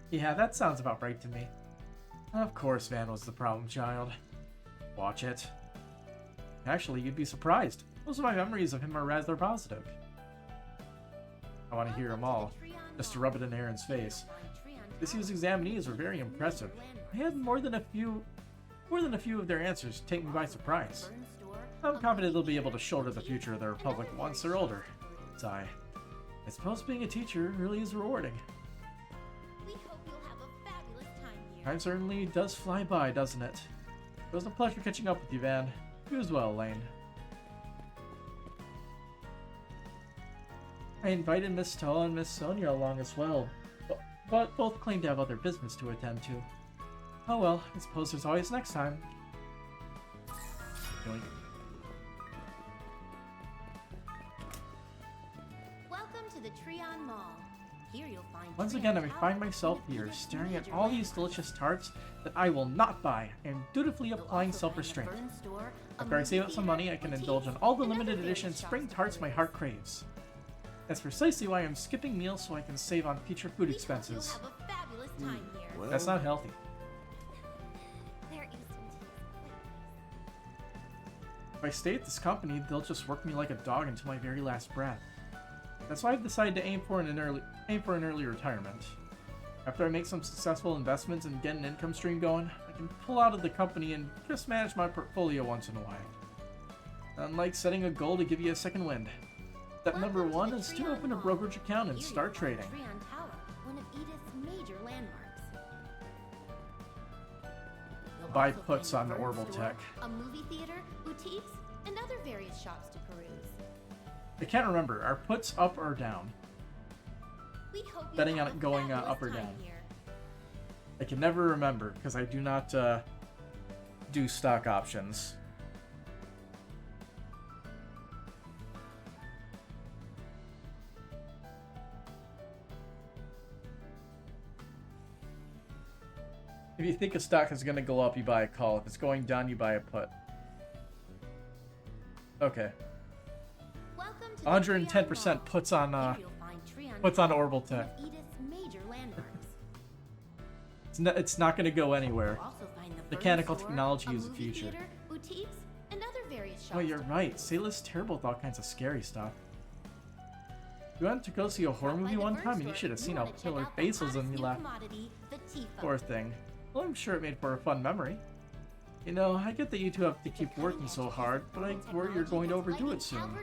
Yeah, that sounds about right to me. Of course Van was the problem child. Watch it. Actually, you'd be surprised. Most of my memories of him are rather positive. I want to hear them all, just to rub it in Aaron's face. This year's examinees were very impressive. I had more than a few of their answers take me by surprise. I'm confident they'll be able to shoulder the future of the Republic once they're older. Sigh. I suppose being a teacher really is rewarding. We hope you'll have a fabulous time here. Time certainly does fly by, doesn't it? It was a pleasure catching up with you, Van. You as well, Lane. I invited Miss Toa and Miss Sonia along as well, but both claim to have other business to attend to. Oh well, I suppose there's always next time. Yoink. Welcome to the Trion Mall. Here you'll find Once Trion again, I Tower, find myself one of here, Edith's staring at major all these landmarks. delicious tarts that I will not buy, and dutifully You'll applying also find the self-restraint. Burn Store, a After I save up movie some theater, money, I can boutiques, indulge in all the and other limited various edition shops spring to tarts my peruse. heart craves. That's precisely why I'm skipping meals so I can save on future food We hope expenses. you'll have a fabulous time here. Well, That's not healthy. There is some tea. If I stay at this company, they'll just work me like a dog until my very last breath. That's why I've decided to aim for an early retirement. After I make some successful investments and get an income stream going, I can pull out of the company and just manage my portfolio once in a while. Unlike setting a goal to give you a second wind. Step number 1 is to open a brokerage account and start trading. Trion Tower, one of Edith's major landmarks. You'll Buy also puts find on a Orbital store, Tech. a movie theater, boutiques, and other various shops to peruse. I can't remember, are puts up or down? We hope you Betting have on it a going fabulous up or time down. here. I can never remember because I do not do stock options. If you think a stock is going to go up, you buy a call. If it's going down, you buy a put. Okay. Welcome to the 110% Trion puts on Mall. Here you'll find Trion puts on Tower, Orbital one Tech. of Edith's major landmarks. It's not going to go anywhere. You'll also find the Mechanical furniture technology store, is the a movie future. theater, boutiques, and other various shops. Oh, you're to right. peruse. Sayla's terrible with all kinds of scary stuff. You went to go see a horror Stop by movie the one furniture time and you store should have if seen how wanna check killer out the face was hottest when you new left. commodity, the tea Poor foam. thing. Well, I'm sure it made for a fun memory. You know, I get that you two have to keep working so hard, but I worry you're going to overdo it soon.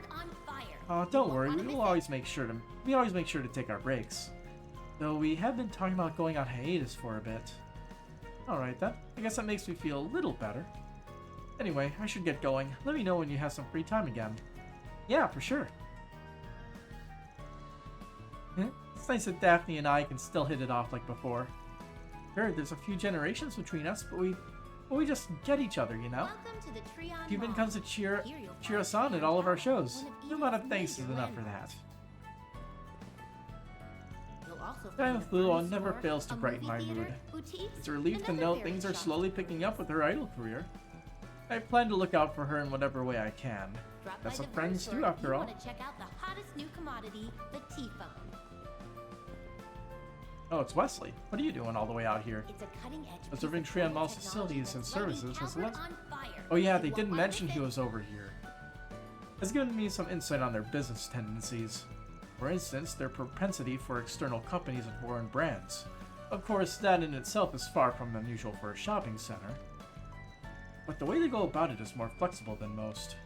Don't worry, we always make sure to take our breaks. Though we have been talking about going on hiatus for a bit. Alright then, I guess that makes me feel a little better. Anyway, I should get going. Let me know when you have some free time again. Yeah, for sure. It's nice that Daphne and I can still hit it off like before. Sure, there's a few generations between us, but we just get each other, you know? Welcome to the Trion Cuban Mall. comes to cheer Here you'll us find on at Trion all of our Tower, shows. one of No amount of Edith's thanks is major enough for landmarks. that. You'll also Diane find with the Blue furniture never store, fails to a brighten movie my theater, mood. boutiques, It's a relief and to other know various things are shops slowly to picking peruse. up with her idol career. I plan to look out for her in whatever way I can. Drop That's by what the friends furniture do if after you all. want to check out the hottest new commodity, the tea foam. Oh, it's Wesley. What are you doing all the way out here? It's a cutting-edge Observing piece of Trion Mall's technology facilities and that's lighting services has Calvert led- on fire. Oh yeah, You they won't didn't wanna mention miss he it. was over here. It's given me some insight on their business tendencies. For instance, their propensity for external companies and foreign brands. Of course, that in itself is far from unusual for a shopping center. But the way they go about it is more flexible than most.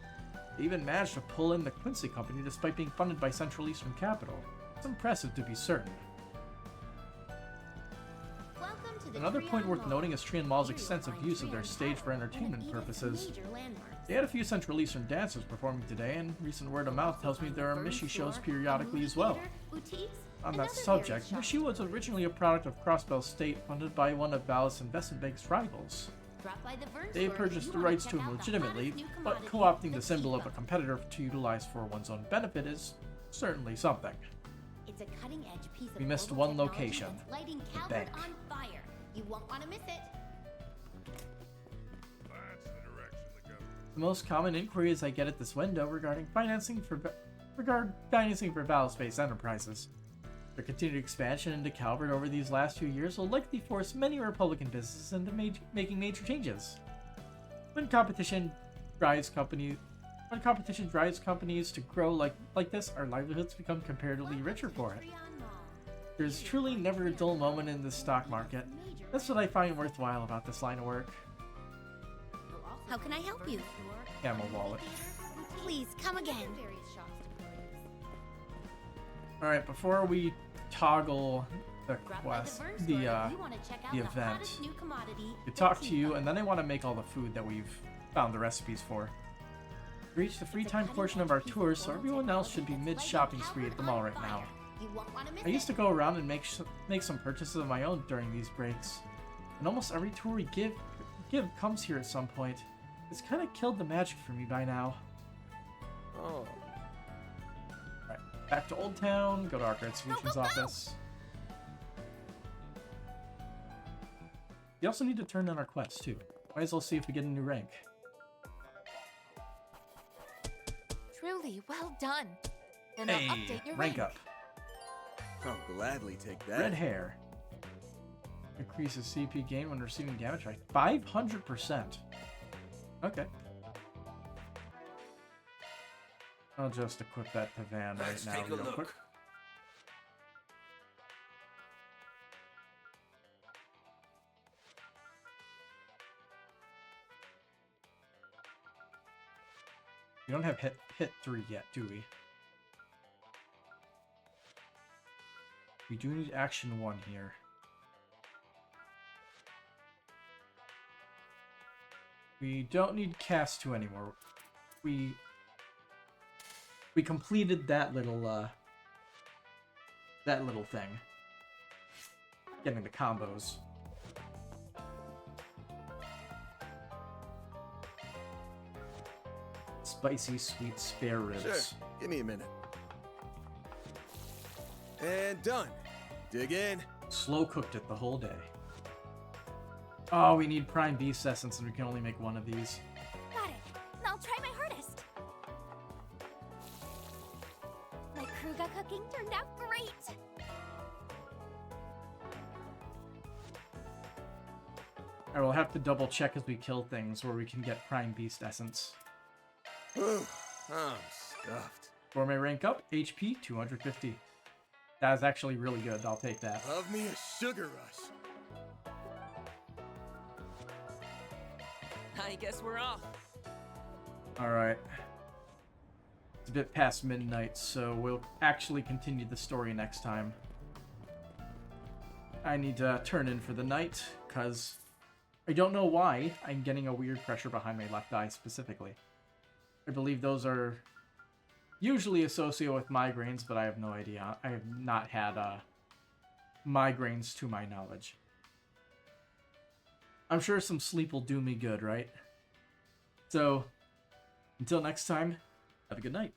They even managed to pull in the Quincy Company despite being funded by Central Eastern Capital. It's impressive to be certain. Welcome to the Another Trion point worth Mall. noting is Trion Mall's Here you'll extensive find use of their Trion stage Tower, for one of entertainment Edith's purposes. major landmarks. They had a few Central Eastern dancers performing today, and recent word of mouth tells me there are Mishi shows periodically as well. On that subject, Mishi was originally a product of Crossbell State, funded by one of Vallis Investment Bank's rivals. They purchased the rights to him legitimately, but co-opting the symbol of a competitor to utilize for one's own benefit is certainly something. It's a cutting-edge piece of We missed global one technology location, that's lighting the Calvert bank. on fire. You won't want to miss it. That's the direction the government. The most common inquiries I get at this window regarding financing for Vallis-based enterprises. Their continued expansion into Calvert over these last few years will likely force many Republican businesses into making major changes. When competition drives companies to grow like this, our livelihoods become comparatively richer for it. There's truly never a dull moment in the stock market. That's what I find worthwhile about this line of work. How can I help you? Camel wallet. Please come again. Alright, before we toggle the quest, the event, to talk to you, and then I want to make all the food that we've found the recipes for. Reach the free time portion of our tour, so everyone else should be mid-shopping spree at the mall right now. I used to go around and make some purchases of my own during these breaks, and almost every tour we give comes here at some point. It's kind of killed the magic for me by now. Oh. Alright, back to Old Town, go to our Card Solutions office. We also need to turn in our quests too. Might as well see if we get a new rank. Truly well done. Then I'll Hey, update your rank up. I'll gladly take that. Red hair. Increases CP gain when receiving damage by 500%. Okay. I'll just equip that to Van right Let's now take a real look. quick. We don't have hit 3 yet, do we? We do need action 1 here. We don't need cast 2 anymore. We completed that little thing. Getting the combos. Spicy sweet spare ribs. Sure. Give me a minute. And done. Dig in. Slow cooked it the whole day. Oh, we need prime beast essence and we can only make 1 of these. Got it. I'll try my hardest. My kruga cooking turned out great. I will have to double check as we kill things where we can get prime beast essence. Whew, I'm stuffed. For my rank up, HP 250. That is actually really good. I'll take that. Love me a sugar rush. I guess we're off. Alright. It's a bit past midnight, so we'll actually continue the story next time. I need to turn in for the night, because I don't know why I'm getting a weird pressure behind my left eye specifically. I believe those are usually associated with migraines, but I have no idea. I have not had migraines to my knowledge. I'm sure some sleep will do me good, right? So, until next time, have a good night.